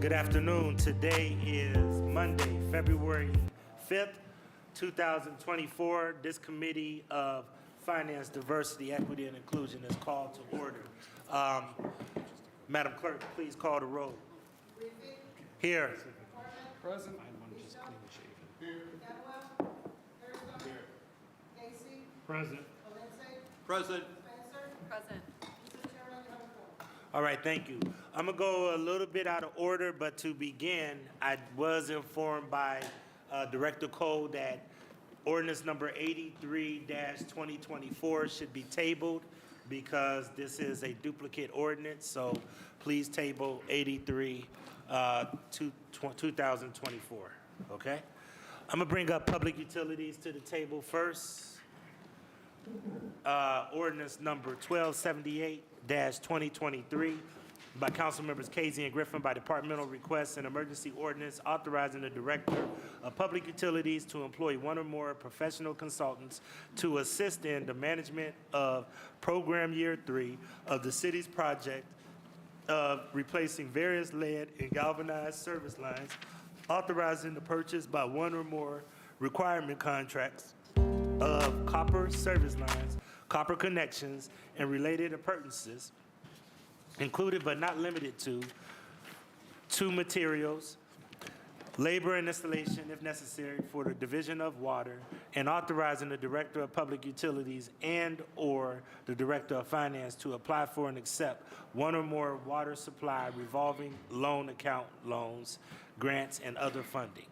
Good afternoon. Today is Monday, February 5th, 2024. This Committee of Finance, Diversity, Equity, and Inclusion is called to order. Madam Clerk, please call the roll. Here. Present. Casey. Present. Present. Present. All right, thank you. I'm going to go a little bit out of order, but to begin, I was informed by Director Cole that ordinance number 83-2024 should be tabled because this is a duplicate ordinance, so please table 2024, okay? I'm going to bring up public utilities to the table first. Ordinance number 1278-2023 by Council Members Casey and Griffin by departmental request, an emergency ordinance authorizing the Director of Public Utilities to employ one or more professional consultants to assist in the management of Program Year 3 of the city's project of replacing various lead and galvanized service lines, authorizing the purchase by one or more requirement contracts of copper service lines, copper connections, and related appurtenances, included but not limited to materials, labor and installation if necessary for the division of water, and authorizing the Director of Public Utilities and/or the Director of Finance to apply for and accept one or more water supply revolving loan account loans, grants, and other funding.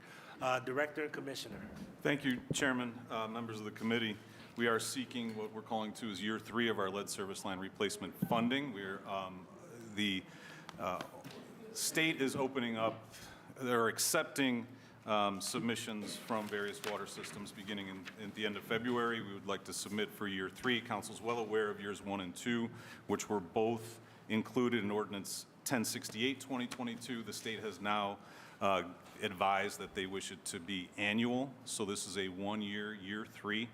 Director and Commissioner. Thank you, Chairman, members of the committee. We are seeking what we're calling to is year 3 of our lead service line replacement funding. The state is opening up, they're accepting submissions from various water systems beginning at the end of February. We would like to submit for year 3. Council's well aware of years 1 and 2, which were both included in Ordinance 1068-2022. The state has now advised that they wish it to be annual, so this is a one-year, year 3.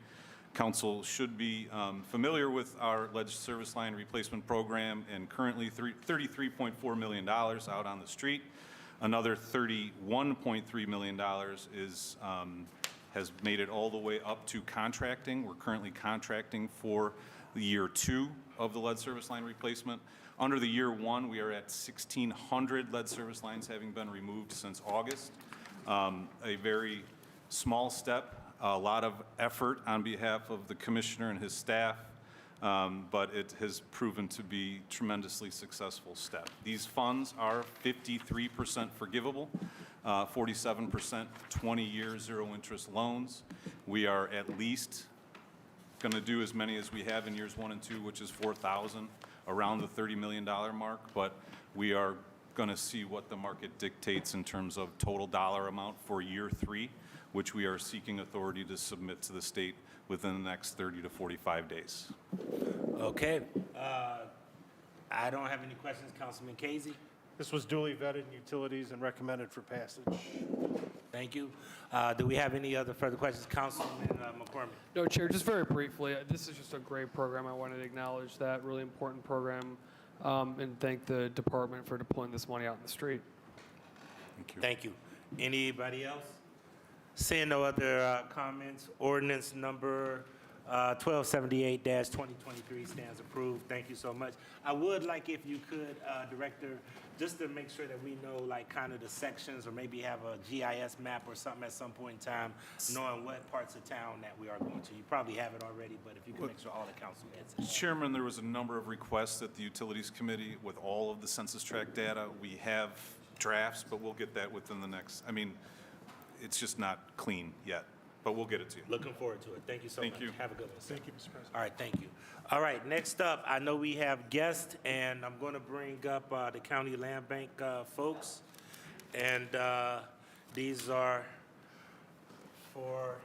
Council should be familiar with our lead service line replacement program, and currently $33.4 million out on the street. Another $31.3 million has made it all the way up to contracting. We're currently contracting for the year 2 of the lead service line replacement. Under the year 1, we are at 1,600 lead service lines having been removed since August. A very small step, a lot of effort on behalf of the Commissioner and his staff, but it has proven to be a tremendously successful step. These funds are 53% forgivable, 47% 20-year zero-interest loans. We are at least going to do as many as we have in years 1 and 2, which is 4,000. Around the $30 million mark, but we are going to see what the market dictates in terms of total dollar amount for year 3, which we are seeking authority to submit to the state within the next 30 to 45 days. Okay. I don't have any questions, Councilman Casey. This was duly vetted in utilities and recommended for passage. Thank you. Do we have any other further questions? Councilman McCormick. No, Chair, just very briefly, this is just a great program. I wanted to acknowledge that really important program and thank the department for deploying this money out in the street. Thank you. Thank you. Anybody else? Seeing no other comments, ordinance number 1278-2023 stands approved. Thank you so much. I would like if you could, Director, just to make sure that we know like kind of the sections or maybe have a GIS map or something at some point in time, knowing what parts of town that we are going to. You probably have it already, but if you can make sure all the council gets it. Chairman, there was a number of requests at the Utilities Committee with all of the census tract data. We have drafts, but we'll get that within the next, it's just not clean yet, but we'll get it to you. Looking forward to it. Thank you so much. Thank you. Have a good one. Thank you, Mr. President. All right, thank you. All right, next up, I know we have guests, and I'm going to bring up the County Land Bank folks. And these are for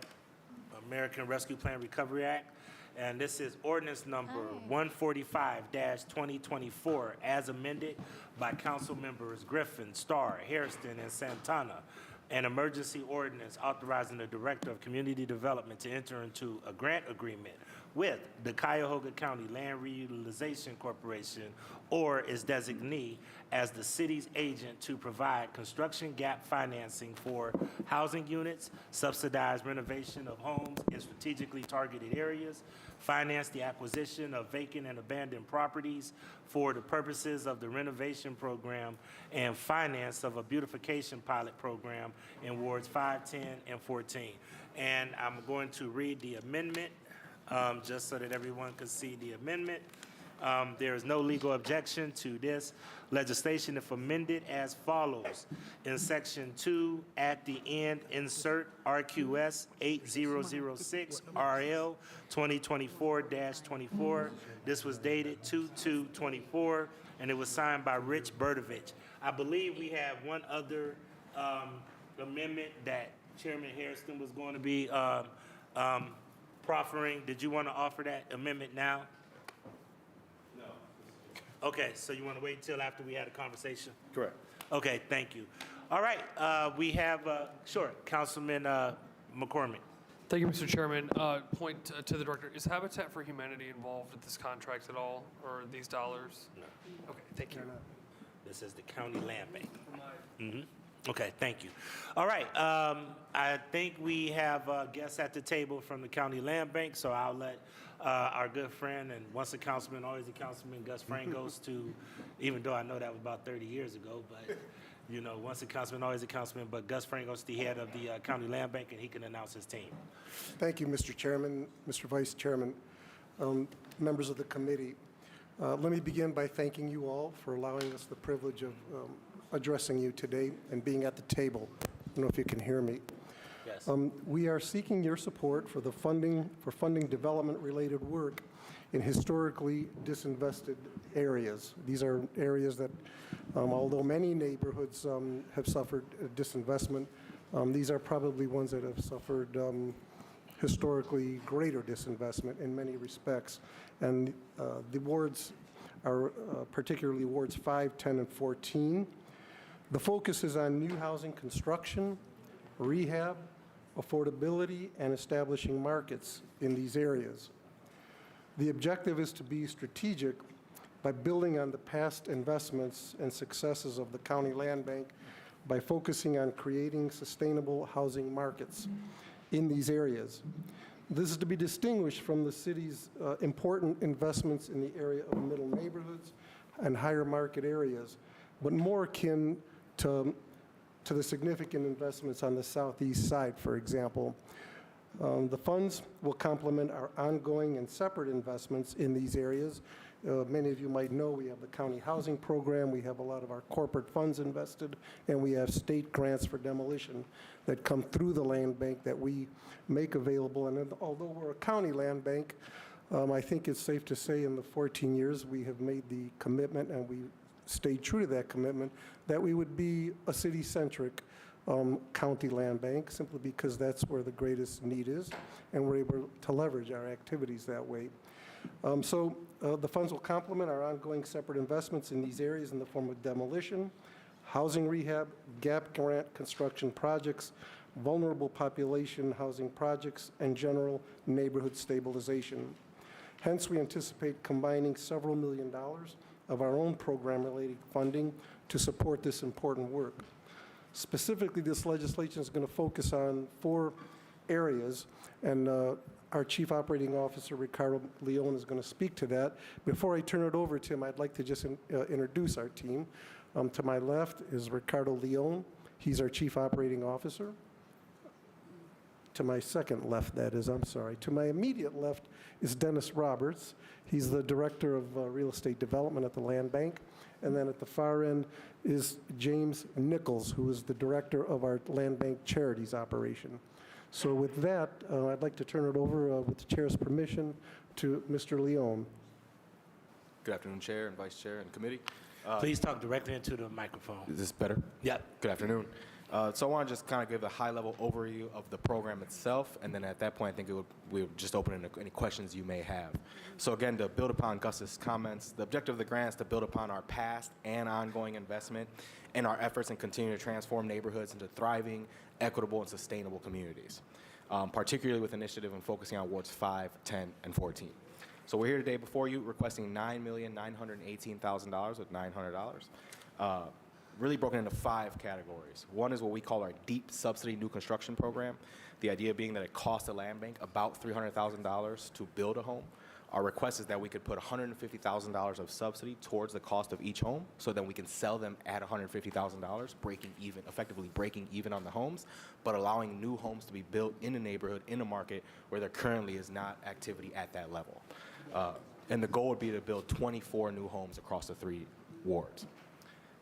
American Rescue Plan Recovery Act. And this is ordinance number 145-2024 as amended by council members Griffin, Starr, Hairston, and Santana. An emergency ordinance authorizing the Director of Community Development to enter into a grant agreement with the Cuyahoga County Land Reutilization Corporation or its designee as the city's agent to provide construction gap financing for housing units, subsidize renovation of homes in strategically targeted areas, finance the acquisition of vacant and abandoned properties for the purposes of the renovation program, and finance of a beautification pilot program in wards 5, 10, and 14. And I'm going to read the amendment just so that everyone can see the amendment. There is no legal objection to this legislation if amended as follows. In Section 2, at the end, insert RQS 8006 RL 2024-24. This was dated 2/2/24, and it was signed by Rich Berdovich. I believe we have one other amendment that Chairman Hairston was going to be proffering. Did you want to offer that amendment now? Okay, so you want to wait until after we had a conversation? Correct. Okay, thank you. All right, we have, sure, Councilman McCormick. Thank you, Mr. Chairman. Point to the director. Is Habitat for Humanity involved with this contract at all, or these dollars? No. Okay, thank you. This is the County Land Bank. Okay, thank you. All right, I think we have guests at the table from the County Land Bank, so I'll let our good friend and once a councilman, always a councilman, Gus Frangos, to, even though I know that was about 30 years ago, but, you know, once a councilman, always a councilman, but Gus Frangos, the head of the County Land Bank, and he can announce his team. Thank you, Mr. Chairman, Mr. Vice Chairman, members of the committee. Let me begin by thanking you all for allowing us the privilege of addressing you today and being at the table. I don't know if you can hear me. Yes. We are seeking your support for funding development-related work in historically disinvested areas. These are areas that, although many neighborhoods have suffered disinvestment, these are probably ones that have suffered historically greater disinvestment in many respects. And the wards are particularly wards 5, 10, and 14. The focus is on new housing construction, rehab, affordability, and establishing markets in these areas. The objective is to be strategic by building on the past investments and successes of the County Land Bank by focusing on creating sustainable housing markets in these areas. This is to be distinguished from the city's important investments in the area of middle neighborhoods and higher market areas, but more akin to the significant investments on the southeast side, for example. The funds will complement our ongoing and separate investments in these areas. Many of you might know we have the county housing program, we have a lot of our corporate funds invested, and we have state grants for demolition that come through the land bank that we make available. And although we're a county land bank, I think it's safe to say in the 14 years we have made the commitment, and we stayed true to that commitment, that we would be a city-centric county land bank, simply because that's where the greatest need is, and we're able to leverage our activities that way. So the funds will complement our ongoing separate investments in these areas in the form of demolition, housing rehab, gap grant construction projects, vulnerable population housing projects, and general neighborhood stabilization. Hence, we anticipate combining several $1 million of our own program-related funding to support this important work. Specifically, this legislation is going to focus on 4 areas, and our Chief Operating Officer, Ricardo Leon, is going to speak to that. Before I turn it over to him, I'd like to just introduce our team. To my left is Ricardo Leon. He's our Chief Operating Officer. To my second left, that is, I'm sorry. To my immediate left is Dennis Roberts. He's the Director of Real Estate Development at the Land Bank. And then at the far end is James Nichols, who is the Director of our Land Bank Charities operation. So with that, I'd like to turn it over, with the Chair's permission, to Mr. Leon. Good afternoon, Chair and Vice Chair and Committee. Please talk directly into the microphone. Is this better? Yep. Good afternoon. So I want to just kind of give a high-level overview of the program itself, and then at that point, I think we would just open any questions you may have. So again, to build upon Gus's comments, the objective of the grant is to build upon our past and ongoing investment in our efforts and continue to transform neighborhoods into thriving, equitable, and sustainable communities. particularly with initiative and focusing on wards 5, 10, and 14. So we're here today before you requesting $9,918,000 with $900. Really broken into 5 categories. One is what we call our deep subsidy new construction program. The idea being that it costs the land bank about $300,000 to build a home. Our request is that we could put $150,000 of subsidy towards the cost of each home, so that we can sell them at $150,000, effectively breaking even on the homes, but allowing new homes to be built in a neighborhood, in a market where there currently is not activity at that level. And the goal would be to build 24 new homes across the 3 wards.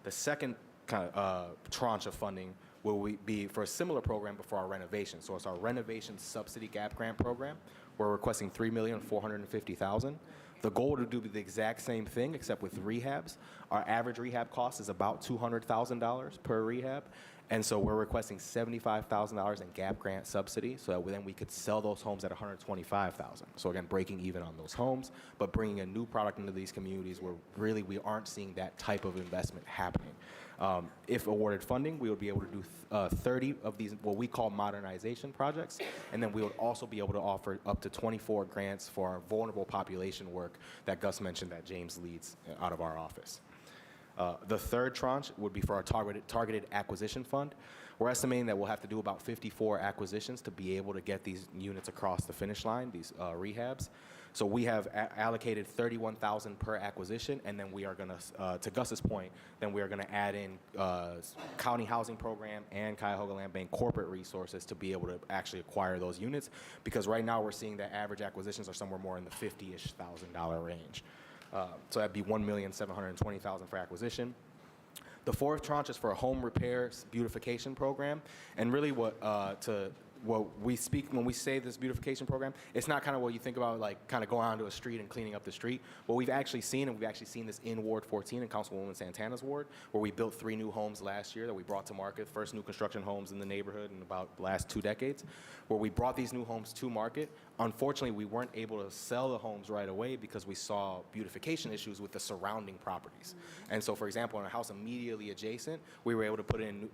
The second kind of tranche of funding will be for a similar program, but for our renovation. So it's our renovation subsidy gap grant program. We're requesting $3,450,000. The goal to do the exact same thing, except with rehabs. Our average rehab cost is about $200,000 per rehab. And so we're requesting $75,000 in gap grant subsidy, so that then we could sell those homes at $125,000. So again, breaking even on those homes, but bringing a new product into these communities where really we aren't seeing that type of investment happening. If awarded funding, we would be able to do 30 of these, what we call modernization projects, and then we would also be able to offer up to 24 grants for our vulnerable population work that Gus mentioned that James leads out of our office. The third tranche would be for our targeted acquisition fund. We're estimating that we'll have to do about 54 acquisitions to be able to get these units across the finish line, these rehabs. So we have allocated $31,000 per acquisition, and then we are going to Gus's point, then we are going to add in county housing program and Cuyahoga Land Bank corporate resources to be able to actually acquire those units, because right now we're seeing that average acquisitions are somewhere more in the $50,000-ish range. So that'd be $1,720,000 for acquisition. The fourth tranche is for a home repairs beautification program, and really what we speak when we say this beautification program, it's not kind of what you think about, like kind of going onto a street and cleaning up the street. What we've actually seen, and we've actually seen this in Ward 14 in Councilwoman Santana's ward, where we built 3 new homes last year that we brought to market, first new construction homes in the neighborhood in about the last 2 decades, where we brought these new homes to market. Unfortunately, we weren't able to sell the homes right away because we saw beautification issues with the surrounding properties. And so, for example, in a house immediately adjacent, we were able to put in,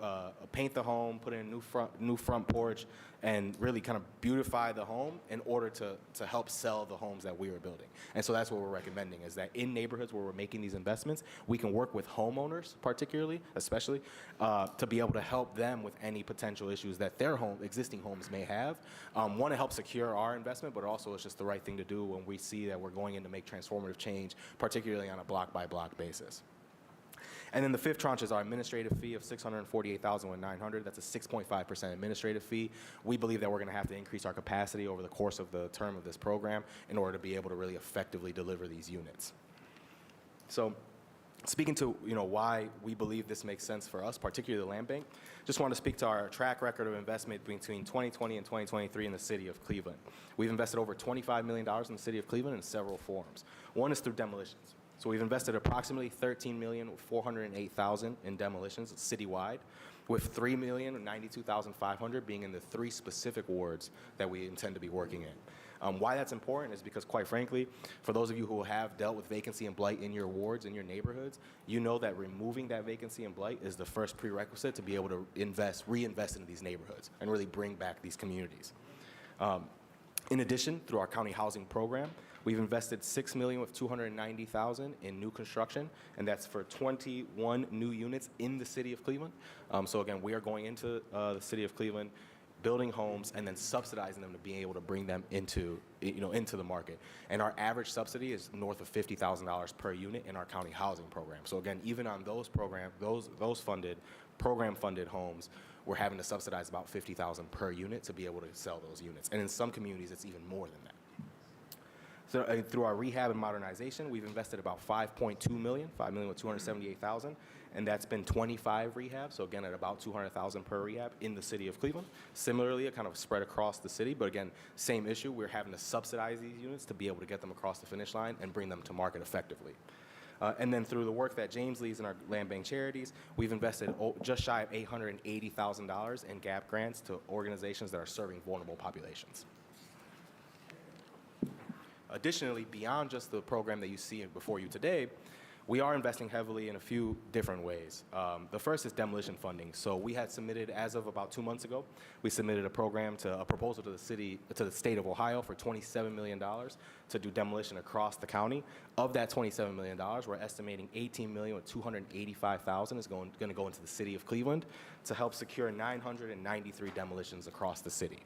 paint the home, put in a new front porch, and really kind of beautify the home in order to help sell the homes that we were building. And so that's what we're recommending, is that in neighborhoods where we're making these investments, we can work with homeowners especially, to be able to help them with any potential issues that their existing homes may have. One, to help secure our investment, but also it's just the right thing to do when we see that we're going in to make transformative change, particularly on a block-by-block basis. And then the fifth tranche is our administrative fee of $648,900. That's a 6.5% administrative fee. We believe that we're going to have to increase our capacity over the course of the term of this program in order to be able to really effectively deliver these units. So, speaking to why we believe this makes sense for us, particularly the land bank, just want to speak to our track record of investment between 2020 and 2023 in the city of Cleveland. We've invested over $25 million in the city of Cleveland in several forms. One is through demolitions. So we've invested approximately $13,408,000 in demolitions citywide, with $3,092,500 being in the 3 specific wards that we intend to be working in. Why that's important is because, quite frankly, for those of you who have dealt with vacancy and blight in your wards, in your neighborhoods, you know that removing that vacancy and blight is the first prerequisite to be able to reinvest into these neighborhoods and really bring back these communities. In addition, through our county housing program, we've invested $6,290,000 in new construction, and that's for 21 new units in the city of Cleveland. So again, we are going into the city of Cleveland, building homes and then subsidizing them to be able to bring them into the market. And our average subsidy is north of $50,000 per unit in our county housing program. So again, even on those program-funded homes, we're having to subsidize about $50,000 per unit to be able to sell those units. And in some communities, it's even more than that. So through our rehab and modernization, we've invested about $5.2 million, $5,278,000, and that's been 25 rehabs, so again, at about $200,000 per rehab in the city of Cleveland. Similarly, it kind of spread across the city, but again, same issue. We're having to subsidize these units to be able to get them across the finish line and bring them to market effectively. And then through the work that James leads in our land bank charities, we've invested just shy of $880,000 in gap grants to organizations that are serving vulnerable populations. Additionally, beyond just the program that you see before you today, We are investing heavily in a few different ways. The first is demolition funding. So we had submitted, as of about 2 months ago, we submitted a proposal to the state of Ohio for $27 million to do demolition across the county. Of that $27 million, we're estimating $18,285,000 is going to go into the city of Cleveland to help secure 993 demolitions across the city.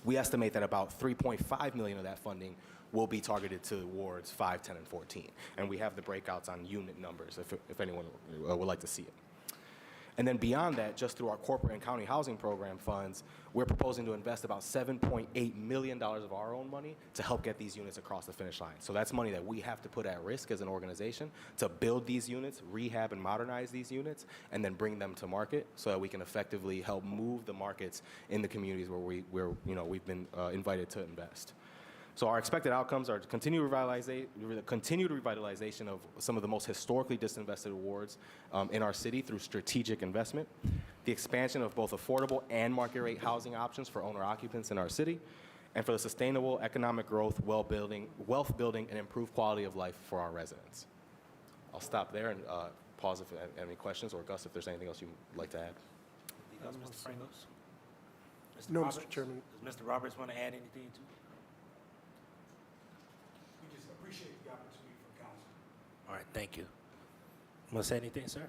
We estimate that about $3.5 million of that funding will be targeted towards 5, 10, and 14. And we have the breakouts on unit numbers if anyone would like to see it. And then beyond that, just through our corporate and county housing program funds, we're proposing to invest about $7.8 million of our own money to help get these units across the finish line. So that's money that we have to put at risk as an organization to build these units, rehab and modernize these units, and then bring them to market so that we can effectively help move the markets in the communities where we've been invited to invest. So our expected outcomes are continued revitalization of some of the most historically disinvested wards in our city through strategic investment, the expansion of both affordable and market rate housing options for owner occupants in our city, and for the sustainable economic growth, wealth building, and improved quality of life for our residents. I'll stop there and pause if you have any questions, or Gus, if there's anything else you'd like to add. Mr. Frangos? No, Roberts? Mr. Chairman. Does Mr. Roberts want to add anything to? We just appreciate the opportunity for council. All right, thank you. Want to say anything, sir?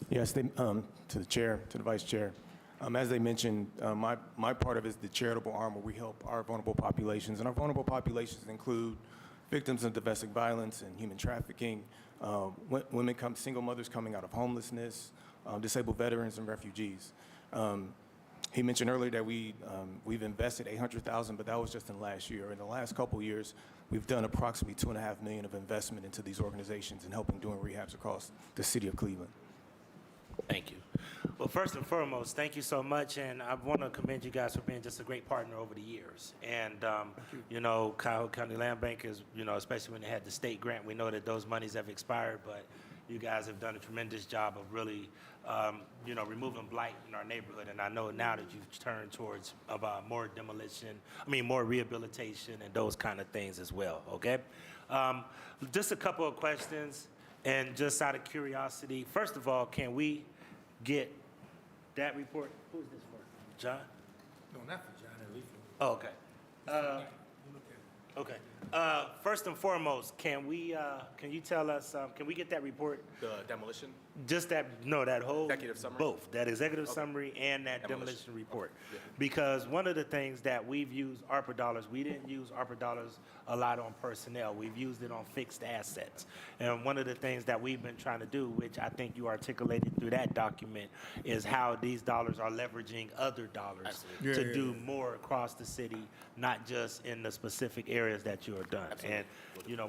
Yes, to the chair, to the vice chair. As they mentioned, my part of it is the charitable arm where we help our vulnerable populations. And our vulnerable populations include victims of domestic violence and human trafficking, single mothers coming out of homelessness, disabled veterans and refugees. He mentioned earlier that we've invested $800,000, but that was just in last year. In the last couple of years, we've done approximately $2.5 million of investment into these organizations and helping doing rehabs across the city of Cleveland. Thank you. Well, first and foremost, thank you so much, and I want to commend you guys for being just a great partner over the years. And, Cuyahoga County Land Bank is, especially when they had the state grant, we know that those monies have expired, but you guys have done a tremendous job of really, removing blight in our neighborhood. And I know now that you've turned towards more more rehabilitation and those kind of things as well, okay? Just a couple of questions, and just out of curiosity, first of all, can we get that report? Who's this for? John? No, not for John and Lee. Oh, okay. Okay. First and foremost, can you tell us, can we get that report? The demolition? Just that whole. Executive summary? Both, that executive Okay. summary and that Demolition. demolition report. Yeah. Because one of the things that we've used ARPA dollars, we didn't use ARPA dollars a lot on personnel. We've used it on fixed assets. And one of the things that we've been trying to do, which I think you articulated through that document, is how these dollars are leveraging other dollars to do more across the city, not just in the specific areas that you are done. Absolutely. And,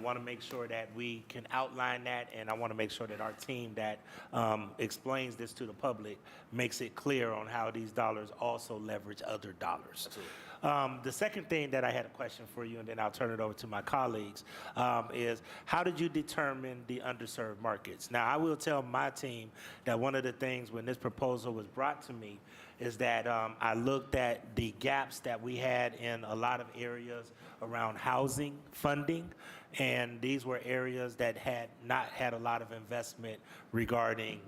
want to make sure that we can outline that, and I want to make sure that our team that explains this to the public makes it clear on how these dollars also leverage other dollars. Absolutely. The second thing that I had a question for you, and then I'll turn it over to my colleagues, is how did you determine the underserved markets? Now, I will tell my team that one of the things when this proposal was brought to me is that I looked at the gaps that we had in a lot of areas around housing funding, and these were areas that had not had a lot of investment regarding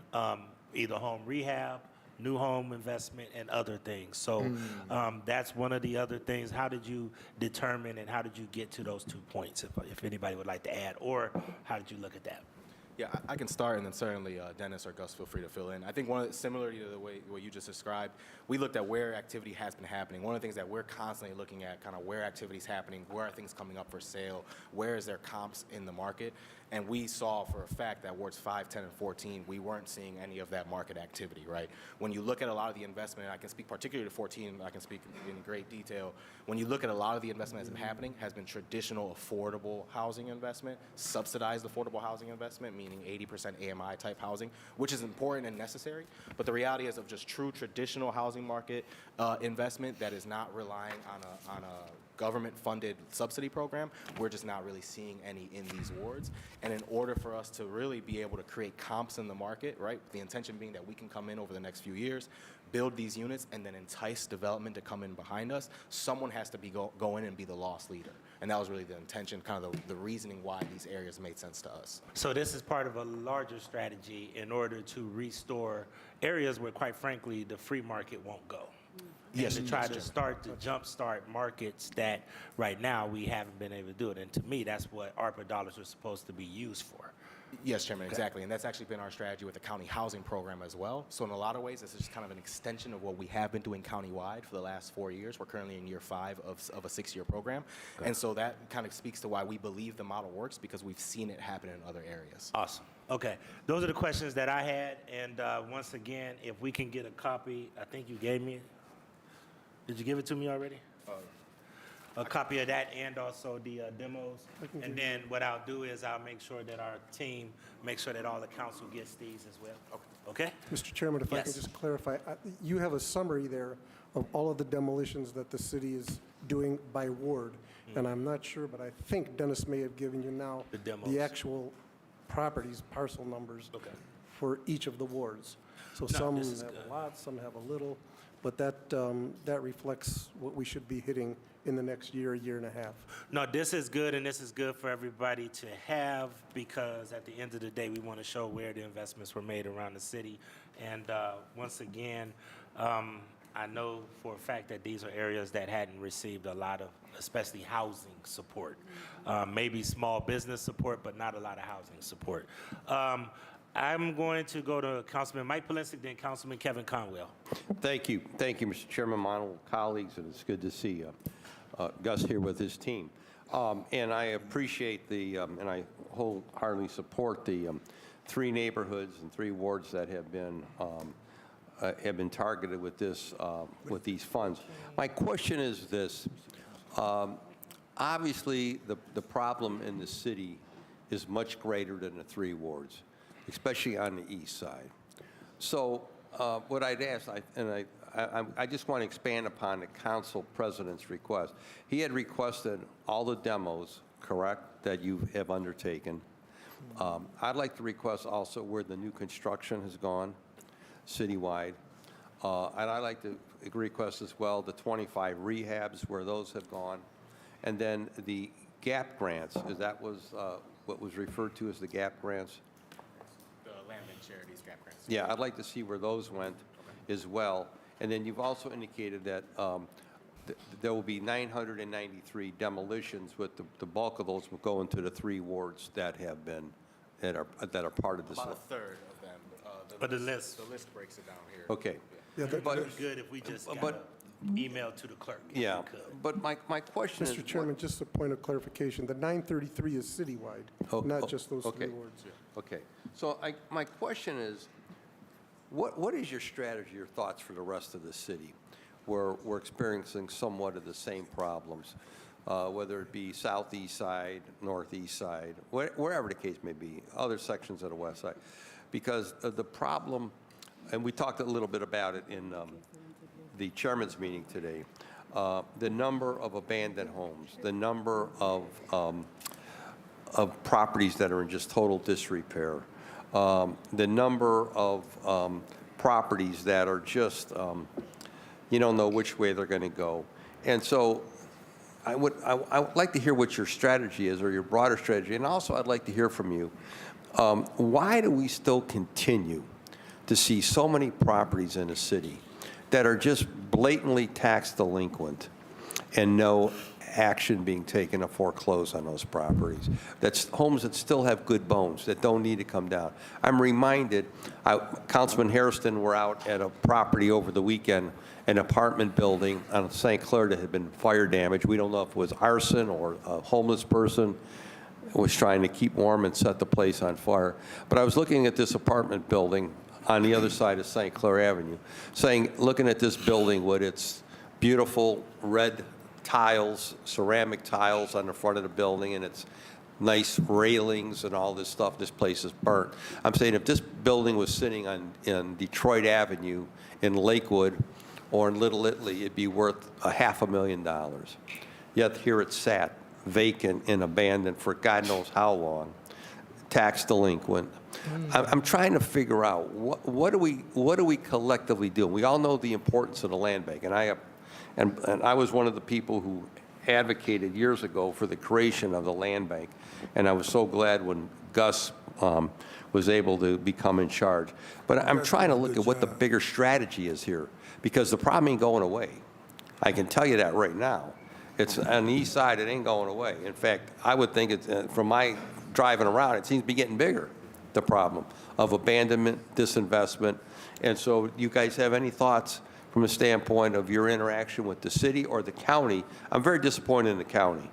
either home rehab, new home investment, and other things. So that's one of the other things. How did you determine and how did you get to those 2 points, if anybody would like to add, or how did you look at that? Yeah, I can start, and then certainly Dennis or Gus, feel free to fill in. I think similarly to the way what you just described, we looked at where activity has been happening. One of the things that we're constantly looking at, kind of where activity is happening, where are things coming up for sale, where is there comps in the market, and we saw for a fact that wards 5, 10, and 14, we weren't seeing any of that market activity, right? When you look at a lot of the investment, and I can speak particularly to 14, I can speak in great detail. When you look at a lot of the investment that's been happening, has been traditional affordable housing investment, subsidized affordable housing investment, meaning 80% AMI type housing, which is important and necessary. But the reality is of just true traditional housing market investment that is not relying on a government-funded subsidy program, we're just not really seeing any in these wards. And in order for us to really be able to create comps in the market, right, the intention being that we can come in over the next few years, build these units, and then entice development to come in behind us, someone has to go in and be the loss leader. And that was really the intention, kind of the reasoning why these areas made sense to us. So this is part of a larger strategy in order to restore areas where, quite frankly, the free market won't go. Yes, And to try yes, to Chairman. start to jumpstart markets that right now we haven't been able to do it. And to me, that's what ARPA dollars are supposed to be used for. Yes, Chairman, exactly. And that's actually been our strategy with the county housing program as well. So in a lot of ways, this is just kind of an extension of what we have been doing countywide for the last 4 years. We're currently in year 5 of a 6-year program. And so that kind of speaks to why we believe the model works, because we've seen it happen in other areas. Awesome. Okay. Those are the questions that I had. And once again, if we can get a copy, I think you gave me it. Did you give it to me already? A copy of that and also the demos. And then what I'll do is I'll make sure that our team makes sure that all the council gets these as well. Okay? Mr. Chairman, if I can Yes. just clarify, you have a summary there of all of the demolitions that the city is doing by ward. And I'm not sure, but I think Dennis may have given you now The demos. the actual properties, parcel numbers Okay. for each of the wards. So some this is have good. a lot, some have a little, but that reflects what we should be hitting in the next year and a half. No, this is good, and this is good for everybody to have, because at the end of the day, we want to show where the investments were made around the city. And once again, I know for a fact that these are areas that hadn't received a lot of, especially housing support. Maybe small business support, but not a lot of housing support. I'm going to go to Councilman Mike Polisic, then Councilman Kevin Conwell. Thank you, Mr. Chairman, my honorable colleagues, and it's good to see Gus here with his team. And I appreciate and I wholeheartedly support the 3 neighborhoods and 3 wards that have been targeted with this, with these funds. My question is this: obviously, the problem in the city is much greater than the 3 wards, especially on the east side. So what I'd ask, I just want to expand upon the council president's request. He had requested all the demos, correct, that you have undertaken. I'd like to request also where the new construction has gone citywide. And I'd like to request as well the 25 rehabs, where those have gone. And then the GAP grants, is that was what was referred to as the GAP grants? The land and charities gap grants. Yeah, I'd like to see where those went as well. And then you've also indicated that there will be 993 demolitions, with the bulk of those will go into the 3 wards that have been, that are part of this. About a third of them. But the list. The list breaks it down here. Okay. Yeah, It'd be good if we just got an email to the clerk. if we Yeah, could. but my question is. Mr. Chairman, just a point of clarification, the 933 is citywide, not just those 3 okay. wards. Okay, so my question is, what is your strategy, your thoughts for the rest of the city, where we're experiencing somewhat of the same problems, whether it be southeast side, northeast side, wherever the case may be, other sections of the west side? Because the problem, and we talked a little bit about it in the chairman's meeting today, the number of abandoned homes, the number of properties that are in just total disrepair, the number of properties that are just, you don't know which way they're going to go. And so I would like to hear what your strategy is, or your broader strategy. And also I'd like to hear from you, why do we still continue to see so many properties in the city that are just blatantly tax delinquent and no action being taken to foreclose on those properties? That's homes that still have good bones, that don't need to come down. I'm reminded, Councilman Hairston were out at a property over the weekend, an apartment building on St. Clair that had been fire damaged. We don't know if it was arson or a homeless person was trying to keep warm and set the place on fire. But I was looking at this apartment building on the other side of St. Clair Avenue, looking at this building with its beautiful red tiles, ceramic tiles on the front of the building, and its nice railings and all this stuff. This place is burnt. I'm saying if this building was sitting in Detroit Avenue in Lakewood or in Little Italy, it'd be worth $500,000. Yet here it sat, vacant and abandoned for God knows how long, tax delinquent. I'm trying to figure out what do we collectively do? We all know the importance of the land bank, and I was one of the people who advocated years ago for the creation of the land bank, and I was so glad when Gus was able to become in charge. But I'm trying to look at what the bigger strategy is here, because the problem ain't going away. I can tell you that right now. It's on the east side, it ain't going away. In fact, I would think it's, from my driving around, it seems to be getting bigger, the problem of abandonment, disinvestment. And so you guys have any thoughts from the standpoint of your interaction with the city or the county? I'm very disappointed in the county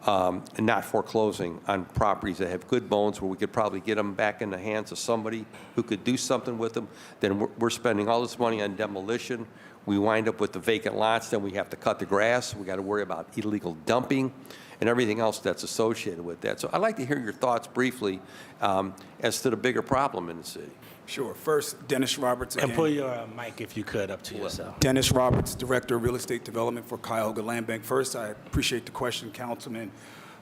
and not foreclosing on properties that have good bones where we could probably get them back in the hands of somebody who could do something with them. Then we're spending all this money on demolition. We wind up with the vacant lots, then we have to cut the grass. We got to worry about illegal dumping and everything else that's associated with that. So I'd like to hear your thoughts briefly as to the bigger problem in the city. Sure. First, Dennis Roberts again. And pull your mic, if you could, up to yourself. Dennis Roberts, Director of Real Estate Development for Cuyahoga Land Bank. First, I appreciate the question, Councilman.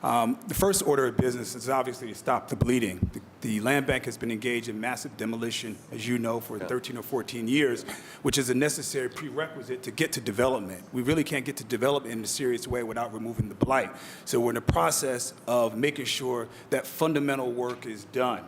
The first order of business is obviously to stop the bleeding. The land bank has been engaged in massive demolition, as you know, for 13 or 14 years, which is a necessary prerequisite to get to development. We really can't get to development in a serious way without removing the blight. So we're in the process of making sure that fundamental work is done.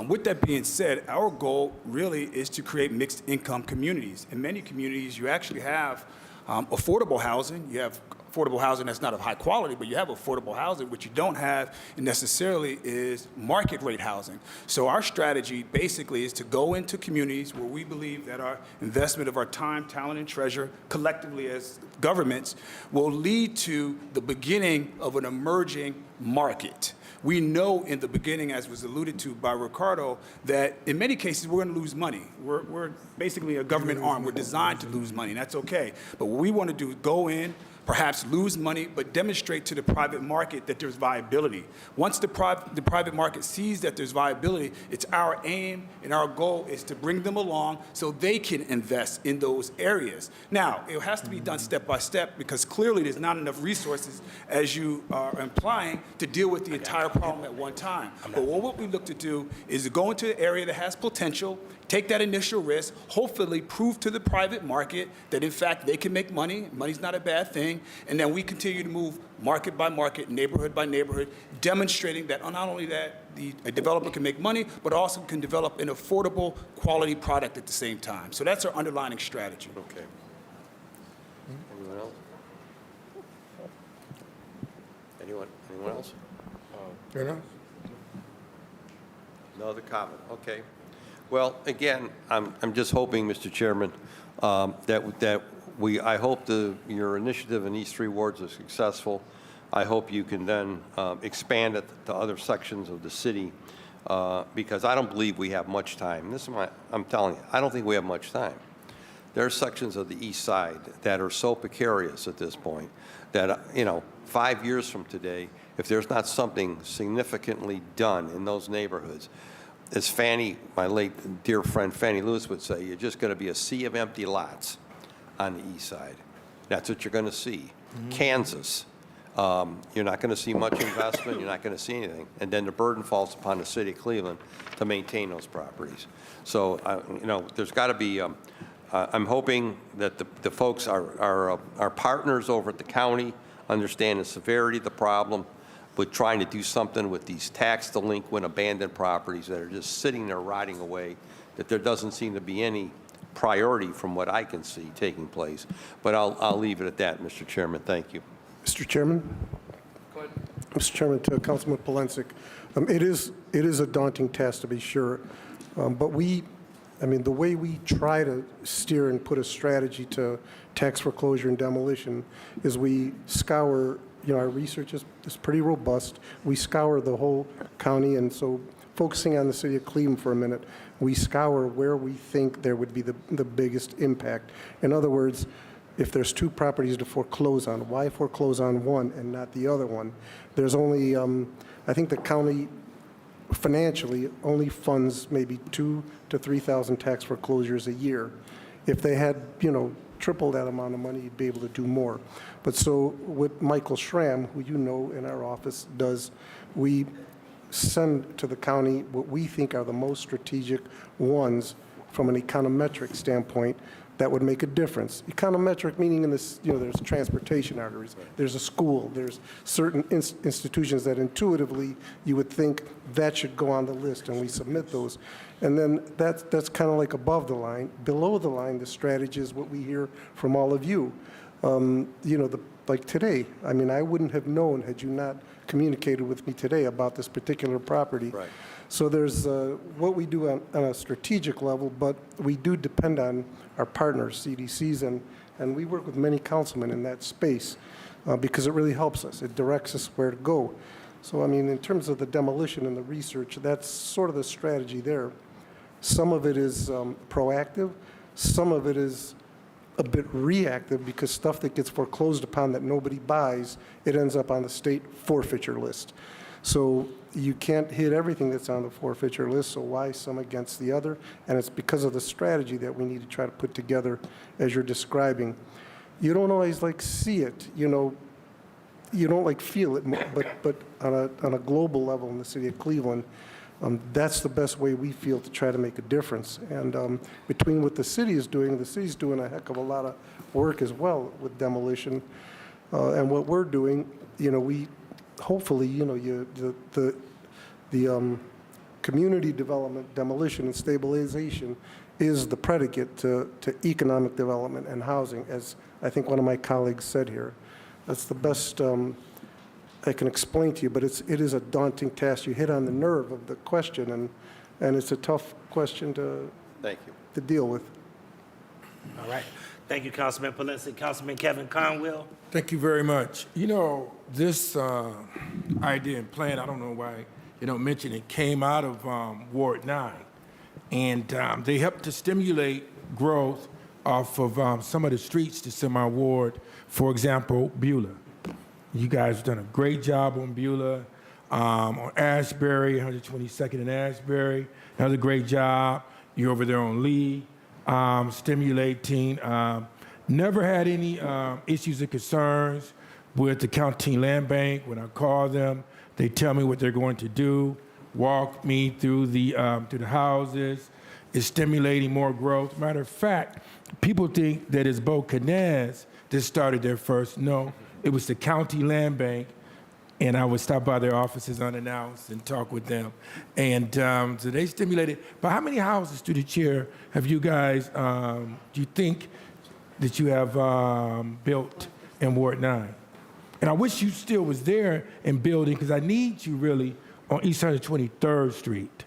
With that being said, our goal really is to create mixed income communities. In many communities, you actually have affordable housing. You have affordable housing that's not of high quality, but you have affordable housing. What you don't have necessarily is market rate housing. So our strategy basically is to go into communities where we believe that our investment of our time, talent, and treasure collectively as governments will lead to the beginning of an emerging market. We know in the beginning, as was alluded to by Ricardo, that in many cases we're going to lose money. We're basically a government arm. We're designed to lose money, and that's okay. But what we want to do is go in, perhaps lose money, but demonstrate to the private market that there's viability. Once the private market sees that there's viability, it's our aim and our goal is to bring them along so they can invest in those areas. Now, it has to be done step by step because clearly there's not enough resources, as you are implying, to deal with the entire problem at one time. But what we look to do is to go into an area that has potential, take that initial risk, hopefully prove to the private market that, in fact, they can make money. Money's not a bad thing. And then we continue to move market by market, neighborhood by neighborhood, demonstrating that not only that a developer can make money, but also can develop an affordable, quality product at the same time. So that's our underlying strategy. Okay. Anyone else? Anyone else? No other comment? Okay. Well, again, I'm just hoping, Mr. Chairman, I hope your initiative in these 3 wards is successful. I hope you can then expand it to other sections of the city because I don't believe we have much time. This is I'm telling you, I don't think we have much time. There are sections of the east side that are so precarious at this point that, 5 years from today, if there's not something significantly done in those neighborhoods, as Fannie, my late dear friend Fannie Lewis would say, you're just going to be a sea of empty lots on the east side. That's what you're going to see. Kansas, you're not going to see much investment. You're not going to see anything. And then the burden falls upon the city of Cleveland to maintain those properties. So, there's got to be, I'm hoping that the folks, our partners over at the county understand the severity of the problem, but trying to do something with these tax delinquent abandoned properties that are just sitting there rotting away, that there doesn't seem to be any priority from what I can see taking place. But I'll leave it at that, Mr. Chairman. Thank you. Mr. Chairman? Go ahead. Mr. Chairman, to Councilman Polensek, it is a daunting task to be sure, but the way we try to steer and put a strategy to tax foreclosure and demolition is we scour, our research is pretty robust. We scour the whole county, and so focusing on the city of Cleveland for a minute, we scour where we think there would be the biggest impact. In other words, if there's 2 properties to foreclose on, why foreclose on one and not the other one? There's only, I think the county financially only funds maybe 2,000 to 3,000 tax foreclosures a year. If they had, triple that amount of money, you'd be able to do more. But so what Michael Schramm, who you know in our office, does, we send to the county what we think are the most strategic ones from an econometric standpoint. that would make a difference. Econometric meaning in this, there's transportation arteries, there's a school, there's certain institutions that intuitively you would think that should go on the list, and we submit those. And then that's kind of like above the line. Below the line, the strategy is what we hear from all of you. Like today, I mean, I wouldn't have known had you not communicated with me today about this particular property. Right. So there's what we do on a strategic level, but we do depend on our partners, CDCs, and we work with many councilmen in that space because it really helps us. It directs us where to go. So, I mean, in terms of the demolition and the research, that's sort of the strategy there. Some of it is proactive. Some of it is a bit reactive because stuff that gets foreclosed upon that nobody buys, it ends up on the state forfeiture list. So you can't hit everything that's on the forfeiture list, so why some against the other? And it's because of the strategy that we need to try to put together as you're describing. You don't always see it, you don't feel it, but on a global level in the city of Cleveland, that's the best way we feel to try to make a difference. And between what the city's doing a heck of a lot of work as well with demolition. And what we're doing, we hopefully, the community development, demolition, and stabilization is the predicate to economic development and housing, as I think one of my colleagues said here. That's the best I can explain to you, but it is a daunting task. You hit on the nerve of the question, and it's a tough question Thank you. to deal with. All right. Thank you, Councilman Polinsky. Councilman Kevin Conwell. Thank you very much. This idea and plan, I don't know why you don't mention it, came out of Ward 9. And they helped to stimulate growth off of some of the streets that's in my ward. For example, Beulah. You guys have done a great job on Beulah. On Ashbury, 122nd and Ashbury, another great job. You're over there on Lee, stimulating. Never had any issues or concerns with the county land bank. When I call them, they tell me what they're going to do, walk me through the houses. It's stimulating more growth. Matter of fact, people think that it's Bo Canez that started there first. No, it was the county land bank, and I would stop by their offices unannounced and talk with them. And so they stimulated. But how many houses, through the chair, have you guys, do you think that you have built in Ward 9? And I wish you still was there and building, because I need you really on East 123rd Street.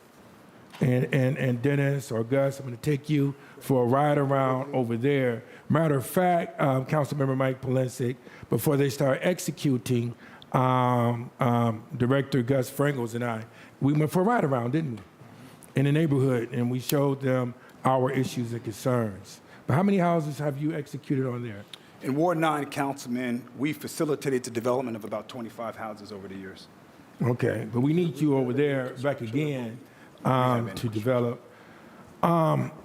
And Dennis or Gus, I'm going to take you for a ride around over there. Matter of fact, Councilmember Mike Polinsky, before they start executing, Director Gus Frangles and I, we went for a ride around, didn't we? In the neighborhood, and we showed them our issues and concerns. But how many houses have you executed on there? In Ward 9, Councilman, we facilitated the development of about 25 houses over the years. Okay, but we need you over there back again to develop.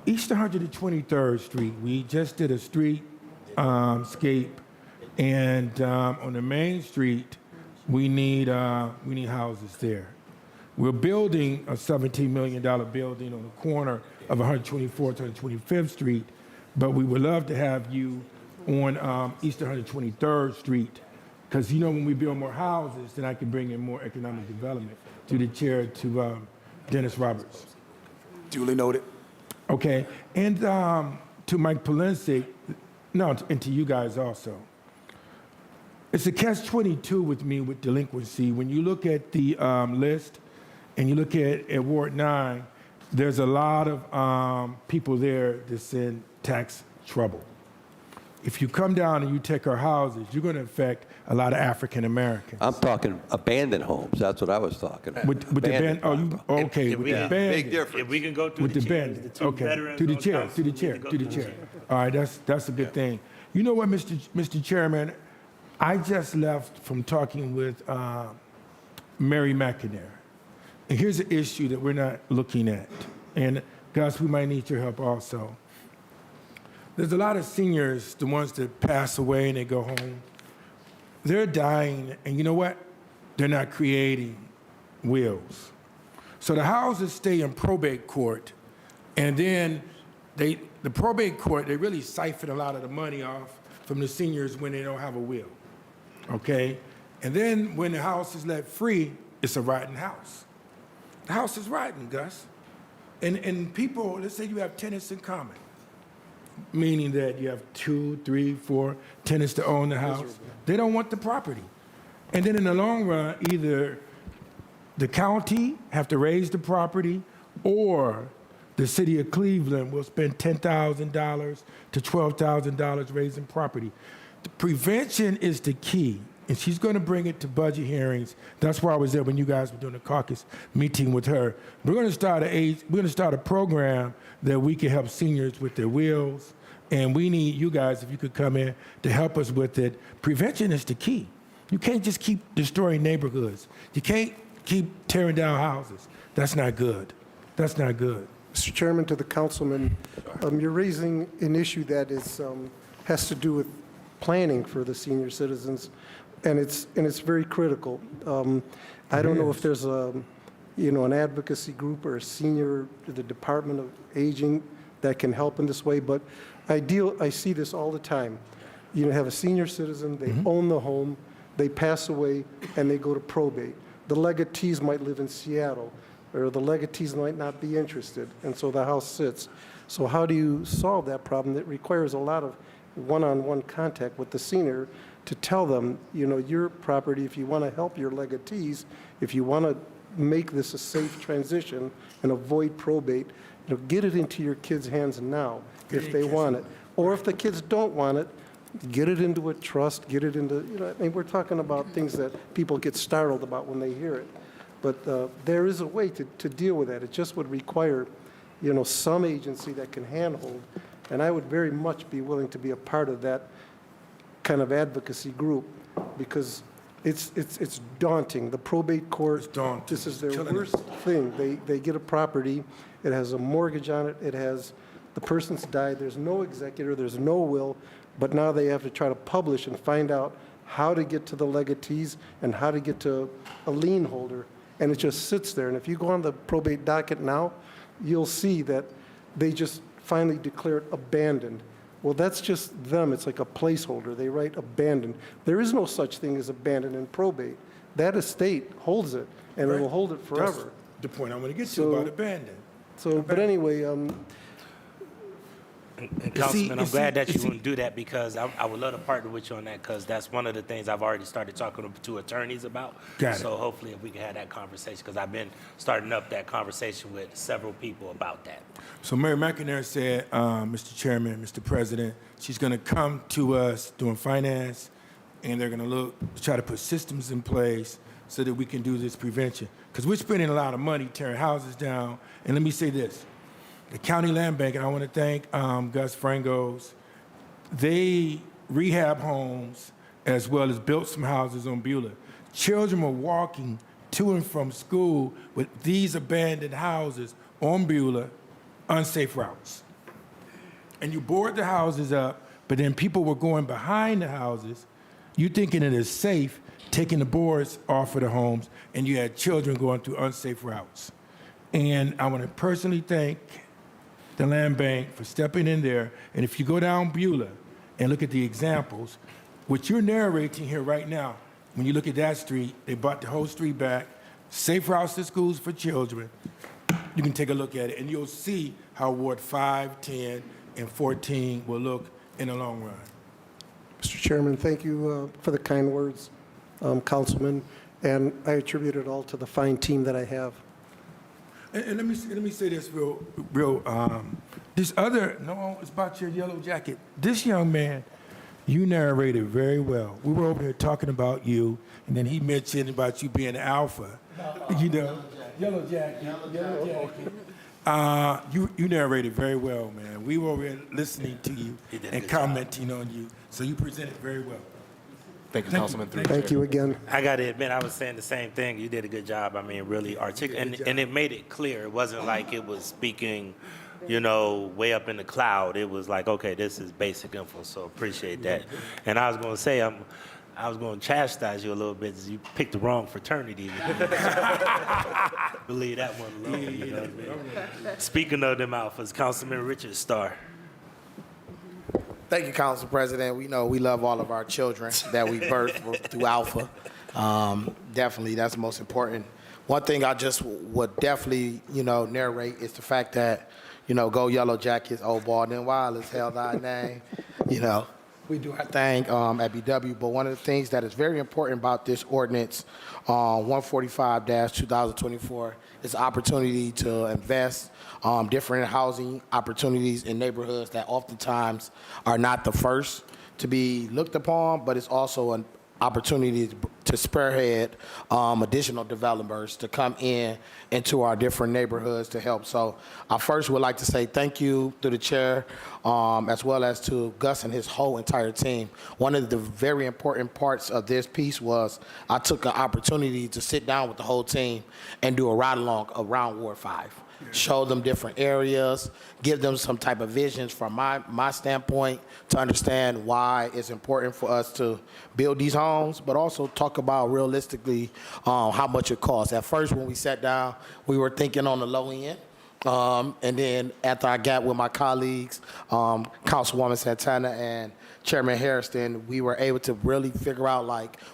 East 123rd Street, we just did a streetscape, and on the main street, we need houses there. We're building a $17 million building on the corner of 124th and 125th Street, but we would love to have you on East 123rd Street, because when we build more houses, then I can bring in more economic development. Through the chair to Dennis Roberts. Duly noted. Okay, and to Mike Polinsky, and to you guys also. It's a catch-22 with me with delinquency. When you look at the list and you look at Ward 9, there's a lot of people there that's in tax trouble. If you come down and you take our houses, you're going to affect a lot of African Americans. I'm talking abandoned homes. That's what I was talking about. With the band, okay, with the band. Big difference. If we can go through With the the chairs, band, the two okay. veterans To the on chair, council to the need chair, go to the through chair. All right, that's a good thing. You know what, Mr. Chairman? I just left from talking with Mary McInerney. And here's an issue that we're not looking at. And Gus, we might need your help also. There's a lot of seniors, the ones that pass away and they go home. They're dying, and you know what? They're not creating wills. So the houses stay in probate court, and then the probate court, they really siphon a lot of the money off from the seniors when they don't have a will, okay? And then when the house is let free, it's a rotten house. The house is rotten, Gus. And people, let's say you have tenants in common, meaning that you have 2, 3, 4 tenants to own the house. They don't want the property. And then in the long run, either the county have to raise the property, or the city of Cleveland will spend $10,000 to $12,000 raising property. The prevention is the key, and she's going to bring it to budget hearings. That's why I was there when you guys were doing the caucus meeting with her. We're going to start a program that we can help seniors with their wills, and we need you guys, if you could come in, to help us with it. Prevention is the key. You can't just keep destroying neighborhoods. You can't keep tearing down houses. That's not good. That's not good. Mr. Chairman, to the councilman, you're raising an issue that is, has to do with planning for the senior citizens, and it's very critical. I don't know if there's an advocacy group or a senior to the Department of Aging that can help in this way, but I see this all the time. You have a senior citizen, they own the home, they pass away, and they go to probate. The legatees might live in Seattle, or the legatees might not be interested, and so the house sits. So how do you solve that problem? It requires a lot of one-on-one contact with the senior to tell them, your property, if you want to help your legatees, if you want to make this a safe transition and avoid probate, get it into your kids' hands now if they want it. Or if the kids don't want it, get it into a trust, get it into, we're talking about things that people get startled about when they hear it. But there is a way to deal with that. It just would require, some agency that can handhold. And I would very much be willing to be a part of that kind of advocacy group, because it's daunting. The probate court, this is their worst thing. They get a property, it has a mortgage on it, the person's died, there's no executor, there's no will, but now they have to try to publish and find out how to get to the legatees and how to get to a lien holder, and it just sits there. And if you go on the probate docket now, you'll see that they just finally declare it abandoned. Well, that's just them. It's like a placeholder. They write abandoned. There is no such thing as abandoned in probate. That estate holds it, and it will hold it forever. That's the point I want to get to about abandoned. But anyway, And Councilman, I'm glad that you want to do that, because I would love to partner with you on that, because that's one of the things I've already started talking to attorneys about. Got it. So hopefully if we can have that conversation, because I've been starting up that conversation with several people about that. So Mary McInerney said, Mr. Chairman, Mr. President, she's going to come to us doing finance, and they're going to try to put systems in place so that we can do this prevention. Because we're spending a lot of money tearing houses down. And let me say this. The County Land Bank, and I want to thank Gus Frangos, they rehab homes as well as built some houses on Beulah. Children were walking to and from school with these abandoned houses on Beulah, unsafe routes. And you board the houses up, but then people were going behind the houses, you thinking it is safe, taking the boards off of the homes, and you had children going through unsafe routes. And I want to personally thank the Land Bank for stepping in there. And if you go down Beulah and look at the examples, what you're narrating here right now, when you look at that street, they brought the whole street back, safe routes to schools for children. You can take a look at it, and you'll see how Ward 5, 10, and 14 will look in the long run. Mr. Chairman, thank you for the kind words, Councilman, and I attribute it all to the fine team that I have. And let me say this real, it's about your yellow jacket. This young man, you narrated very well. We were over here talking about you, and then he mentioned about you being alpha. Yellow jacket. You narrated very well, man. We were over here listening to you and commenting on you, so you presented very well. Thank you, Councilman. Thank you again. I got to admit, I was saying the same thing. You did a good job. I mean, really articulate, and it made it clear. It wasn't like it was speaking, way up in the cloud. It was like, okay, this is basic info, so appreciate that. And I was going to say, I was going to chastise you a little bit. You picked the wrong fraternity. Believe that one alone. You know what I mean? Speaking of them alphas, Councilman Richard Starr. Thank you, Council President. We know we love all of our children that we birth through Alpha. Definitely, that's the most important. One thing I just would definitely, narrate is the fact that, Go Yellow Jackets, Old Bald and Wireless, held thy name. We do our thing at BW, but one of the things that is very important about this ordinance, 145-2024, is opportunity to invest different housing opportunities in neighborhoods that oftentimes are not the first to be looked upon, but it's also an opportunity to spearhead additional developers to come into our different neighborhoods to help. So I first would like to say thank you to the chair, as well as to Gus and his whole entire team. One of the very important parts of this piece was I took an opportunity to sit down with the whole team and do a ride-along around Ward 5. Show them different areas, give them some type of visions from my standpoint to understand why it's important for us to build these homes, but also talk about realistically how much it costs. At first, when we sat down, we were thinking on the low end. And then after I got with my colleagues, Councilwoman Santana and Chairman Harrison, we were able to really figure out,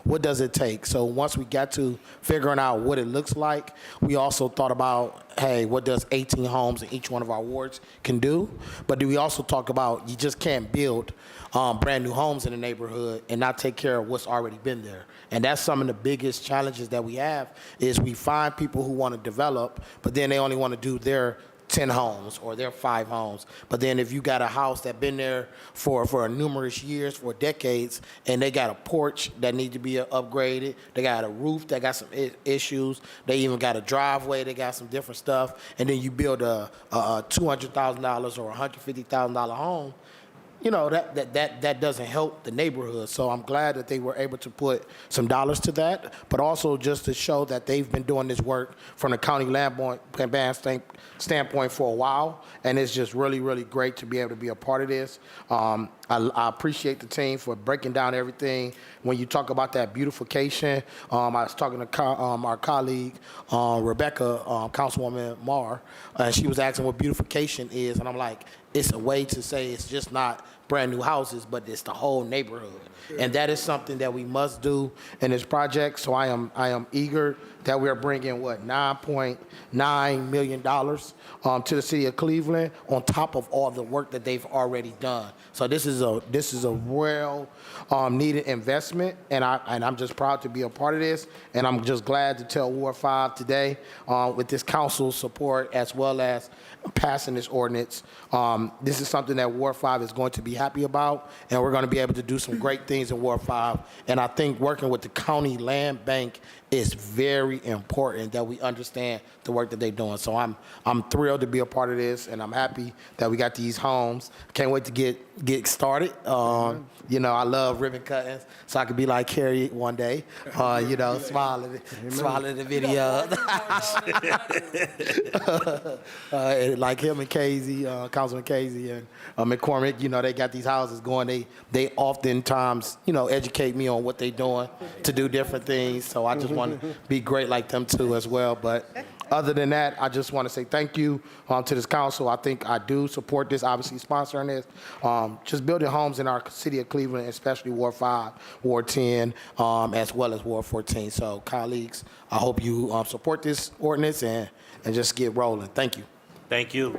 what does it take? So once we got to figuring out what it looks like, we also thought about, hey, what does 18 homes in each one of our wards can do? But we also talk about you just can't build brand new homes in the neighborhood and not take care of what's already been there. And that's some of the biggest challenges that we have is we find people who want to develop, but then they only want to do their 10 homes or their 5 homes. But then if you got a house that's been there for numerous years, for decades, and they got a porch that need to be upgraded, they got a roof that got some issues, they even got a driveway, they got some different stuff, and then you build a $200,000 or $150,000 home, that doesn't help the neighborhood. So I'm glad that they were able to put some dollars to that, but also just to show that they've been doing this work from the county land bank standpoint for a while, and it's just really, really great to be able to be a part of this. I appreciate the team for breaking down everything. When you talk about that beautification, I was talking to our colleague, Rebecca, Councilwoman Marr, and she was asking what beautification is, and I'm like, it's a way to say it's just not brand new houses, but it's the whole neighborhood. And that is something that we must do in this project. So I am eager that we are bringing, $9.9 million to the city of Cleveland on top of all the work that they've already done. So this is a real needed investment, and I'm just proud to be a part of this. And I'm just glad to tell Ward 5 today, with this council's support as well as passing this ordinance, this is something that Ward 5 is going to be happy about, and we're going to be able to do some great things in Ward 5. And I think working with the county land bank is very important that we understand the work that they're doing. So I'm thrilled to be a part of this, and I'm happy that we got these homes. Can't wait to get started. I love ribbon cuttings, so I could be like Carrie one day. Smile at the video. Like him and Casey, Councilman Casey and McCormick, they got these houses going. They oftentimes, educate me on what they're doing to do different things. So I just want to be great like them too as well. But other than that, I just want to say thank you to this council. I think I do support this, obviously sponsoring this. Just building homes in our city of Cleveland, especially Ward 5, Ward 10, as well as Ward 14. So colleagues, I hope you support this ordinance and just get rolling. Thank you. Thank you.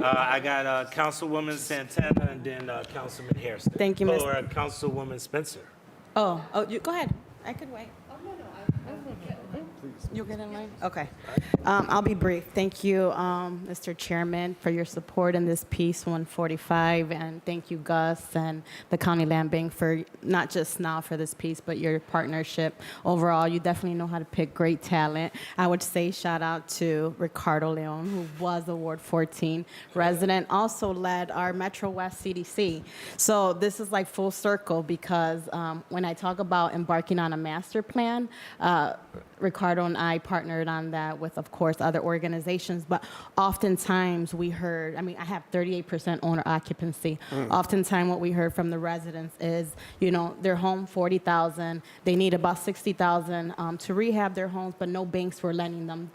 I got Councilwoman Santana and then Councilman Harrison. Thank you, Or Councilwoman Spencer. You go ahead. I could wait. You'll get in line? Okay. I'll be brief. Thank you, Mr. Chairman, for your support in this piece 145, and thank you, Gus, and the County Land Bank for not just now for this piece, but your partnership. Overall, you definitely know how to pick great talent. I would say shout out to Ricardo Leon, who was a Ward 14 resident, also led our Metro West CDC. So this is like full circle because when I talk about embarking on a master plan, Ricardo Ricardo and I partnered on that with, of course, other organizations. But oftentimes we heard, I mean, I have 38% owner occupancy. Oftentimes what we heard from the residents is, you know, their home, $40,000. They need about $60,000 to rehab their homes, but no banks were lending them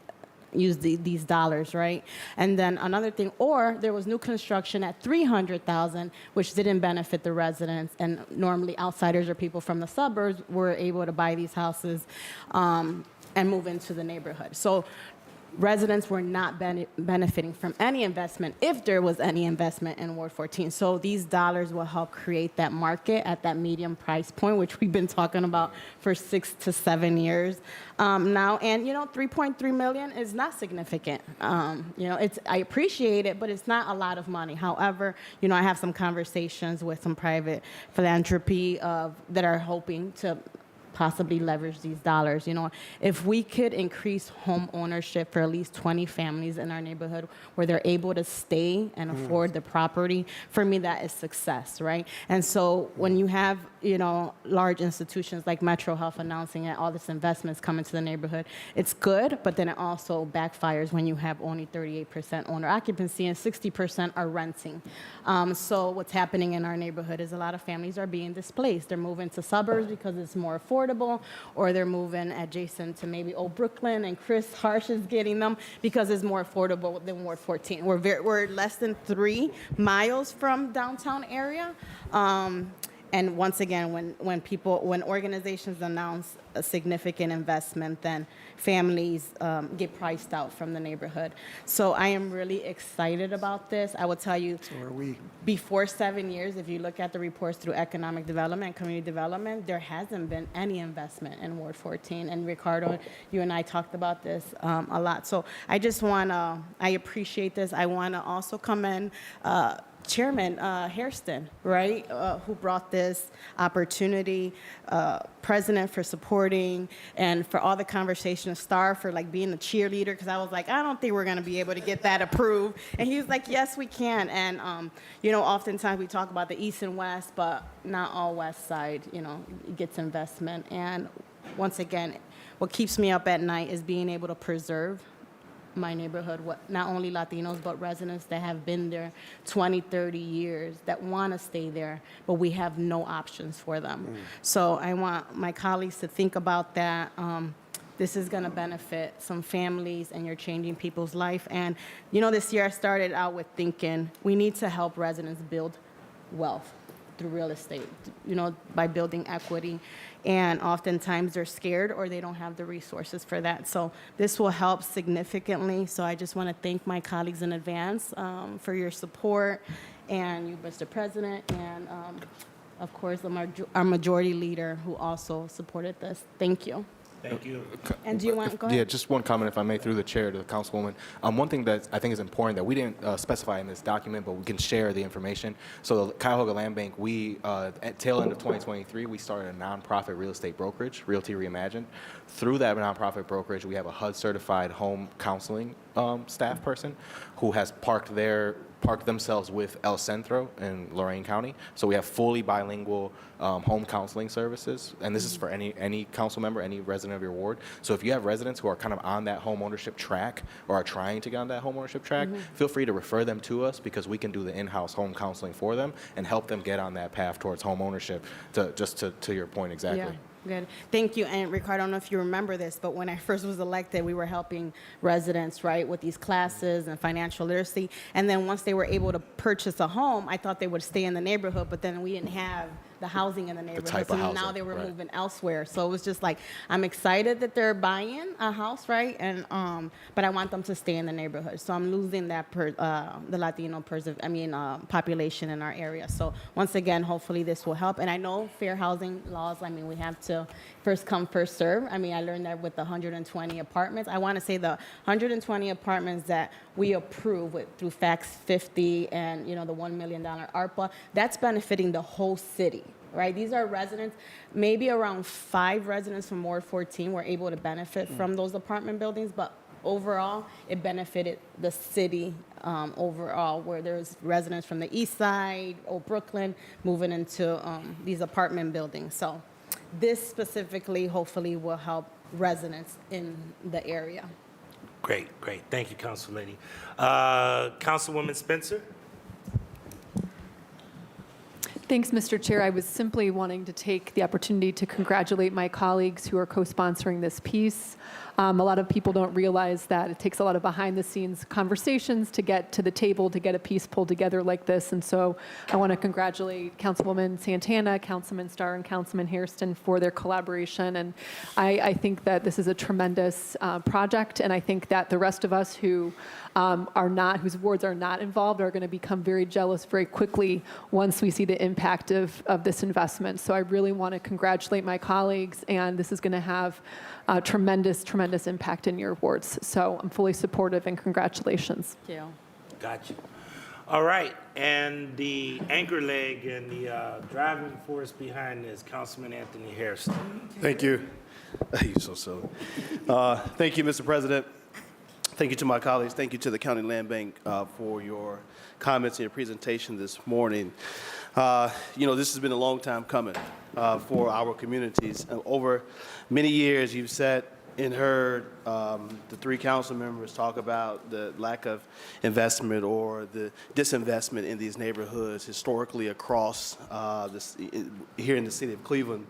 use these dollars, right? And then another thing, or there was new construction at $300,000, which didn't benefit the residents, and normally outsiders or people from the suburbs were able to buy these houses and move into the neighborhood. So residents were not benefiting from any investment, if there was any investment in Ward 14. So these dollars will help create that market at that medium price point, which we've been talking about for 6 to 7 years now. And, you know, $3.3 million is not significant. You know, I appreciate it, but it's not a lot of money. However, you know, I have some conversations with some private philanthropy that are hoping to possibly leverage these dollars. You know, if we could increase home ownership for at least 20 families in our neighborhood where they're able to stay and afford the property, for me, that is success, right? And so when you have, you know, large institutions like Metro Health announcing that all this investment is coming to the neighborhood, it's good, but then it also backfires when you have only 38% owner occupancy and 60% are renting. So what's happening in our neighborhood is a lot of families are being displaced. They're moving to suburbs because it's more affordable, or they're moving adjacent to maybe Old Brooklyn, and Chris Harsh is getting them because it's more affordable than Ward 14. We're less than 3 miles from downtown area. And once again, when organizations announce a significant investment, then families get priced out from the neighborhood. So I am really excited about this. I will tell you, So are we. before 7 years, if you look at the reports through economic development and community development, there hasn't been any investment in Ward 14. And Ricardo, you and I talked about this a lot. So I just want to, I appreciate this. I want to also commend Chairman Hairston, right, who brought this opportunity, President for supporting, and for all the conversation, Star for like being the cheerleader, because I was like, I don't think we're going to be able to get that approved. And he was like, yes, we can. And, you know, oftentimes we talk about the East and West, but not all West Side, you know, gets investment. And once again, what keeps me up at night is being able to preserve my neighborhood, not only Latinos, but residents that have been there 20, 30 years, that want to stay there, but we have no options for them. So I want my colleagues to think about that. This is going to benefit some families, and you're changing people's life. And, you know, this year I started out with thinking we need to help residents build wealth through real estate, you know, by building equity. And oftentimes they're scared or they don't have the resources for that. So this will help significantly. So I just want to thank my colleagues in advance for your support, and you, Mr. President, and of course, our majority leader who also supported this. Thank you. Thank you. And do you want, go ahead. Yeah, just one comment, if I may, through the chair to the councilwoman. One thing that I think is important that we didn't specify in this document, but we can share the information. So the Cuyahoga Land Bank, we, at tail end of 2023, we started a nonprofit real estate brokerage, Realty Reimagined. Through that nonprofit brokerage, we have a HUD-certified home counseling staff person who has parked themselves with El Centro in Lorain County. So we have fully bilingual home counseling services, and this is for any council member, any resident of your ward. So if you have residents who are kind of on that home ownership track or are trying to get on that home ownership track, feel free to refer them to us, because we can do the in-house home counseling for them and help them get on that path towards home ownership, to your point exactly. Yeah. Good. Thank you. And Ricardo, I don't know if you remember this, but when I first was elected, we were helping residents, right, with these classes and financial literacy. And then once they were able to purchase a home, I thought they would stay in the neighborhood, but then we didn't have the housing in the neighborhood. type so of now housing, they were right. moving elsewhere. So it was just like, I'm excited that they're buying a house, right? And but I want them to stay in the neighborhood. So I'm losing that the Latino population in our area. So once again, hopefully this will help. And I know fair housing laws, I mean, we have to first come, first serve. I mean, I learned that with the 120 apartments. I want to say the 120 apartments that we approve through Fax 50 and, you know, the $1 million ARPA, that's benefiting the whole city, right? These are residents, maybe around 5 residents from Ward 14 were able to benefit from those apartment buildings, but overall, it benefited the city overall, where there's residents from the east side, Old Brooklyn, moving into these apartment buildings. So this specifically, hopefully, will help residents in the area. Great. Thank you, Council Lady. Councilwoman Spencer? Thanks, Mr. Chair. I was simply wanting to take the opportunity to congratulate my colleagues who are co-sponsoring this piece. A lot of people don't realize that it takes a lot of behind-the-scenes conversations to get to the table, to get a piece pulled together like this. And so I want to congratulate Councilwoman Santana, Councilman Starr, and Councilman Hairston for their collaboration. And I think that this is a tremendous project, and I think that the rest of us who whose wards are not involved are going to become very jealous very quickly once we see the impact of this investment. So I really want to congratulate my colleagues, and this is going to have a tremendous impact in your wards. So I'm fully supportive, and congratulations. Thank you. Got you. All right, and the anchor leg and the driving force behind this, Councilman Anthony Hairston. Thank you. You're so silly. Thank you, Mr. President. Thank you to my colleagues. Thank you to the County Land Bank for your comments and your presentation this morning. This has been a long time coming for our communities. Over many years, you've sat and heard the three council members talk about the lack of investment or the disinvestment in these neighborhoods historically across here in the city of Cleveland,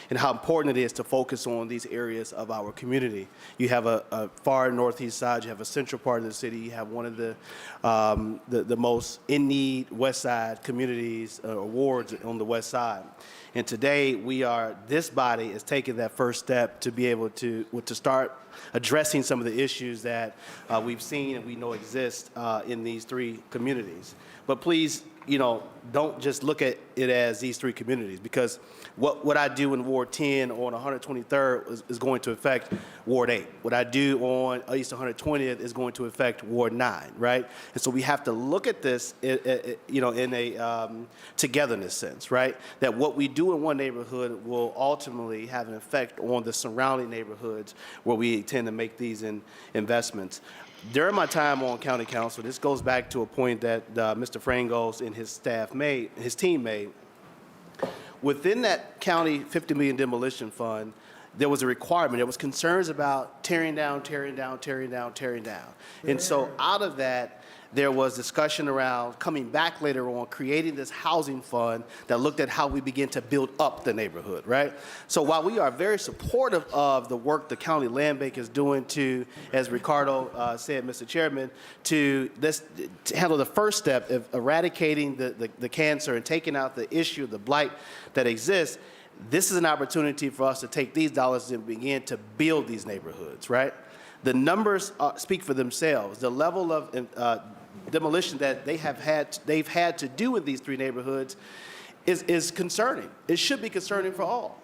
and how important it is to focus on these areas of our community. You have a far northeast side, you have a central part of the city, you have one of the most in-need west side communities or wards on the west side. And today, this body is taking that first step to be able to start addressing some of the issues that we've seen and we know exist in these three communities. But please, don't just look at it as these three communities, because what I do in Ward 10 on 123rd is going to affect Ward 8. What I do on East 120th is going to affect Ward 9, right? And so we have to look at this, in a togetherness sense, right? That what we do in one neighborhood will ultimately have an effect on the surrounding neighborhoods where we intend to make these investments. During my time on county council, this goes back to a point that Mr. Frangos and his team made. Within that county $50 million demolition fund, there was a requirement. There was concerns about tearing down. And so out of that, there was discussion around coming back later on, creating this housing fund that looked at how we begin to build up the neighborhood, right? So while we are very supportive of the work the County Land Bank is doing to, as Ricardo said, Mr. Chairman, to handle the first step of eradicating the cancer and taking out the issue, the blight that exists, this is an opportunity for us to take these dollars and begin to build these neighborhoods, right? The numbers speak for themselves. The level of demolition that they've had to do in these three neighborhoods is concerning. It should be concerning for all.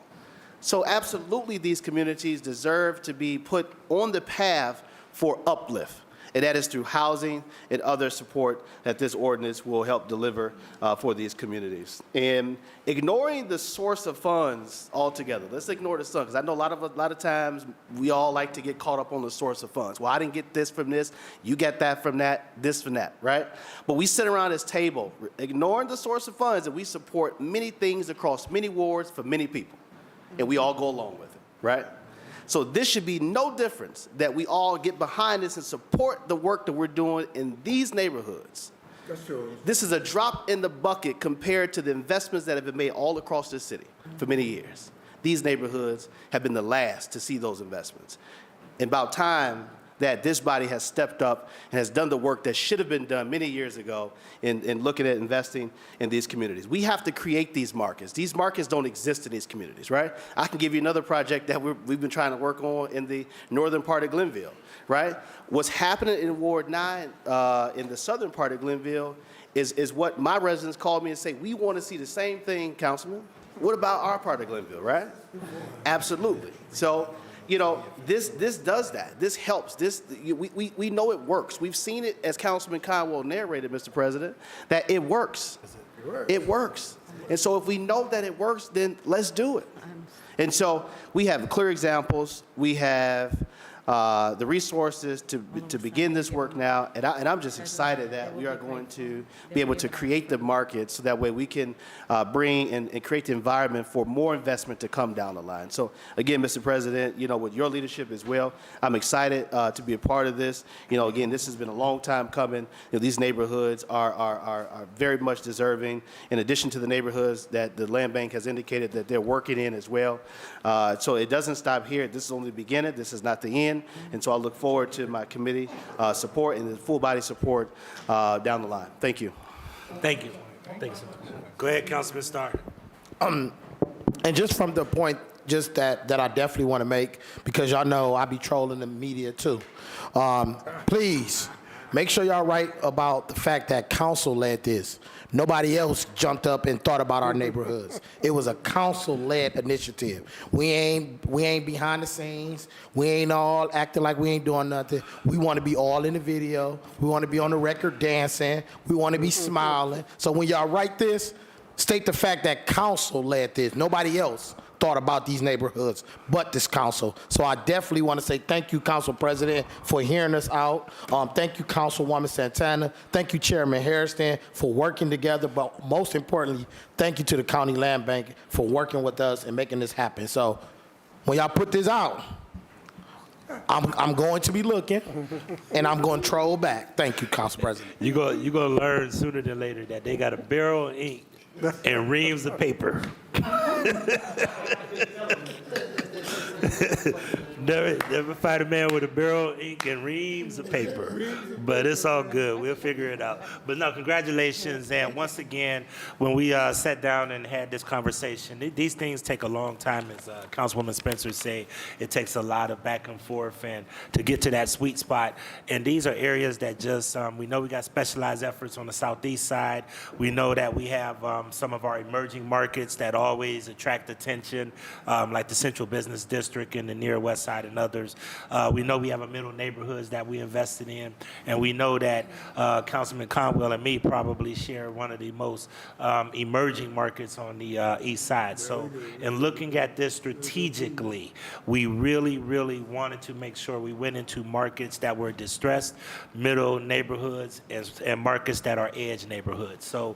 So absolutely, these communities deserve to be put on the path for uplift, and that is through housing and other support that this ordinance will help deliver for these communities. And ignoring the source of funds altogether, let's ignore the sun, because I know a lot of times we all like to get caught up on the source of funds. Well, I didn't get this from this, you get that from that, this from that, right? But we sit around this table ignoring the source of funds, and we support many things across many wards for many people, and we all go along with it, right? So this should be no difference, that we all get behind this and support the work that we're doing in these neighborhoods. That's true. This is a drop in the bucket compared to the investments that have been made all across the city for many years. These neighborhoods have been the last to see those investments. And about time that this body has stepped up and has done the work that should have been done many years ago in looking at investing in these communities. We have to create these markets. These markets don't exist in these communities, right? I can give you another project that we've been trying to work on in the northern part of Glenville, right? What's happening in Ward 9 in the southern part of Glenville is what my residents call me and say, we want to see the same thing, Councilman. What about our part of Glenville, right? Absolutely. So, this does that. This helps. We know it works. We've seen it, as Councilman Conwell narrated, Mr. President, that it works. It works. And so if we know that it works, then let's do it. And so we have clear examples. We have the resources to begin this work now, and I'm just excited that we are going to be able to create the market so that way we can bring and create the environment for more investment to come down the line. So again, Mr. President, with your leadership as well, I'm excited to be a part of this. Again, this has been a long time coming. These neighborhoods are very much deserving, in addition to the neighborhoods that the Land Bank has indicated that they're working in as well. So it doesn't stop here. This is only the beginning. This is not the end. And so I look forward to my committee support and the full body support down the line. Thank you. Thank you. Thanks. Go ahead, Councilman Starr. And just from the point just that I definitely want to make, because y'all know I be trolling the media too. Please make sure y'all write about the fact that council led this. Nobody else jumped up and thought about our neighborhoods. It was a council-led initiative. We ain't behind the scenes. We ain't all acting like we ain't doing nothing. We want to be all in the video. We want to be on the record dancing. We want to be smiling. So when y'all write this, state the fact that council led this. Nobody else thought about these neighborhoods but this council. So I definitely want to say thank you, Council President, for hearing us out. Thank you, Councilwoman Santana. Thank you, Chairman Harrison, for working together. But most importantly, thank you to the County Land Bank for working with us and making this happen. So when y'all put this out, I'm going to be looking, and I'm going to troll back. Thank you, Council President. You're going to learn sooner than later that they got a barrel of ink and reams of paper. Never fight a man with a barrel of ink and reams of paper. But it's all good. We'll figure it out. But no, congratulations. And once again, when we sat down and had this conversation, these things take a long time. As Councilwoman Spencer said, it takes a lot of back and forth and to get to that sweet spot. And these are areas that just, we know we got specialized efforts on the southeast side. We know that we have some of our emerging markets that always attract attention, like the Central Business District and the near west side and others. We know we have a middle neighborhoods that we invested in, and we know that Councilman Conwell and me probably share one of the most emerging markets on the east side. So in looking at this strategically, we really, really wanted to make sure we went into markets that were distressed, middle neighborhoods, and markets that are edge neighborhoods. So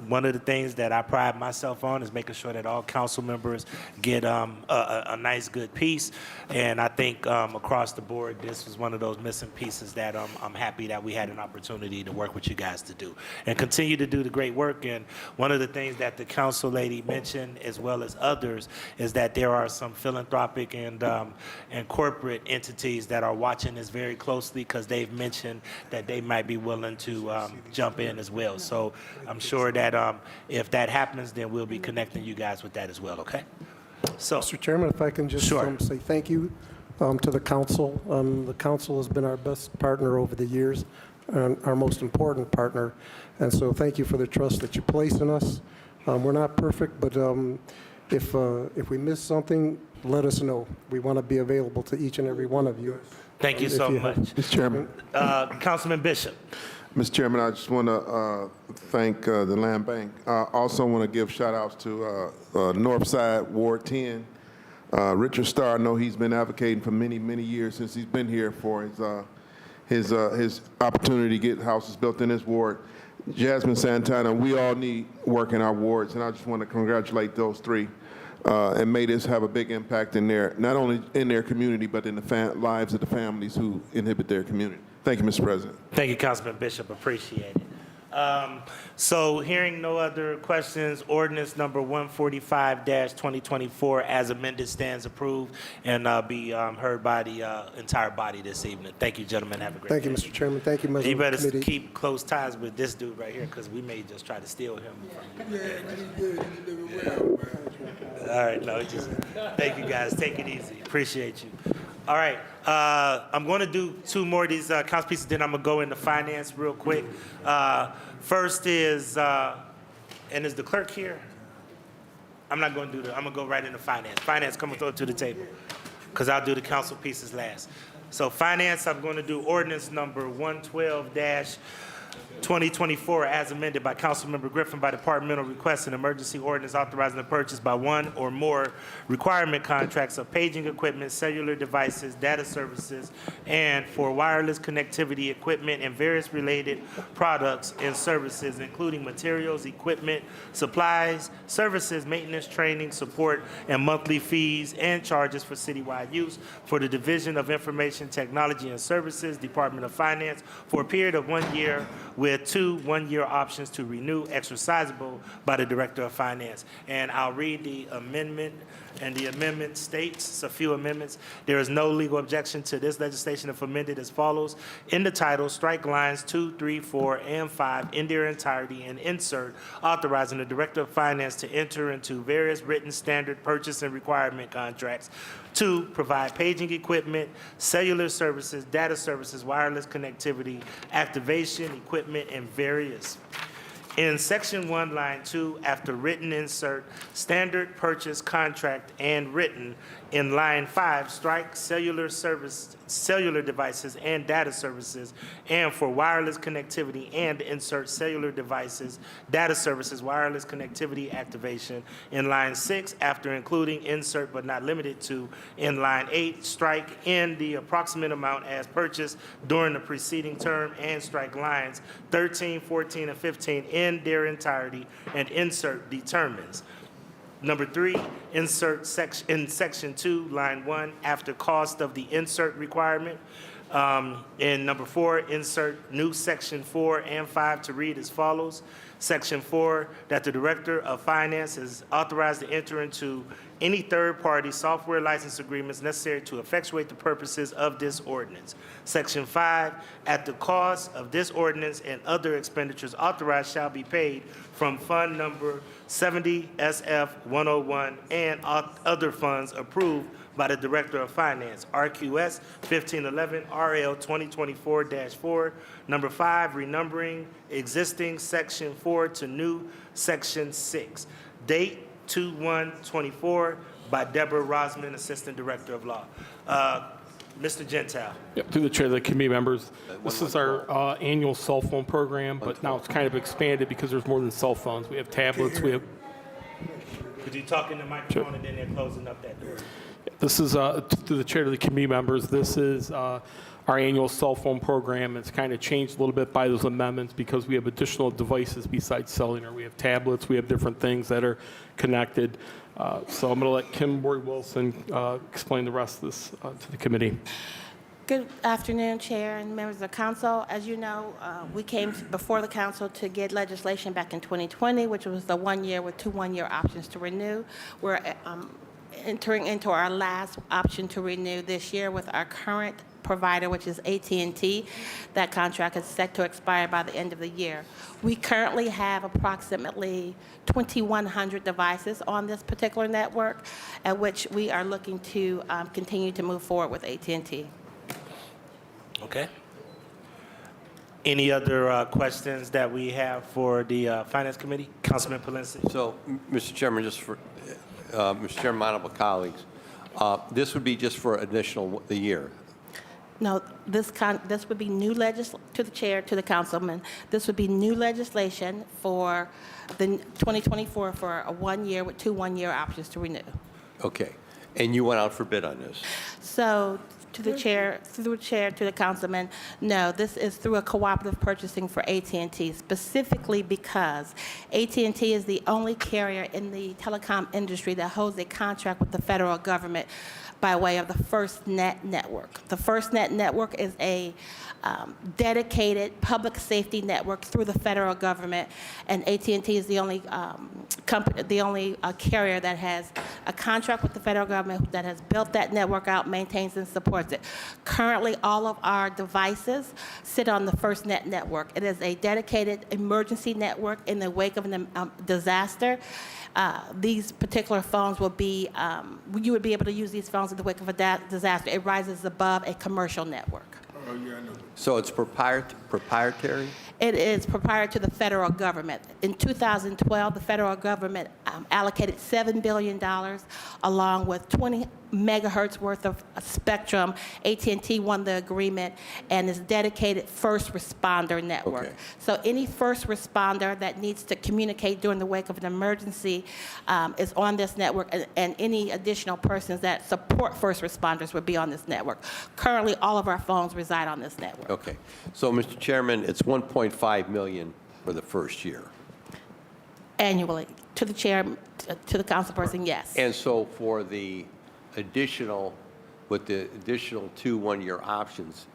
one of the things that I pride myself on is making sure that all council members get a nice, good piece. And I think across the board, this was one of those missing pieces that I'm happy that we had an opportunity to work with you guys to do and continue to do the great work. And one of the things that the council lady mentioned, as well as others, is that there are some philanthropic and corporate entities that are watching this very closely because they've mentioned that they might be willing to jump in as well. So I'm sure that if that happens, then we'll be connecting you guys with that as well, okay? So, Mr. Chairman, if I can just say thank you to the council. The council has been our best partner over the years, and our most important partner. And so thank you for the trust that you place in us. We're not perfect, but if we miss something, let us know. We want to be available to each and every one of you. Thank you so much. Mr. Chairman. Councilman Bishop. Mr. Chairman, I just want to thank the Land Bank. I also want to give shout-outs to Northside Ward 10. Richard Starr, I know he's been advocating for many, many years since he's been here for his opportunity to get houses built in his ward. Jasmine Santana, we all need work in our wards, and I just want to congratulate those three. And may this have a big impact in not only in their community, but in the lives of the families who inhabit their community. Thank you, Mr. President. Thank you, Councilman Bishop. Appreciate it. So hearing no other questions, ordinance number 145-2024 as amended stands approved and be heard by the entire body this evening. Thank you, gentlemen. Have a great day. Thank you, Mr. Chairman. Thank you, members You of the better committee. keep close ties with this dude right here because we may just try to steal him from you. All right, no, just thank you guys. Take it easy. Appreciate you. All right, I'm going to do two more of these council pieces, then I'm going to go into finance real quick. First is, and is the clerk here? I'm not going to do I'm going to go right into finance. Finance, come and throw it to the table because I'll do the council pieces last. So finance, I'm going to do ordinance number 112-2024. 2024 as amended by Councilmember Griffin by departmental request, an emergency ordinance authorizing the purchase by one or more requirement contracts of paging equipment, cellular devices, data services, and for wireless connectivity equipment and various related products and services, including materials, equipment, supplies, services, maintenance, training, support, and monthly fees and charges for citywide use for the Division of Information Technology and Services, Department of Finance, for a period of 1 year with 2 one-year options to renew, exercisable by the Director of Finance. And I'll read the amendment, and the amendment states, it's a few amendments. There is no legal objection to this legislation if amended as follows. In the title, strike lines 2, 3, 4, and 5 in their entirety and insert authorizing the Director of Finance to enter into various written standard purchase and requirement contracts to provide paging equipment, cellular services, data services, wireless connectivity, activation, equipment, and various. In Section 1, Line 2, after written insert standard purchase contract and written, in Line 5, strike cellular devices and data services, and for wireless connectivity and insert cellular devices, data services, wireless connectivity activation. In Line 6, after including insert but not limited to, in Line 8, strike in the approximate amount as purchased during the preceding term and strike lines 13, 14, and 15 in their entirety and insert determines. Number 3, insert in Section 2, Line 1, after cost of the insert requirement. And number 4, insert new Section 4 and 5 to read as follows. Section 4, that the Director of Finance is authorized to enter into any third-party software license agreements necessary to effectuate the purposes of this ordinance. Section 5, at the cost of this ordinance and other expenditures authorized shall be paid from Fund Number 70 SF 101 and other funds approved by the Director of Finance, RQS 1511 RL 2024-4. Number 5, renumbering existing Section 4 to new Section 6. Date 2/1/24 by Deborah Rosman, Assistant Director of Law. Mr. Gentile. Yep, through the chair of the committee members, this is our annual cell phone program, but now it's kind of expanded because there's more than cell phones. We have tablets, we have... Could you talk in the microphone and then they're closing up that door? This is, through the chair of the committee members, this is our annual cell phone program. It's kind of changed a little bit by those amendments because we have additional devices besides cellular. We have tablets, we have different things that are connected. So I'm going to let Kimberly Wilson explain the rest of this to the committee. Good afternoon, Chair and members of the Council. As you know, we came before the Council to get legislation back in 2020, which was the 1 year with 2 one-year options to renew. We're entering into our last option to renew this year with our current provider, which is AT&T. That contract is set to expire by the end of the year. We currently have approximately 2,100 devices on this particular network, at which we are looking to continue to move forward with AT&T. Okay. Any other questions that we have for the Finance Committee? Councilman Palensi. So, Mr. Chairman, just for, Mr. Chairman, honorable colleagues, this would be just for additional the year. No, this would be new to the chair, to the councilman. This would be new legislation for the 2024 for a 1 year with 2 one-year options to renew. Okay. And you went out for bid on this? So, to the chair, through the chair to the councilman, no, this is through a cooperative purchasing for AT&T, specifically because AT&T is the only carrier in the telecom industry that holds a contract with the federal government by way of the FirstNet network. The FirstNet network is a dedicated public safety network through the federal government, and AT&T is the only carrier that has a contract with the federal government that has built that network out, maintains and supports it. Currently, all of our devices sit on the FirstNet network. It is a dedicated emergency network in the wake of a disaster. These particular phones will be, you would be able to use these phones in the wake of a disaster. It rises above a commercial network. Oh, yeah, I know. So it's proprietary? It is proprietary to the federal government. In 2012, the federal government allocated $7 billion along with megahertz worth of spectrum. AT&T won the agreement and is dedicated first responder network. Okay. So any first responder that needs to communicate during the wake of an emergency is on this network, and any additional persons that support first responders would be on this network. Currently, all of our phones reside on this network. Okay. So, Mr. Chairman, it's 1.5 million for the first year. Annually. To the chair, to the councilperson, yes. And so for the additional, with the additional 2 one-year options,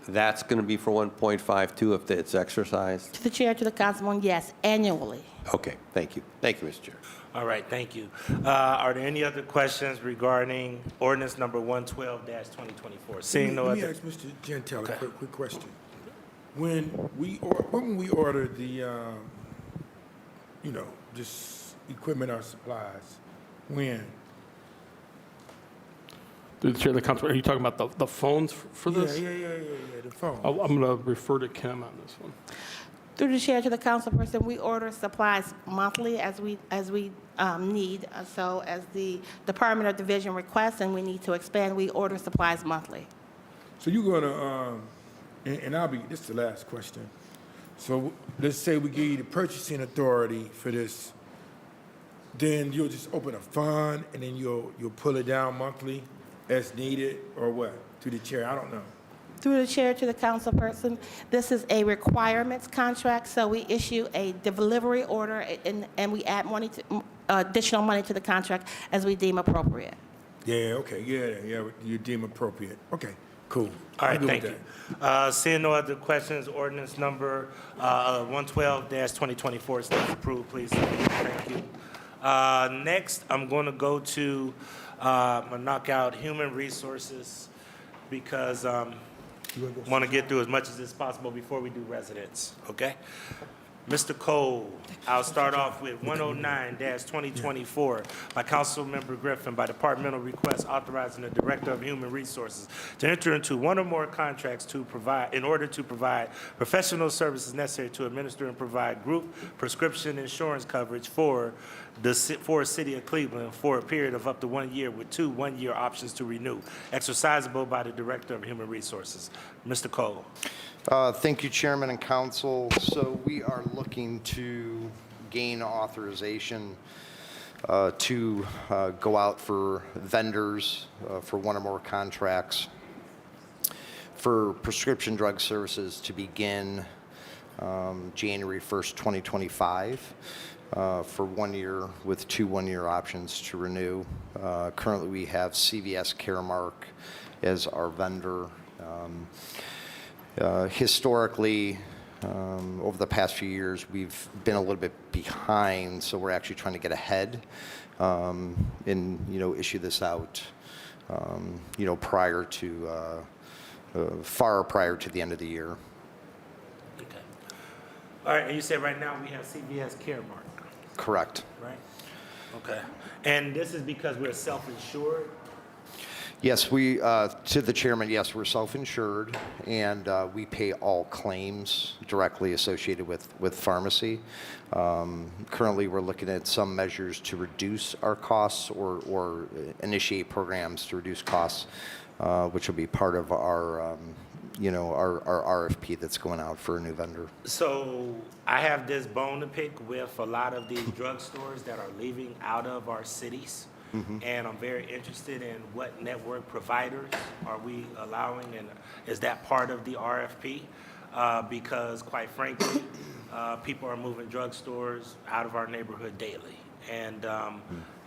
that's going to be for 1.5 too if it's exercised? To the chair, to the councilman, yes, annually. Okay, thank you. Thank you, Mr. Chair. All right, thank you. Are there any other questions regarding ordinance number 112-2024? Seeing no Let me other. ask Mr. Gentile Okay. a quick question. When we ordered the, just equipment or supplies, when? Through the chair of the council, are you talking about the phones for this? Yeah, the phone. I'm going to refer to Kim on this one. Through the chair to the councilperson, we order supplies monthly as we need. So as the department or division requests and we need to expand, we order supplies monthly. So you're gonna, and this is the last question. So let's say we give you the purchasing authority for this, then you'll just open a fund and then you'll pull it down monthly as needed, or what? To the chair, I don't know. Through the chair to the councilperson, this is a requirements contract, so we issue a delivery order and we add money to, additional money to the contract as we deem appropriate. Yeah, okay, yeah, you deem appropriate. Okay, cool. All right, I'm good thank with you. that. Seeing no other questions, ordinance number 112-2024 stands approved, please. Thank you. Next, I'm going to go to knock out human resources because want to get through as much as is possible before we do residents, okay? Mr. Cole, I'll start off with 109-2024 by Councilmember Griffin by departmental request authorizing the Director of Human Resources to enter into one or more contracts to provide, in order to provide professional services necessary to administer and provide group prescription insurance coverage for the city of Cleveland for a period of up to 1 year with 2 one-year options to renew, exercisable by the Director of Human Resources. Mr. Cole. Thank you, Chairman and Council. So we are looking to gain authorization to go out for vendors for one or more contracts for prescription drug services to begin January 1st, 2025 for 1 year with 2 one-year options to renew. Currently, we have CVS Caremark as our vendor. Historically, over the past few years, we've been a little bit behind, so we're actually trying to get ahead and issue this out, prior to far prior to the end of the year. Okay. All right, and you said right now we have CVS Caremark, Correct. right? Okay. And this is because we're self-insured? Yes, to the chairman, yes, we're self-insured, and we pay all claims directly associated with pharmacy. Currently, we're looking at some measures to reduce our costs or initiate programs to reduce costs, which will be part of our RFP that's going out for a new vendor. So I have this bone to pick with a lot of these drugstores that are leaving out of our cities. And I'm very interested in what network providers are we allowing, and is that part of the RFP? Because quite frankly, people are moving drugstores out of our neighborhood daily. And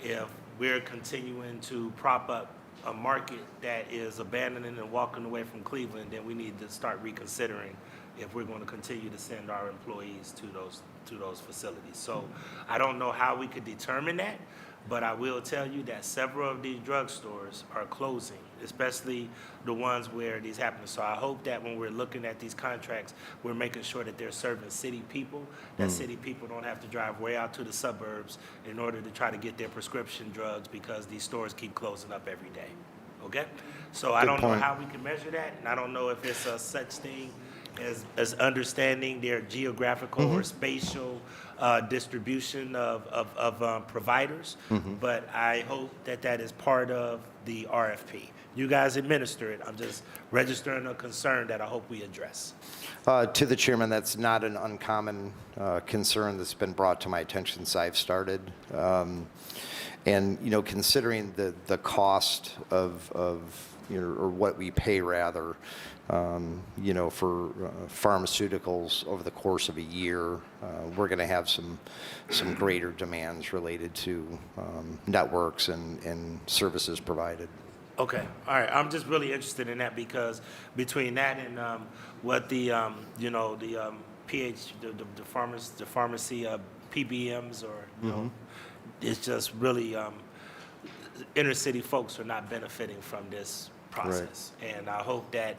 if we're continuing to prop up a market that is abandoning and walking away from Cleveland, then we need to start reconsidering if we're going to continue to send our employees to those facilities. So I don't know how we could determine that, but I will tell you that several of these drugstores are closing, especially the ones where these happen. So I hope that when we're looking at these contracts, we're making sure that they're serving city people, that city people don't have to drive way out to the suburbs in order to try to get their prescription drugs because these stores keep closing up every day. Okay? So I don't know how we can measure that, and I don't know if it's a such thing as understanding their geographical or spatial distribution of providers, but I hope that that is part of the RFP. You guys administer it. I'm just registering a concern that I hope we address. To the chairman, that's not an uncommon concern that's been brought to my attention since I've started. And, you know, considering the cost of you know, or what we pay rather, you know, for pharmaceuticals over the course of a year, we're going to have some greater demands related to networks and services provided. Okay, all right. I'm just really interested in that because between that and what the you know, the the pharmacy PBMs or you know, it's just really inner city folks are not benefiting from this process, and I hope that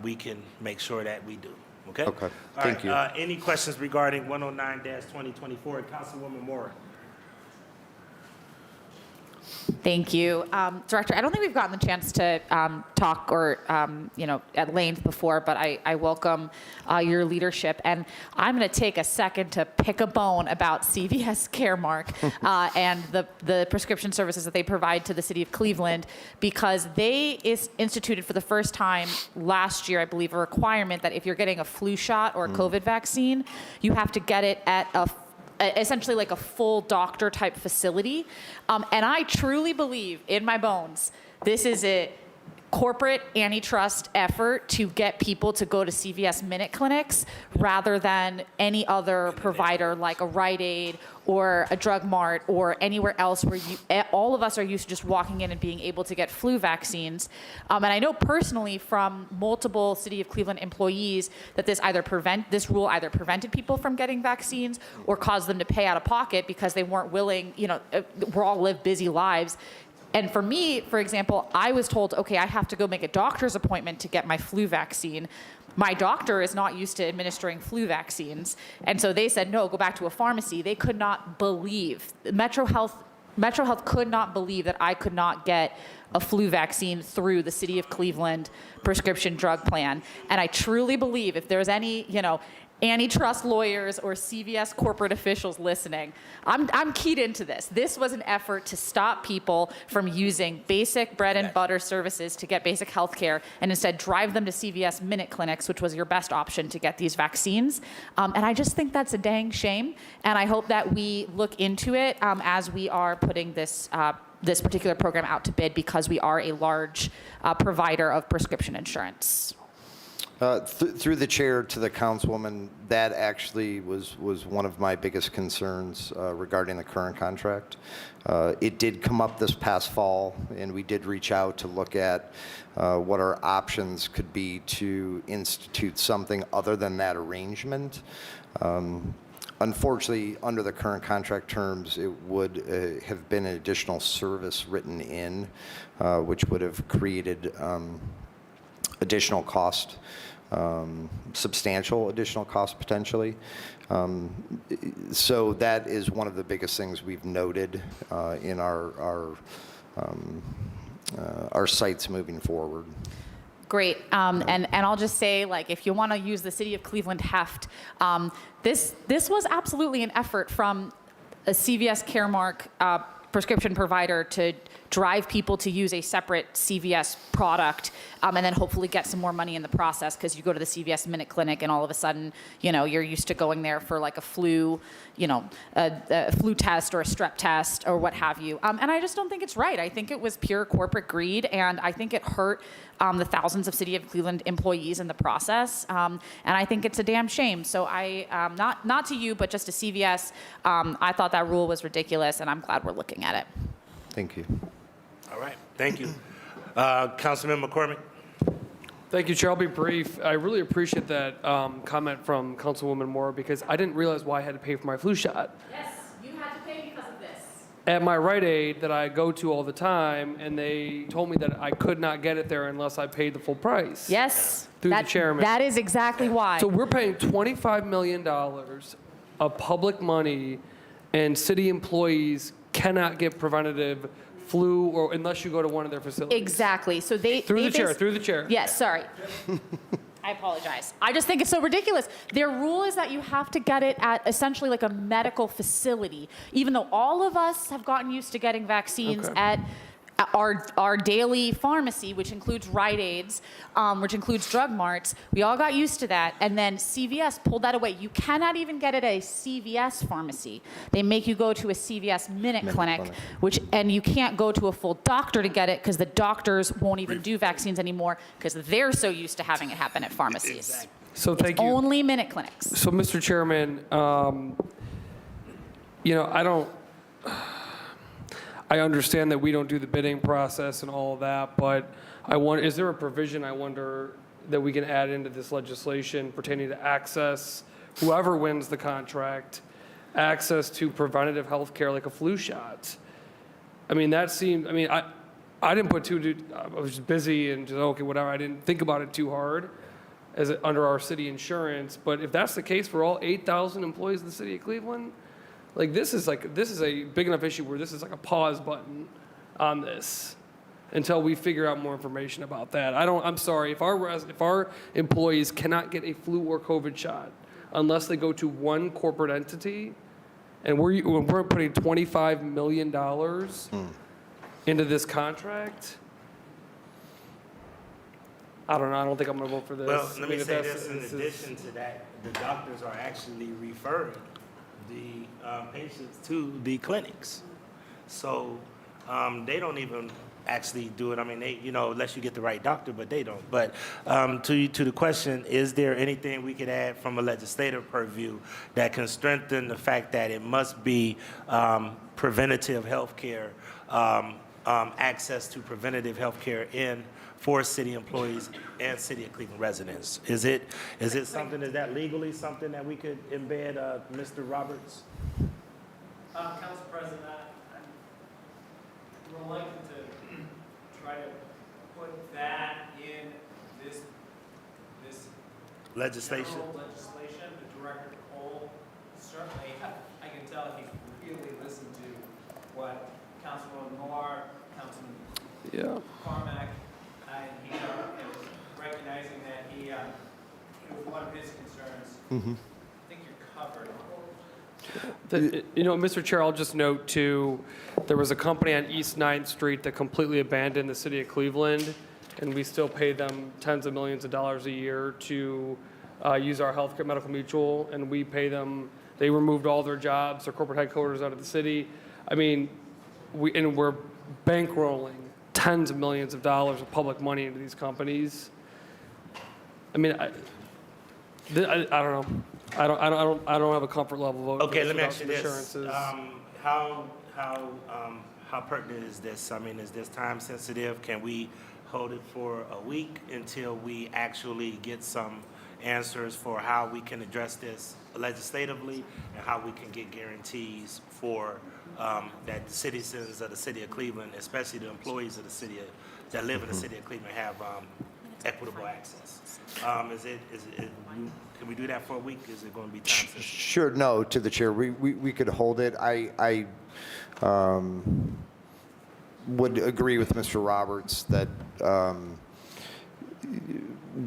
we can make sure that we do. Okay. Okay. All Thank right, you. Any questions regarding 109-2024? Councilwoman Moore. Thank you. Director, I don't think we've gotten the chance to talk or, you know, at length before, but I welcome your leadership. And I'm going to take a second to pick a bone about CVS Caremark and the prescription services that they provide to the city of Cleveland, because they instituted for the first time last year, I believe, a requirement that if you're getting a flu shot or a COVID vaccine, you have to get it at essentially like a full doctor type facility. And I truly believe in my bones, this is a corporate antitrust effort to get people to go to CVS Minute Clinics rather than any other provider like a Rite Aid or a Drug Mart or anywhere else where all of us are used to just walking in and being able to get flu vaccines. And I know personally from multiple City of Cleveland employees that this rule either prevented people from getting vaccines or caused them to pay out of pocket because they weren't willing, you know, we all live busy lives. And for me, for example, I was told, okay, I have to go make a doctor's appointment to get my flu vaccine. My doctor is not used to administering flu vaccines. And so they said, no, go back to a pharmacy. They could not believe, Metro Health could not believe that I could not get a flu vaccine through the City of Cleveland prescription drug plan. And I truly believe if there's any, you know, antitrust lawyers or CVS corporate officials listening, I'm keyed into this. This was an effort to stop people from using basic bread and butter services to get basic health care and instead drive them to CVS Minute Clinics, which was your best option to get these vaccines. And I just think that's a dang shame. And I hope that we look into it as we are putting this particular program out to bid, because we are a large provider of prescription insurance. Through the chair to the councilwoman, that actually was one of my biggest concerns regarding the current contract. It did come up this past fall, and we did reach out to look at what our options could be to institute something other than that arrangement. Unfortunately, under the current contract terms, it would have been an additional service written in, which would have created additional cost. Substantial additional cost potentially. So that is one of the biggest things we've noted in our sites moving forward. Great. And I'll just say, like, if you want to use the City of Cleveland heft, this was absolutely an effort from a CVS Caremark prescription provider to drive people to use a separate CVS product, and then hopefully get some more money in the process, because you go to the CVS Minute Clinic and all of a sudden, you know, you're used to going there for like a flu, you know, a flu test or a strep test or what have you. And I just don't think it's right. I think it was pure corporate greed, and I think it hurt the thousands of City of Cleveland employees in the process. And I think it's a damn shame. So I, not to you, but just to CVS, I thought that rule was ridiculous, and I'm glad we're looking at it. Thank you. All right, thank you. Councilman McCormick. Thank you, Chair. I'll be brief. I really appreciate that comment from Councilwoman Moore, because I didn't realize why I had to pay for my flu shot. Yes, you had to pay because of this. At my Rite Aid that I go to all the time, and they told me that I could not get it there unless I paid the full price. Yes. Through the chairman. That is exactly why. So we're paying $25 million of public money, and city employees cannot get preventative flu or unless you go to one of their facilities. Exactly. So they through the chair. Yes, sorry. I apologize. I just think it's so ridiculous. Their rule is that you have to get it at essentially like a medical facility, even though all of us have gotten used to getting vaccines at our daily pharmacy, which includes Rite Aids, which includes drug marts. We all got used to that, and then CVS pulled that away. You cannot even get it at a CVS pharmacy. They make you go to a CVS Minute Clinic, and you can't go to a full doctor to get it because the doctors won't even do vaccines anymore because they're so used to having it happen at pharmacies. Exactly. So thank you. Only Minute Clinics. So, Mr. Chairman, I understand that we don't do the bidding process and all of that, but is there a provision, I wonder, that we can add into this legislation pertaining to access, whoever wins the contract, access to preventative health care like a flu shot? I mean, I didn't put I was just busy and just, okay, whatever. I didn't think about it too hard under our city insurance, but if that's the case for all 8,000 employees in the city of Cleveland, this is a big enough issue where this is like a pause button on this until we figure out more information about that. I'm sorry, if our employees cannot get a flu or COVID shot unless they go to one corporate entity, and we're putting $25 million into this contract, I don't know. I don't think I'm going to vote for this. Well, let me say this. In addition to that, the doctors are actually referring the patients to the clinics. So they don't even actually do it. I mean, they, unless you get the right doctor, but they don't. But to the question, is there anything we could add from a legislative purview that can strengthen the fact that it must be preventative health care, access to preventative health care for city employees and city of Cleveland residents? Is it something, is that legally something that we could embed, Mr. Roberts? Council President, I'm reluctant to try to put that in this legislation. general legislation. The Director Cole certainly, I can tell he really listened to what Councilman Moore, Councilman Carmack, and he is recognizing that it was one of his concerns. I think you're covered. Mr. Chair, I'll just note too, there was a company on East 9th Street that completely abandoned the city of Cleveland, and we still pay them tens of millions of dollars a year to use our healthcare medical mutual, and we pay them. They removed all their jobs, their corporate headquarters out of the city. I mean, we're bankrolling tens of millions of dollars of public money into these companies. I mean, I don't know. I don't have a comfort level vote. Okay, let me ask you this. How pertinent is this? I mean, is this time sensitive? Can we hold it for a week until we actually get some answers for how we can address this legislatively and how we can get guarantees for that the citizens of the city of Cleveland, especially the employees of the city that live in the city of Cleveland, have equitable access? Can we do that for a week? Is it going to be time sensitive? Sure, no, to the chair. We could hold it. I would agree with Mr. Roberts that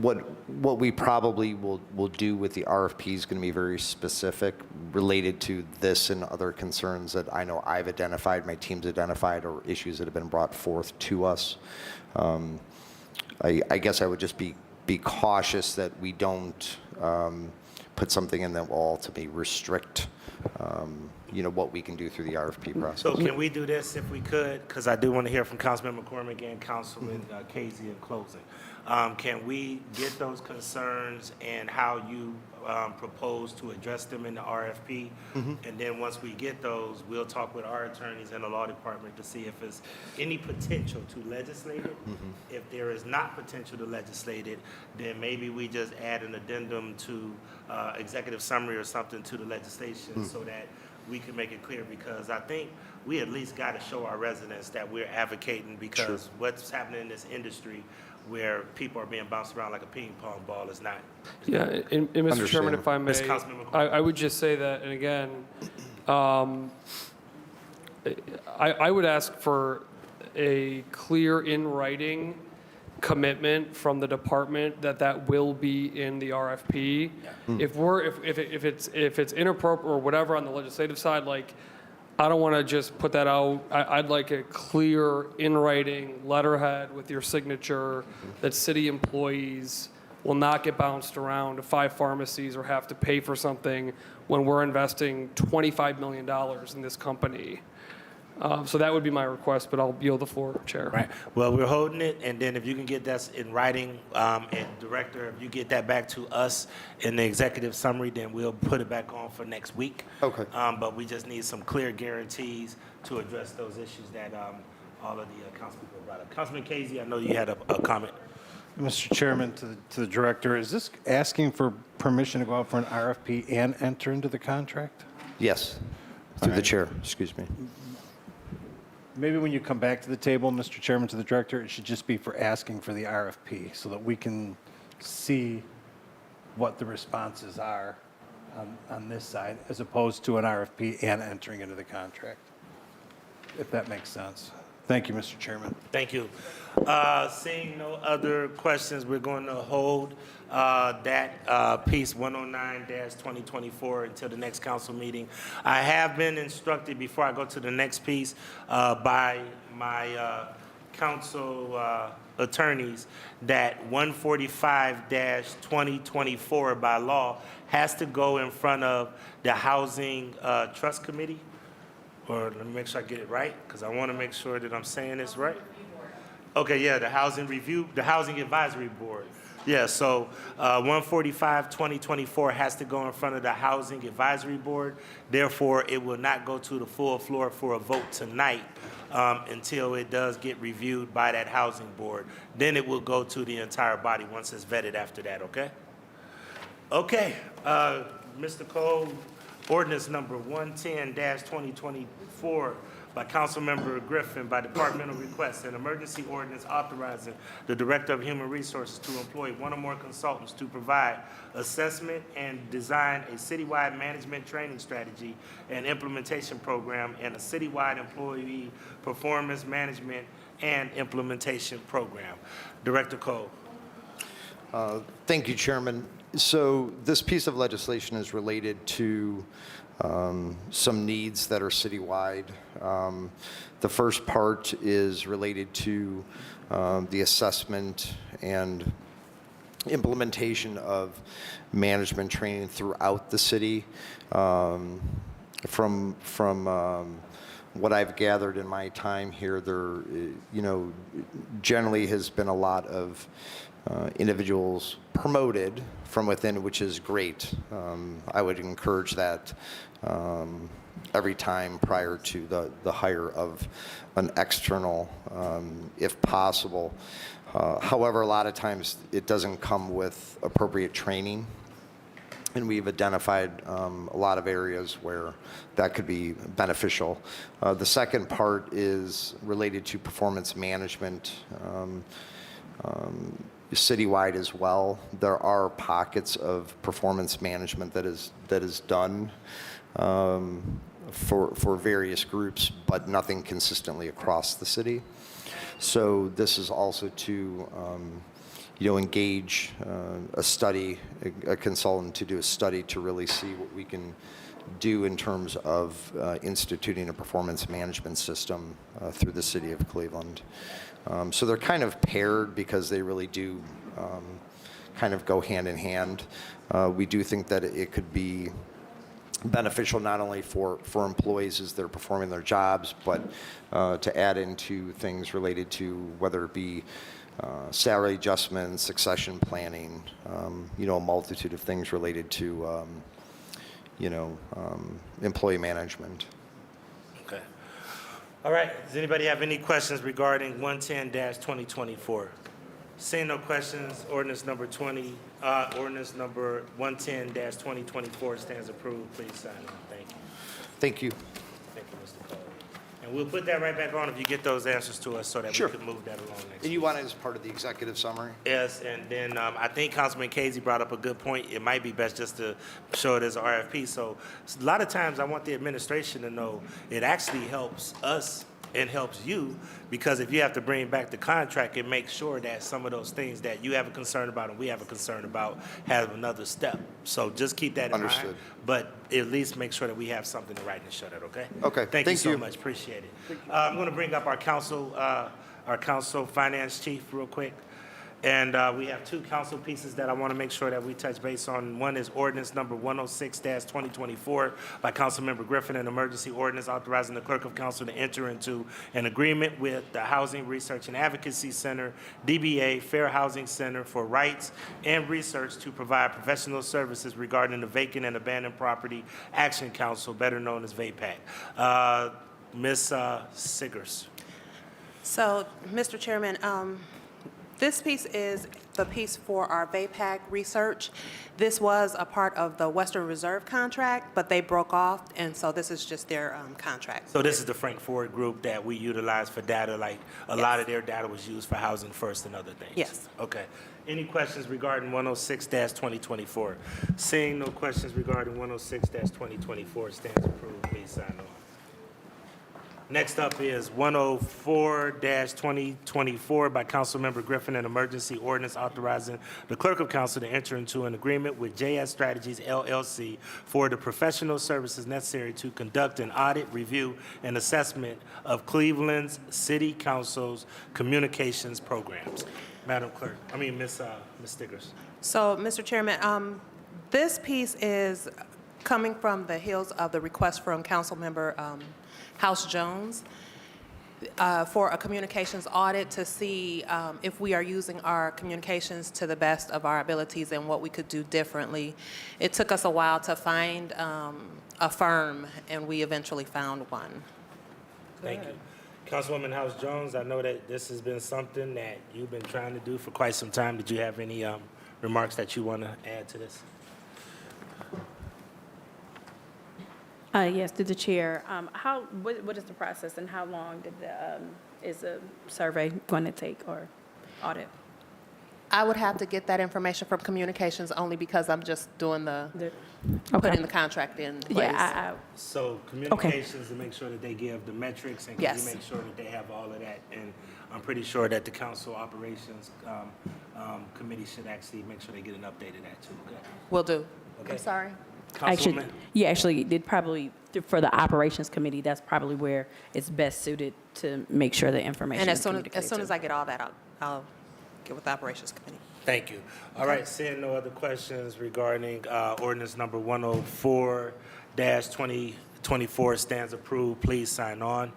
what we probably will do with the RFP is going to be very specific, related to this and other concerns that I know I've identified, my team's identified, or issues that have been brought forth to us. I guess I would just be cautious that we don't put something in that will ultimately restrict what we can do through the RFP process. So can we do this if we could? Because I do want to hear from Councilman McCormick and Councilman Casey in closing. Can we get those concerns and how you propose to address them in the RFP? And then once we get those, we'll talk with our attorneys and the law department to see if there's any potential to legislate it. If there is not potential to legislate it, then maybe we just add an addendum to executive summary or something to the legislation so that we can make it clear, because I think we at least got to show our residents that we're advocating, because what's happening in this industry where people are being bounced around like a ping pong ball is not. Yeah, and Mr. Chairman, if I may, I would just say that, and again, I would ask for a clear in writing commitment from the department that will be in the RFP. If it's inappropriate or whatever on the legislative side, like, I don't want to just put that out. I'd like a clear, in writing letterhead with your signature that city employees will not get bounced around to 5 pharmacies or have to pay for something when we're investing $25 million in this company. So that would be my request, but I'll yield the floor, Chair. Right. Well, we're holding it, and then if you can get that in writing, and Director, if you get that back to us in the executive summary, then we'll put it back on for next week. Okay. But we just need some clear guarantees to address those issues that all of the council people brought up. Councilman Casey, I know you had a comment. Mr. Chairman, to the Director, is this asking for permission to go out for an RFP and enter into the contract? Yes, through the chair, excuse me. Maybe when you come back to the table, Mr. Chairman, to the Director, it should just be for asking for the RFP so that we can see what the responses are on this side, as opposed to an RFP and entering into the contract, if that makes sense. Thank you, Mr. Chairman. Thank you. Seeing no other questions, we're going to hold that piece 109-2024 until the next council meeting. I have been instructed before I go to the next piece by my council attorneys that 145-2024 by law has to go in front of the Housing Trust Committee. Or let me make sure I get it right, because I want to make sure that I'm saying this right. Okay, yeah, the Housing Advisory Board. Yeah, so 145-2024 has to go in front of the Housing Advisory Board. Therefore, it will not go to the full floor for a vote tonight until it does get reviewed by that Housing Board. Then it will go to the entire body once it's vetted after that, okay? Okay, Mr. Cole, ordinance number 110-2024 by Councilmember Griffin by departmental request, an emergency ordinance authorizing the Director of Human Resources to employ 1 or more consultants to provide assessment and design a citywide management training strategy and implementation program and a citywide employee performance management and implementation program. Director Cole. Thank you, Chairman. So this piece of legislation is related to some needs that are citywide. The first part is related to the assessment and implementation of management training throughout the city. From what I've gathered in my time here, there, generally has been a lot of individuals promoted from within, which is great. I would encourage that every time prior to the hire of an external, if possible. However, a lot of times it doesn't come with appropriate training, and we've identified a lot of areas where that could be beneficial. The second part is related to performance management. Citywide as well, there are pockets of performance management that is done for various groups, but nothing consistently across the city. So this is also to engage a consultant to do a study to really see what we can do in terms of instituting a performance management system through the city of Cleveland. So they're kind of paired because they really do kind of go hand in hand. We do think that it could be beneficial not only for employees as they're performing their jobs, but to add into things related to whether it be salary adjustments, succession planning, a multitude of things related to, employee management. Okay. All right, does anybody have any questions regarding 110-2024? Seeing no questions, ordinance number 110-2024 stands approved. Please sign on. Thank you. Thank you. Thank you, Mr. Cole. And we'll put that right back on if you get those answers to us so that Sure. we can move that along next And you want it as part of the executive summary? Yes, and then I think Councilman Casey brought up a good point. It might be best just to show it as an RFP. So a lot of times I want the administration to know it actually helps us and helps you, because if you have to bring back the contract, it makes sure that some of those things that you have a concern about and we have a concern about have another step. So just keep that in mind. Understood. But at least make sure that we have something to write and show that, okay? Okay, Thank you thank so you. much, appreciate it. I'm going to bring up our council finance chief real quick. And we have two council pieces that I want to make sure that we touch base on. One is ordinance number 106-2024 by Councilmember Griffin, an emergency ordinance authorizing the clerk of council to enter into an agreement with the Housing Research and Advocacy Center, DBA Fair Housing Center, for rights and research to provide professional services regarding the Vacant and Abandoned Property Action Council, better known as VAPAC. Ms. Siggers. So, Mr. Chairman, this piece is the piece for our VAPAC research. This was a part of the Western Reserve contract, but they broke off, and so this is just their contract. So this is the Frank Ford Group that we utilize for data, like a lot of their data was used for Housing First and other things? Yes. Okay. Any questions regarding 106-2024? Seeing no questions regarding 106-2024, stands approved. Please sign off. Next up is 104-2024 by Councilmember Griffin, an emergency ordinance authorizing the clerk of council to enter into an agreement with JS Strategies LLC for the professional services necessary to conduct an audit, review, and assessment of Cleveland's city council's communications programs. Madam Clerk, Ms. Stiggers. So, Mr. Chairman, this piece is coming from the heels of the request from Councilmember House Jones for a communications audit to see if we are using our communications to the best of our abilities and what we could do differently. It took us a while to find a firm, and we eventually found one. Thank you. Councilwoman House Jones, I know that this has been something that you've been trying to do for quite some time. Did you have any remarks that you want to add to this? Yes, to the chair. What is the process and how long is the survey going to take or audit? I would have to get that information from communications only because I'm just doing putting the contract in place. Yeah, So communications to make sure that they give the metrics and Yes. can you make sure that they have all of that? And I'm pretty sure that the council operations committee should actually make sure they get an update of that too. Okay. Will do. Okay. I'm sorry. Councilwoman. Actually, they'd probably, for the operations committee, that's probably where it's best suited to make sure the information And is as communicated soon to. I get all that, I'll get with the operations committee. Thank you. All right, seeing no other questions regarding ordinance number 104-2024 stands approved, please sign on.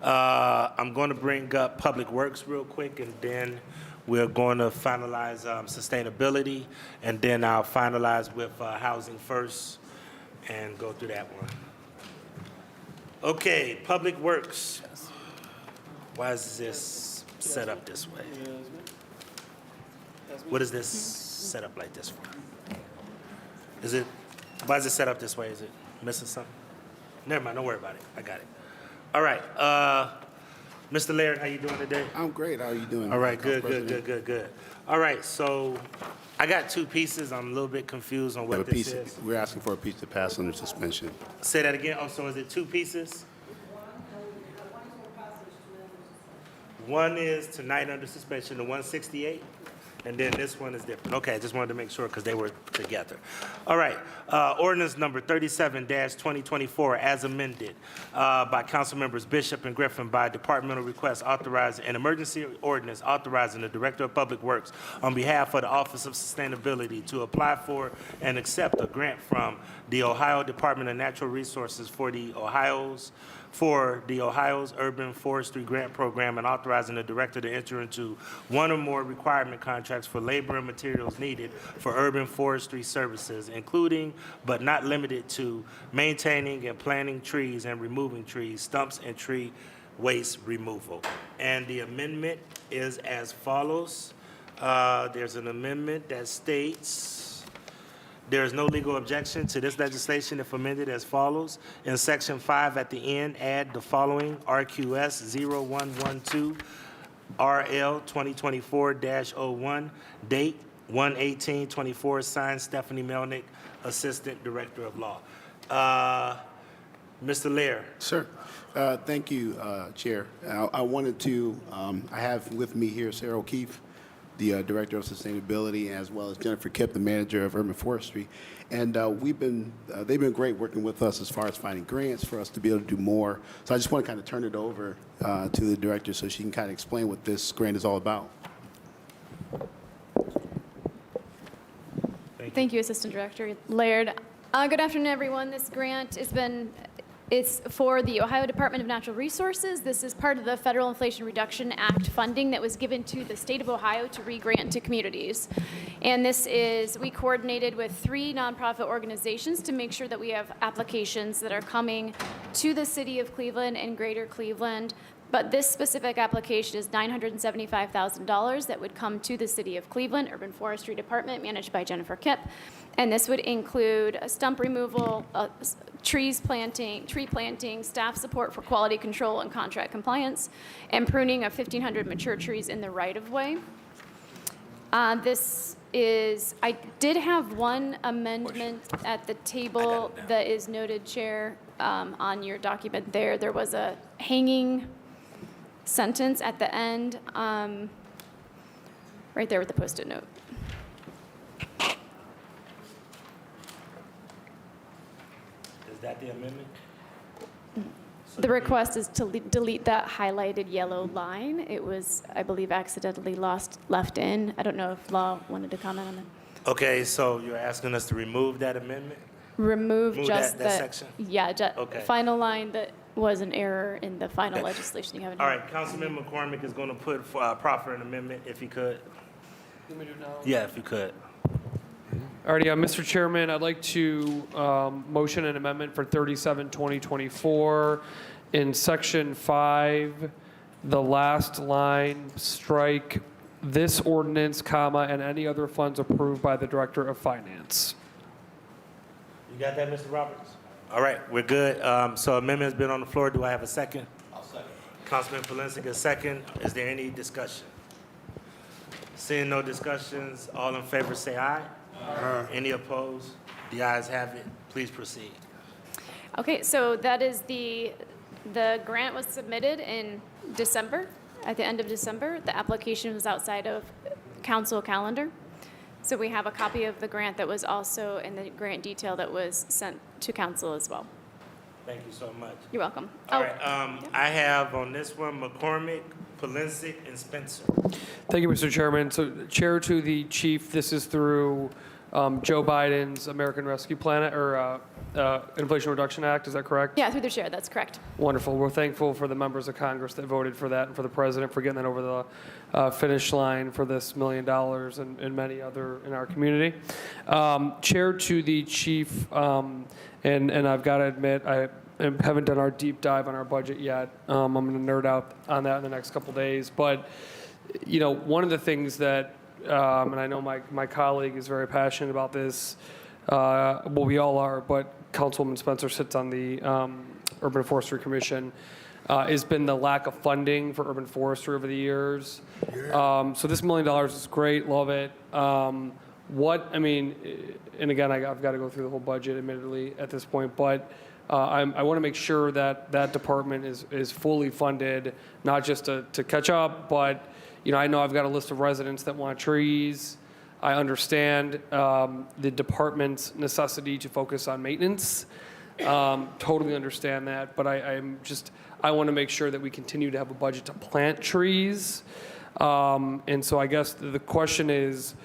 I'm going to bring up Public Works real quick, and then we're going to finalize sustainability, and then I'll finalize with Housing First and go through that one. Okay, Public Works. Why is this set up this way? What is this set up like this for? Why is it set up this way? Is it missing something? Never mind, don't worry about it. I got it. All right, Mr. Laird, how you doing today? I'm great. How are you doing? All right, Council good. President? All right, so I got two pieces. I'm a little bit confused on what this is. We're asking for a piece to pass under suspension. Say that again. Oh, so is it two pieces? One is tonight under suspension, the 168, and then this one is different. Okay, I just wanted to make sure because they were together. All right, ordinance number 37-2024 as amended by council members Bishop and Griffin by departmental request authorizing an emergency ordinance authorizing the Director of Public Works on behalf of the Office of Sustainability to apply for and accept a grant from the Ohio Department of Natural Resources for the Ohio's Urban Forestry Grant Program and authorizing the director to enter into one or more requirement contracts for labor and materials needed for urban forestry services, including but not limited to maintaining and planting trees and removing trees, stumps, and tree waste removal. And the amendment is as follows. There's an amendment that states, there is no legal objection to this legislation if amended as follows. In section 5 at the end, add the following: RQS 0112 RL 2024-01, date 1/18/24, signed Stephanie Melnick, Assistant Director of Law. Mr. Lair. Sir, thank you, Chair. I wanted to, I have with me here Sarah O'Keefe, the Director of Sustainability, as well as Jennifer Kipp, the Manager of Urban Forestry. And they've been great working with us as far as finding grants for us to be able to do more. So I just want to kind of turn it over to the Director so she can kind of explain what this grant is all about. Thank you, Assistant Director Laird. Good afternoon, everyone. This grant it's for the Ohio Department of Natural Resources. This is part of the Federal Inflation Reduction Act funding that was given to the state of Ohio to re-grant to communities. And we coordinated with 3 nonprofit organizations to make sure that we have applications that are coming to the city of Cleveland and greater Cleveland. But this specific application is $975,000 that would come to the city of Cleveland, Urban Forestry Department, managed by Jennifer Kipp. And this would include stump removal, tree planting, staff support for quality control and contract compliance, and pruning of 1,500 mature trees in the right-of-way. I did have one amendment at the table that is noted, Chair, on your document there. There was a hanging sentence at the end, right there with the Post-it note. Is that the amendment? The request is to delete that highlighted yellow line. It was, I believe, accidentally left in. I don't know if Law wanted to comment on that. Okay, so you're asking us to remove that amendment? Remove just that section? Yeah, Okay. final line that was an error in the final Okay. legislation you have in All here. right, Councilman McCormick is going to proffer an amendment if he could. Let me do it now. Yeah, if you could. Alrighty, Mr. Chairman, I'd like to motion an amendment for 37-2024 in Section 5, the last line, strike this ordinance, comma, and any other funds approved by the Director of Finance. You got that, Mr. Roberts? All right, we're good. So amendment has been on the floor. Do I have a second? I'll second. Councilman Polinsky, a second. Is there any discussion? Seeing no discussions, all in favor say aye. Aye. Any opposed? The ayes have it. Please proceed. Okay, so that is the grant was submitted in December, at the end of December. The application was outside of council calendar. So we have a copy of the grant that was also in the grant detail that was sent to council as well. Thank you so much. You're welcome. All right, I have on this one McCormick, Polinsky, and Spencer. Thank you, Mr. Chairman. So, Chair to the Chief, this is through Joe Biden's American Rescue Plan, or Inflation Reduction Act, is that correct? Yeah, through the chair, that's correct. Wonderful. We're thankful for the members of Congress that voted for that and for the President for getting that over the finish line for this $1 million and many other in our community. Chair to the Chief, and I've got to admit, I haven't done our deep dive on our budget yet. I'm going to nerd out on that in the next couple days. But, you know, one of the things that, and I know my colleague is very passionate about this, well, we all are, but Councilwoman Spencer sits on the Urban Forestry Commission, has been the lack of funding for urban forestry over the years. So this $1 million is great, love it. I mean, and again, I've got to go through the whole budget, admittedly, at this point, but I want to make sure that that department is fully funded, not just to catch up, but, you know, I know I've got a list of residents that want trees. I understand the department's necessity to focus on maintenance. Totally understand that, but I want to make sure that we continue to have a budget to plant trees. And so I guess the question is,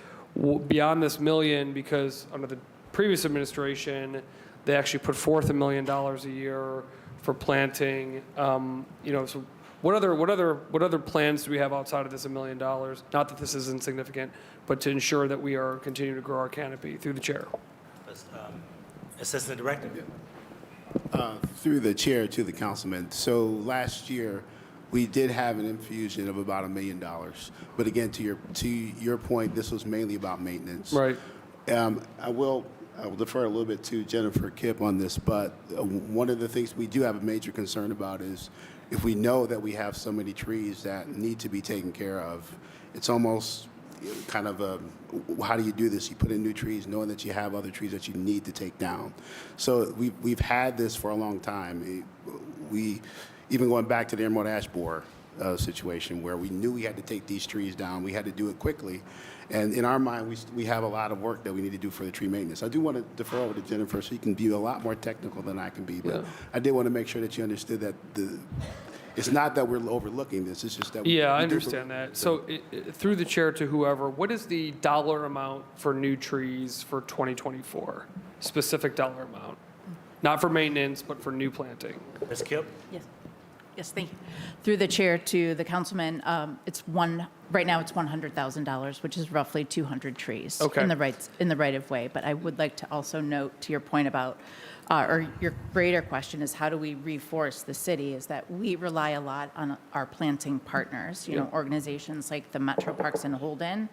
beyond this $1 million, because under the previous administration, they actually put forth $1 million a year for planting. You know, so what other plans do we have outside of this $1 million? Not that this is insignificant, but to ensure that we are continuing to grow our canopy through the chair. Assistant Director. Through the chair to the councilman. So last year, we did have an infusion of about $1 million. But again, to your point, this was mainly about maintenance. Right. I will defer a little bit to Jennifer Kipp on this, but one of the things we do have a major concern about is if we know that we have so many trees that need to be taken care of, it's almost kind of how do you do this? You put in new trees knowing that you have other trees that you need to take down. So we've had this for a long time. We even going back to the emerald ash borer situation where we knew we had to take these trees down. We had to do it quickly. And in our mind, we have a lot of work that we need to do for the tree maintenance. I do want to defer over to Jennifer so you can be a lot more technical than I can be. But I did want to make sure that you understood that it's not that we're overlooking this. It's just that I understand that. So through the chair to whoever, what is the dollar amount for new trees for 2024? Specific dollar amount. Not for maintenance, but for new planting. Ms. Kipp? Yes. Yes, thank you. Through the chair to the councilman, right now it's $100,000, which is roughly 200 trees in the right of way. But I would like to also note to your point about, or your greater question is how do we reforest the city, is that we rely a lot on our planting partners, organizations like the Metro Parks and Holden,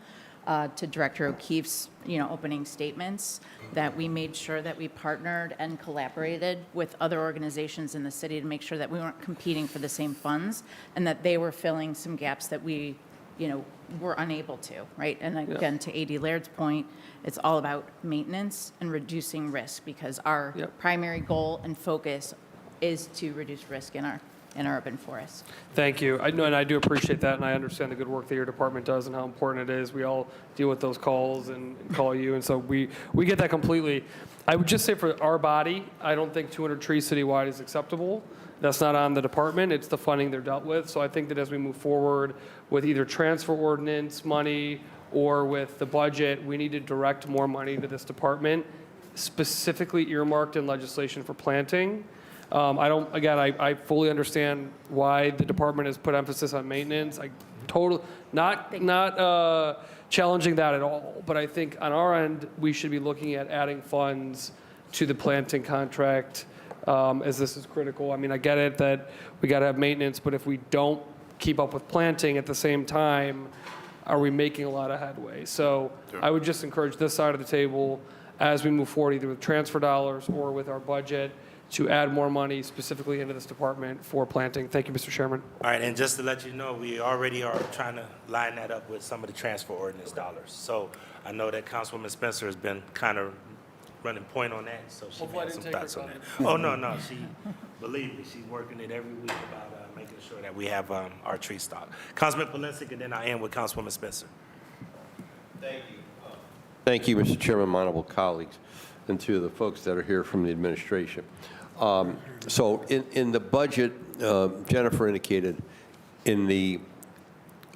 to Director O'Keefe's, opening statements, that we made sure that we partnered and collaborated with other organizations in the city to make sure that we weren't competing for the same funds and that they were filling some gaps that we, were unable to, right? And again, to A.D. Laird's point, it's all about maintenance and reducing risk because our primary goal and focus is to reduce risk in our urban forests. Thank you. I know, and I do appreciate that, and I understand the good work that your department does and how important it is. We all deal with those calls and call you, and so we get that completely. I would just say for our body, I don't think 200 trees citywide is acceptable. That's not on the department. It's the funding they're dealt with. So I think that as we move forward with either transfer ordinance money or with the budget, we need to direct more money to this department, specifically earmarked in legislation for planting. I fully understand why the department has put emphasis on maintenance. Not challenging that at all, but I think on our end, we should be looking at adding funds to the planting contract, as this is critical. I mean, I get it that we got to have maintenance, but if we don't keep up with planting at the same time, are we making a lot of headway? So I would just encourage this side of the table as we move forward, either with transfer dollars or with our budget, to add more money specifically into this department for planting. Thank you, Mr. Chairman. All right, and just to let you know, we already are trying to line that up with some of the transfer ordinance dollars. So I know that Councilwoman Spencer has been kind of running point on that, so she Hopefully I has some didn't take thoughts her on that. thunder. Oh, no, believe me, she's working it every week about making sure that we have our tree stock. Councilman Polensek, and then I end with Councilwoman Spencer. Thank you. Thank you, Mr. Chairman, my honorable colleagues, and to the folks that are here from the administration. So in the budget, Jennifer indicated in the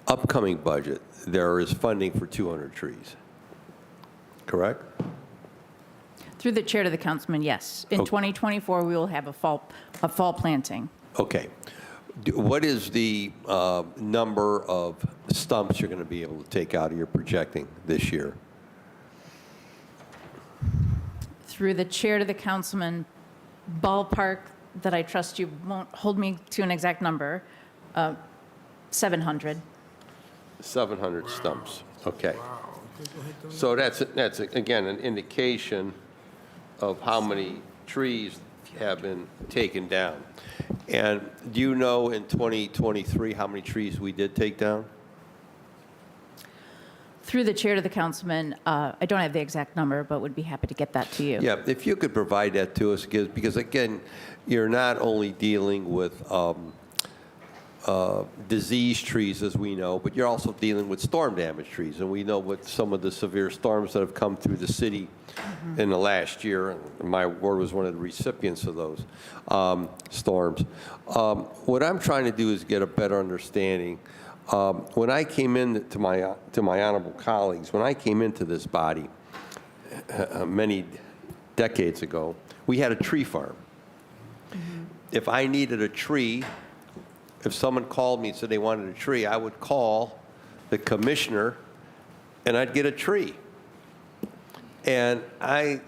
upcoming budget, there is funding for 200 trees, correct? Through the chair to the councilman, yes. In 2024, we will have a fall planting. Okay. What is the number of stumps you're going to be able to take out of your projecting this year? Through the chair to the councilman, ballpark that I trust you won't hold me to an exact number, 700. 700 stumps, okay. So that's again, an indication of how many trees have been taken down. And do you know in 2023 how many trees we did take down? Through the chair to the councilman, I don't have the exact number, but would be happy to get that to you. Yeah, if you could provide that to us, because again, you're not only dealing with disease trees, as we know, but you're also dealing with storm damage trees. And we know what some of the severe storms that have come through the city in the last year. And my ward was one of the recipients of those storms. What I'm trying to do is get a better understanding. When I came in to my honorable colleagues, when I came into this body many decades ago, we had a tree farm. If I needed a tree, if someone called me and said they wanted a tree, I would call the commissioner and I'd get a tree. And I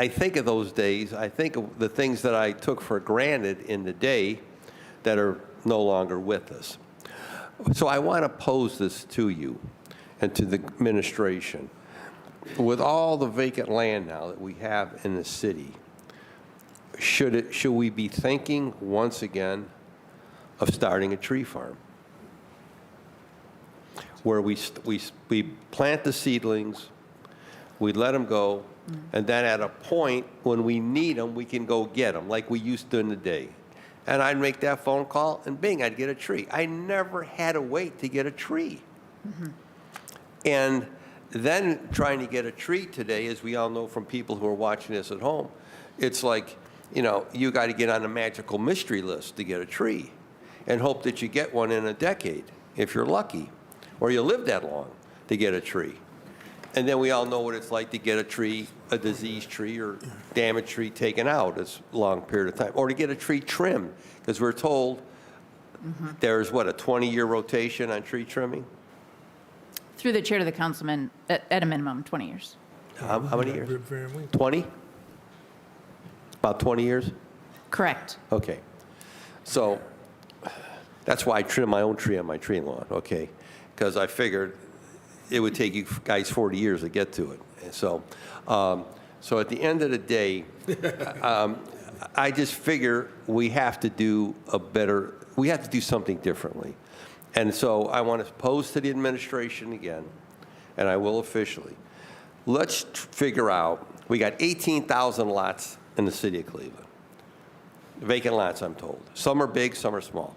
think of those days, I think of the things that I took for granted in the day that are no longer with us. So I want to pose this to you and to the administration. With all the vacant land now that we have in the city, should we be thinking once again of starting a tree farm? where we plant the seedlings, we let them go, and then at a point when we need them, we can go get them like we used to in the day. And I'd make that phone call, and bing, I'd get a tree. I never had to wait to get a tree. And then trying to get a tree today, as we all know from people who are watching this at home, it's like, you know, you got to get on a magical mystery list to get a tree and hope that you get one in a decade, if you're lucky, or you live that long to get a tree. And then we all know what it's like to get a tree, a diseased tree or damaged tree taken out. It's a long period of time. Or to get a tree trimmed, because we're told there's, what, a 20-year rotation on tree trimming? Through the chair to the councilman, at a minimum, 20 years. How many years? 20? About 20 years? Correct. Okay. So that's why I trim my own tree on my tree lawn, okay? Because I figured it would take you guys 40 years to get to it. And so at the end of the day, I just figure we have to do something differently. And so I want to pose to the administration again, and I will officially. Let's figure out, we got 18,000 lots in the city of Cleveland. Vacant lots, I'm told. Some are big, some are small.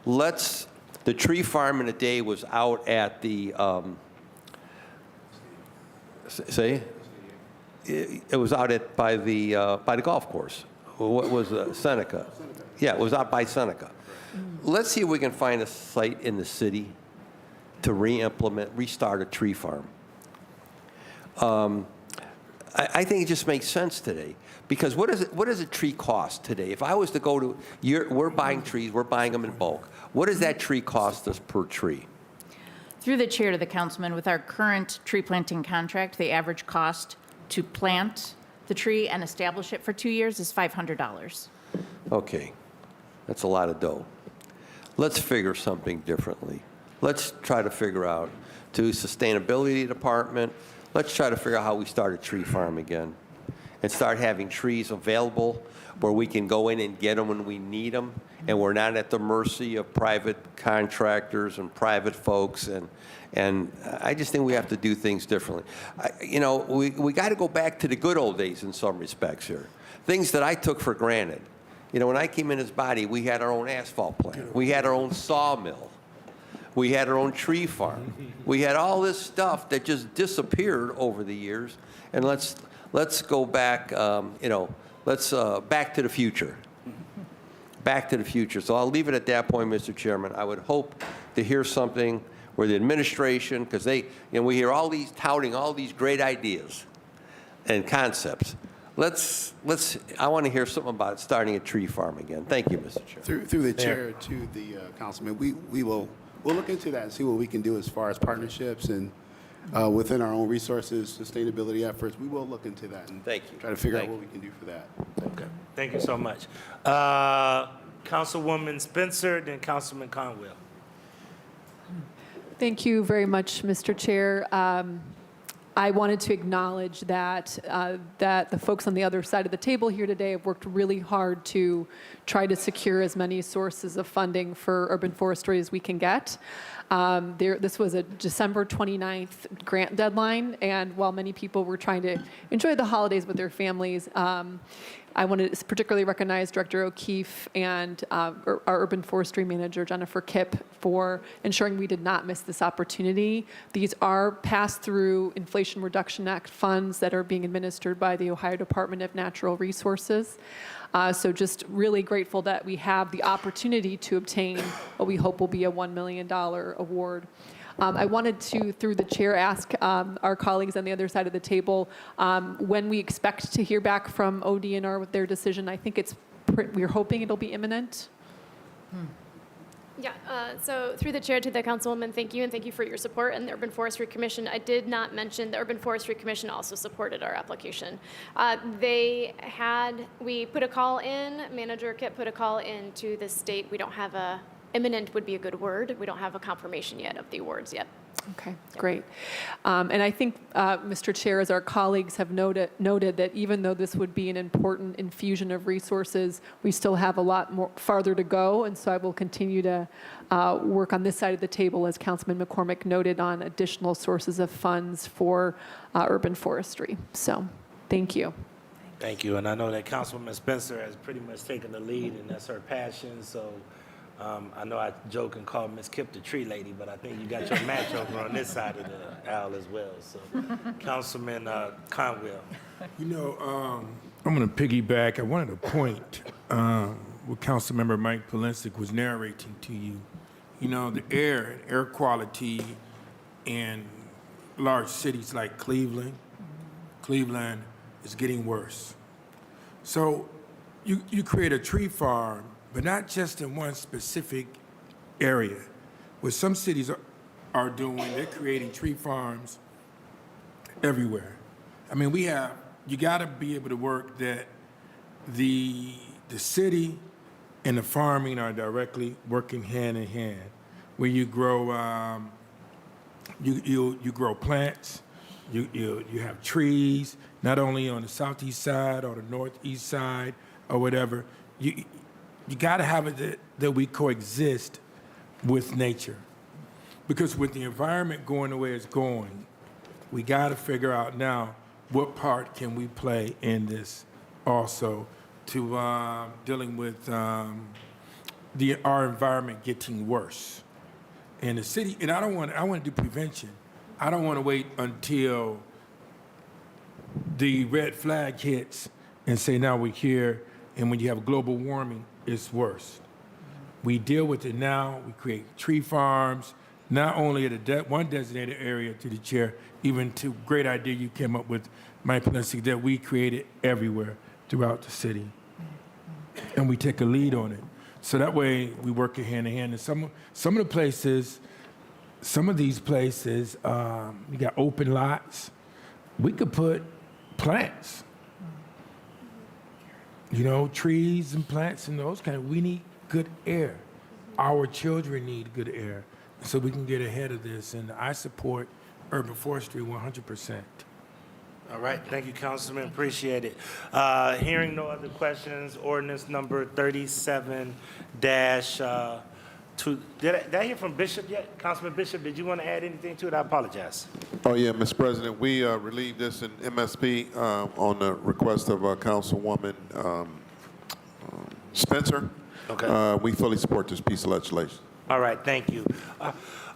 The tree farm in a day was out at the, it was out by the golf course. What was Seneca? Yeah, it was out by Seneca. Let's see if we can find a site in the city to restart a tree farm. I think it just makes sense today. Because what does a tree cost today? If I was to go to, we're buying trees, we're buying them in bulk. What does that tree cost us per tree? Through the chair to the councilman, with our current tree planting contract, the average cost to plant the tree and establish it for 2 years is $500. Okay, that's a lot of dough. Let's figure something differently. Let's try to figure out, to sustainability department, let's try to figure out how we start a tree farm again and start having trees available where we can go in and get them when we need them, and we're not at the mercy of private contractors and private folks. And I just think we have to do things differently. We got to go back to the good old days in some respects here. Things that I took for granted. You know, when I came in this body, we had our own asphalt plant. We had our own sawmill. We had our own tree farm. We had all this stuff that just disappeared over the years. And let's go back, back to the future. Back to the future. So I'll leave it at that point, Mr. Chairman. I would hope to hear something where the administration, because we hear touting all these great ideas and concepts. I want to hear something about starting a tree farm again. Thank you, Mr. Chair. Through the chair to the councilman, we'll look into that and see what we can do as far as partnerships and within our own resources, sustainability efforts. We will look into that and try to figure out what we can do for that. Okay. Thank you so much. Councilwoman Spencer, then Councilman Conwell. Thank you very much, Mr. Chair. I wanted to acknowledge that the folks on the other side of the table here today have worked really hard to try to secure as many sources of funding for urban forestry as we can get. This was a December 29th grant deadline, and while many people were trying to enjoy the holidays with their families, I wanted to particularly recognize Director O'Keefe and our urban forestry manager, Jennifer Kipp, for ensuring we did not miss this opportunity. These are pass-through Inflation Reduction Act funds that are being administered by the Ohio Department of Natural Resources. So just really grateful that we have the opportunity to obtain what we hope will be a $1 million award. I wanted to, through the chair, ask our colleagues on the other side of the table when we expect to hear back from ODNR with their decision. I think we're hoping it'll be imminent. Yeah, so through the chair to the councilwoman, thank you, and thank you for your support. And the Urban Forestry Commission, I did not mention the Urban Forestry Commission also supported our application. We put a call in, Manager Kipp put a call in to the state. We don't have imminent would be a good word. We don't have a confirmation yet of the awards yet. Okay, great. And I think, Mr. Chair, as our colleagues have noted that even though this would be an important infusion of resources, we still have a lot more farther to go, and so I will continue to work on this side of the table, as Councilman McCormick noted, on additional sources of funds for urban forestry. So, thank you. Thank you, and I know that Councilwoman Spencer has pretty much taken the lead, and that's her passion, so I know I joke and call Miss Kip the tree lady, but I think you got your match over on this side of the aisle as well. So, Councilman Conwell. You know, I'm going to piggyback. I wanted to point what Councilmember Mike Polensek was narrating to you. You know, the air quality in large cities like Cleveland is getting worse. So you create a tree farm, but not just in one specific area. What some cities are doing, they're creating tree farms everywhere. I mean, you got to be able to work that the city and the farming are directly working hand in hand, where you grow you grow plants, you have trees, not only on the southeast side or the northeast side or whatever. You got to have it that we coexist with nature. Because with the environment going the way it's going, we got to figure out now what part can we play in this also to dealing with our environment getting worse. And the city, and I want to do prevention. I don't want to wait until the red flag hits and say, now we're here, and when you have global warming, it's worse. We deal with it now. We create tree farms, not only at one designated area to the chair, even to great idea you came up with, Mike Polensek, that we created everywhere throughout the city. And we take a lead on it. So that way we work hand in hand. And some of the places, some of these places, we got open lots. We could put plants. You know, trees and plants and those kind of, we need good air. Our children need good air. So we can get ahead of this. And I support urban forestry 100%. All right, thank you, Councilman, appreciate it. Hearing no other questions, ordinance number 37-2. Did I hear from Bishop yet? Councilman Bishop, did you want to add anything to it? I apologize. Oh, yeah, Mr. President, we relieved this in MSP on the request of Councilwoman Spencer. Okay. We fully support this piece of legislation. All right, thank you.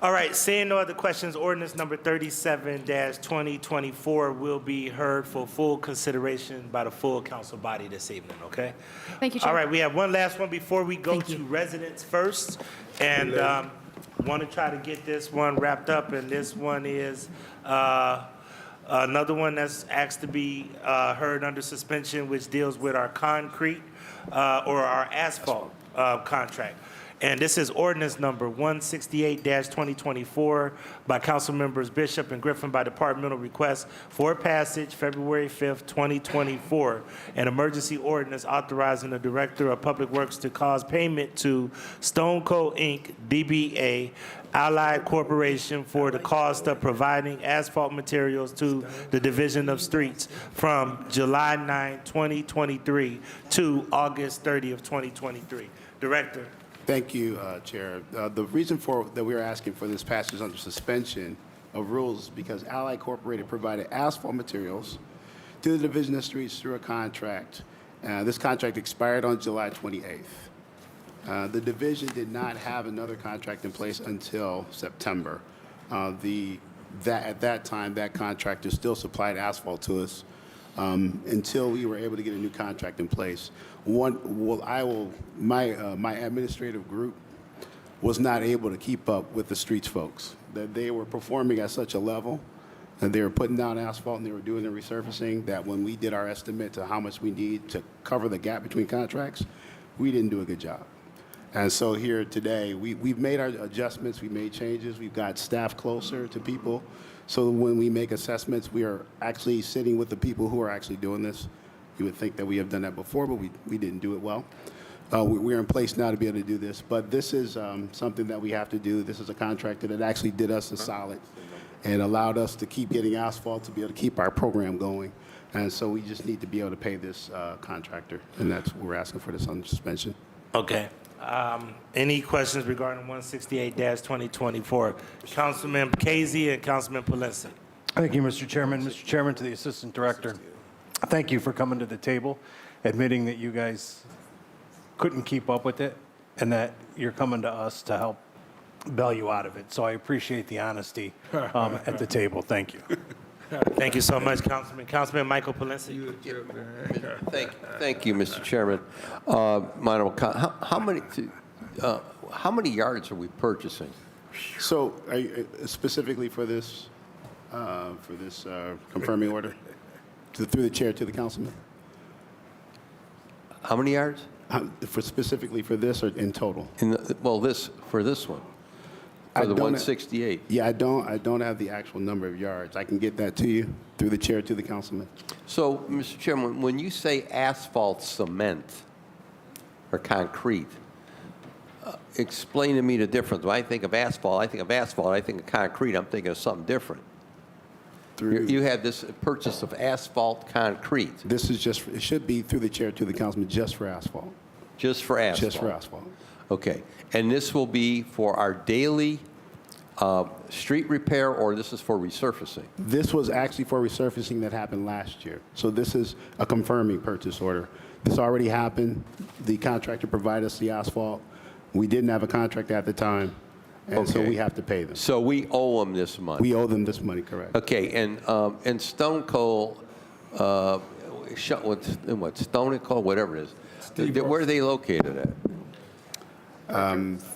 All right, seeing no other questions, ordinance number 37-2024 will be heard for full consideration by the full council body this evening, okay? Thank you, Chair. All right, we have one last one before we go to residents first. And want to try to get this one wrapped up, and this one is another one that's asked to be heard under suspension, which deals with our concrete or our asphalt contract. And this is ordinance number 168-2024 by council members Bishop and Griffin by departmental request for passage February 5th, 2024. An emergency ordinance authorizing the Director of Public Works to cause payment to Stone Cold Inc., DBA, Allied Corporation for the cost of providing asphalt materials to the Division of Streets from July 9, 2023 to August 30 of 2023. Director. Thank you, Chair. The reason that we are asking for this passage under suspension of rules is because Allied Incorporated provided asphalt materials to the Division of Streets through a contract. This contract expired on July 28th. The division did not have another contract in place until September. At that time, that contractor still supplied asphalt to us until we were able to get a new contract in place. My administrative group was not able to keep up with the streets folks. That they were performing at such a level, and they were putting down asphalt and they were doing the resurfacing, that when we did our estimate to how much we need to cover the gap between contracts, we didn't do a good job. And so here today, we've made our adjustments, we made changes, we've got staff closer to people, so when we make assessments, we are actually sitting with the people who are actually doing this. You would think that we have done that before, but we didn't do it well. we're in place now to be able to do this. But this is something that we have to do. This is a contractor that actually did us a solid and allowed us to keep getting asphalt to be able to keep our program going. And so we just need to be able to pay this contractor, and that's what we're asking for this on suspension. Okay. Any questions regarding 168-2024? Councilman Casey and Councilman Palense. Thank you, Mr. Chairman. Mr. Chairman, to the Assistant Director, thank you for coming to the table, admitting that you guys couldn't keep up with it and that you're coming to us to help bail you out of it. So I appreciate the honesty at the table. Thank you. Thank you so much, Councilman. Councilman Michael Palense. Thank you, Mr. Chairman. How many yards are we purchasing? So specifically for this confirming order, through the chair to the councilman? How many yards? Specifically for this or in total? For this one. For the 168. Yeah, I don't have the actual number of yards. I can get that to you through the chair to the councilman. So, Mr. Chairman, when you say asphalt cement or concrete, explain to me the difference. When I think of asphalt, I think of concrete, I'm thinking of something different. You had this purchase of asphalt concrete. This is just, it should be through the chair to the councilman just for asphalt. Just for asphalt? Just for asphalt. Okay. And this will be for our daily street repair, or this is for resurfacing? This was actually for resurfacing that happened last year. So this is a confirming purchase order. This already happened. The contractor provided us the asphalt. We didn't have a contract at the time, and so we have to pay them. So we owe them this money? We owe them this money, correct. Okay, and Stone Coal, Stone and Coal, whatever it is, where are they located at?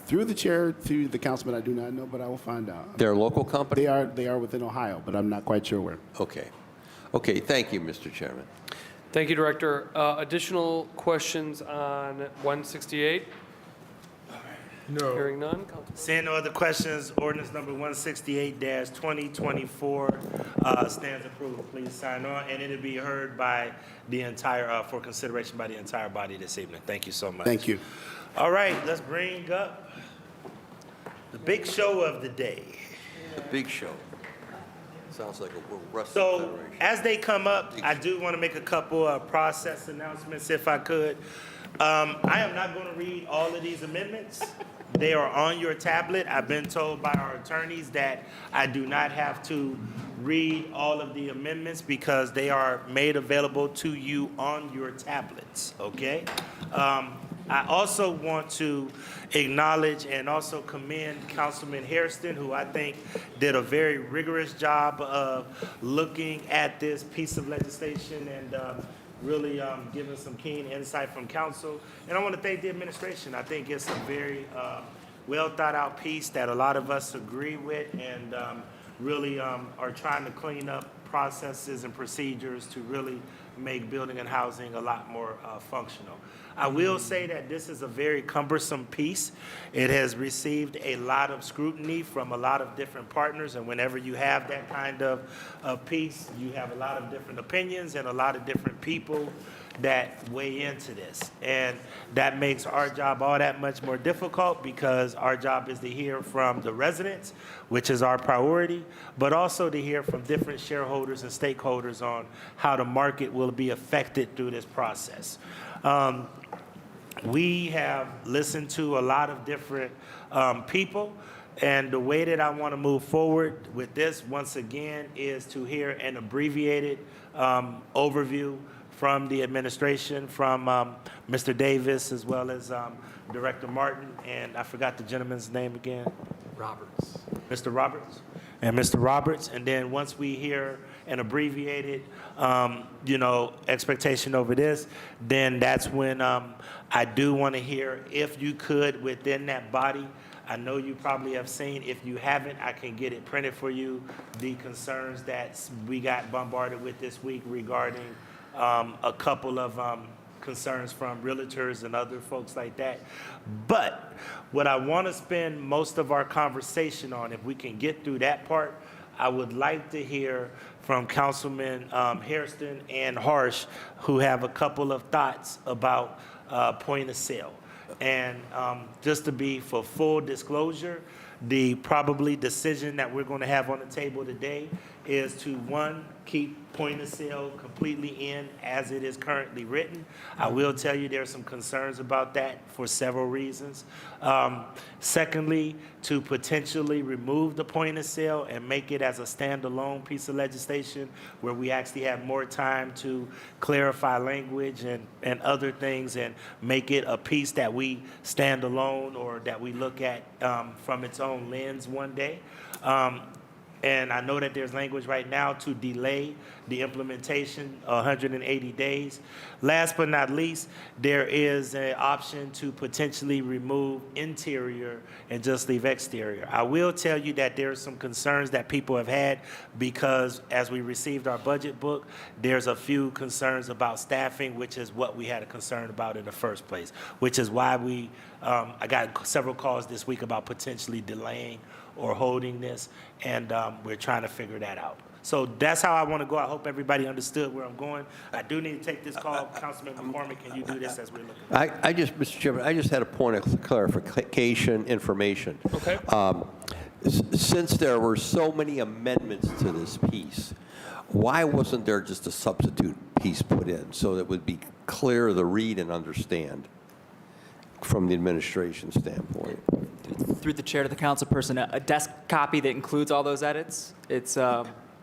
Through the chair to the councilman, I do not know, but I will find out. They're a local company? They are within Ohio, but I'm not quite sure where. Okay. Okay, thank you, Mr. Chairman. Thank you, Director. Additional questions on 168? No. Hearing none. Seeing no other questions, ordinance number 168-2024 stands approved. Please sign on, and it'll be heard by the entire, for consideration by the entire body this evening. Thank you so much. Thank you. All right, let's bring up the big show of the day. Big show. Sounds like a wrestling So federation. as they come up, I do want to make a couple of process announcements if I could. I am not going to read all of these amendments. They are on your tablet. I've been told by our attorneys that I do not have to read all of the amendments because they are made available to you on your tablets, okay? I also want to acknowledge and also commend Councilman Hairston, who I think did a very rigorous job of looking at this piece of legislation and really giving some keen insight from council. And I want to thank the administration. I think it's a very well thought out piece that a lot of us agree with and really are trying to clean up processes and procedures to really make building and housing a lot more functional. I will say that this is a very cumbersome piece. It has received a lot of scrutiny from a lot of different partners, and whenever you have that kind of piece, you have a lot of different opinions and a lot of different people that weigh into this. And that makes our job all that much more difficult because our job is to hear from the residents, which is our priority, but also to hear from different shareholders and stakeholders on how the market will be affected through this process. We have listened to a lot of different people, and the way that I want to move forward with this, once again, is to hear an abbreviated overview from the administration, from Mr. Davis, as well as Director Martin, and I forgot the gentleman's name again. Roberts. Mr. Roberts. And Mr. Roberts, and then once we hear an abbreviated, expectation over this, then that's when I do want to hear, if you could, within that body, I know you probably have seen, if you haven't, I can get it printed for you, the concerns that we got bombarded with this week regarding a couple of concerns from realtors and other folks like that. But what I want to spend most of our conversation on, if we can get through that part, I would like to hear from Councilman Hairston and Harsh, who have a couple of thoughts about point of sale. And just to be for full disclosure, the probably decision that we're going to have on the table today is to, one, keep point of sale completely in as it is currently written. I will tell you there are some concerns about that for several reasons. Secondly, to potentially remove the point of sale and make it as a standalone piece of legislation where we actually have more time to clarify language and other things and make it a piece that we stand alone or that we look at from its own lens one day. And I know that there's language right now to delay the implementation 180 days. Last but not least, there is an option to potentially remove interior and just leave exterior. I will tell you that there are some concerns that people have had because as we received our budget book, there's a few concerns about staffing, which is what we had a concern about in the first place, which is why I got several calls this week about potentially delaying or holding this, and we're trying to figure that out. So that's how I want to go. I hope everybody understood where I'm going. I do need to take this call. Councilman McCormick, can you do this as we're looking? Mr. Chairman, I just had a point of clarification information. Okay. Since there were so many amendments to this piece, why wasn't there just a substitute piece put in so that it would be clear to read and understand from the administration standpoint? Through the chair to the council person, a desk copy that includes all those edits. It's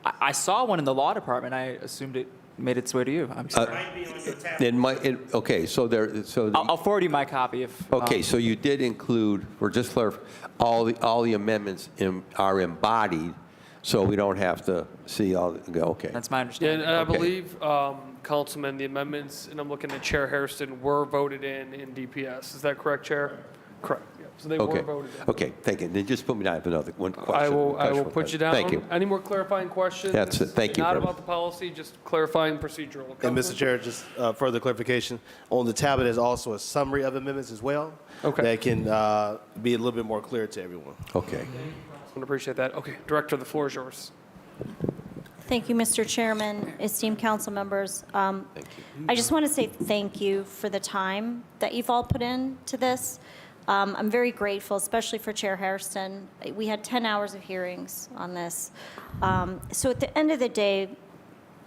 I saw one in the law department. I assumed it made its way to you. I'm sorry. Okay, so I'll forward you my copy if. Okay, so you did include, or just clarify, all the amendments are embodied, so we don't have to see all. Okay. That's my understanding. And I believe, Councilman, the amendments, and I'm looking at Chair Hairston, were voted in DPS. Is that correct, Chair? Correct. Yeah. So they were voted in. Okay, thank you. Then just put me down for another one question. I will put you down. Thank you. Any more clarifying questions? That's it. Thank you Not very about the policy, just clarifying procedural. And Mr. Chair, just further clarification, on the tablet is also a summary of amendments as well. Okay. That can be a little bit more clear to everyone. Okay. I would appreciate that. Okay, Director, the floor is yours. Thank you, Mr. Chairman, esteemed council members. I just want to say thank you for the time that you've all put into this. I'm very grateful, especially for Chair Hairston. We had 10 hours of hearings on this. So at the end of the day,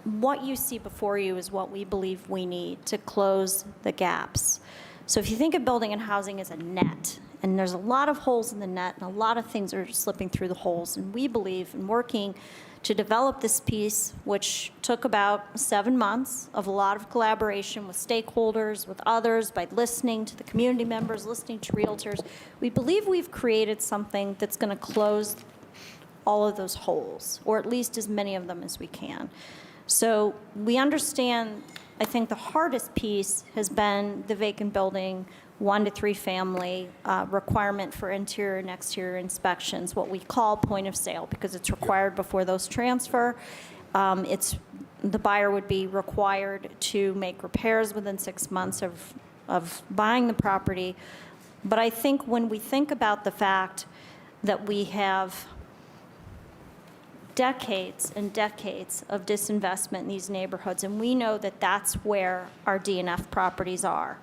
what you see before you is what we believe we need to close the gaps. So if you think of building and housing as a net, and there's a lot of holes in the net, and a lot of things are slipping through the holes, and we believe in working to develop this piece, which took about 7 months of a lot of collaboration with stakeholders, with others, by listening to the community members, listening to realtors. We believe we've created something that's going to close all of those holes, or at least as many of them as we can. So we understand, I think the hardest piece has been the vacant building 1 to 3 family requirement for interior and exterior inspections, what we call point of sale, because it's required before those transfer. The buyer would be required to make repairs within 6 months of buying the property. But I think when we think about the fact that we have decades and decades of disinvestment in these neighborhoods, and we know that that's where our DNF properties are,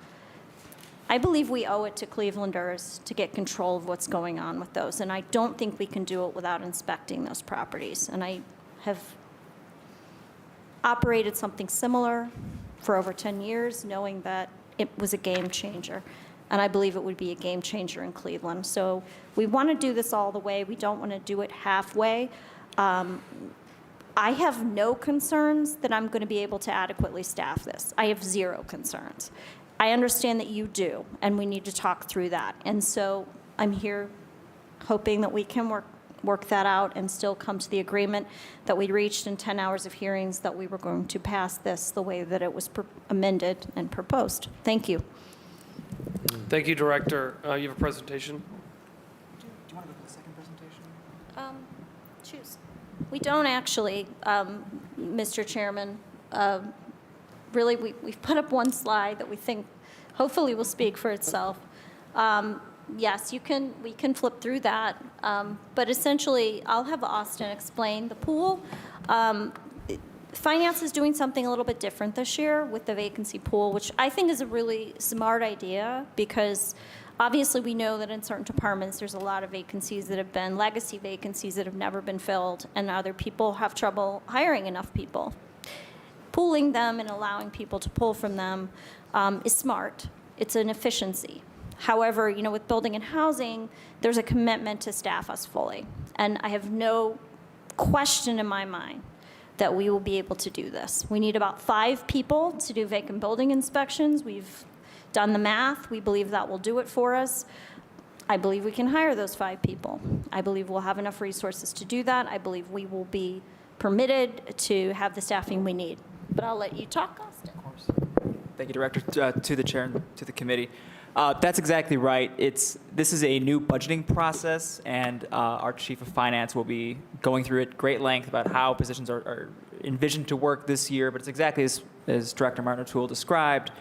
I believe we owe it to Clevelanders to get control of what's going on with those, and I don't think we can do it without inspecting those properties. And I have operated something similar for over 10 years, knowing that it was a game changer, and I believe it would be a game changer in Cleveland. So we want to do this all the way. We don't want to do it halfway. I have no concerns that I'm going to be able to adequately staff this. I have zero concerns. I understand that you do, and we need to talk through that. And so I'm here hoping that we can work that out and still come to the agreement that we reached in 10 hours of hearings, that we were going to pass this the way that it was amended and proposed. Thank you. Thank you, Director. You have a presentation? Do you want to go to the second presentation? Choose. We don't actually, Mr. Chairman. Really, we've put up one slide that we think hopefully will speak for itself. Yes, we can flip through that. But essentially, I'll have Austin explain the pool. Finance is doing something a little bit different this year with the vacancy pool, which I think is a really smart idea because obviously we know that in certain departments there's a lot of vacancies that have been legacy vacancies that have never been filled, and other people have trouble hiring enough people. Pooling them and allowing people to pull from them is smart. It's an efficiency. However, you know, with building and housing, there's a commitment to staff us fully. And I have no question in my mind that we will be able to do this. We need about 5 people to do vacant building inspections. We've done the math. We believe that will do it for us. I believe we can hire those 5 people. I believe we'll have enough resources to do that. I believe we will be permitted to have the staffing we need. But I'll let you talk, Austin. Of course. Thank you, Director. To the chair and to the committee. That's exactly right. This is a new budgeting process, and our Chief of Finance will be going through at great length about how positions are envisioned to work this year. But it's exactly as Director Martin O'Toole described.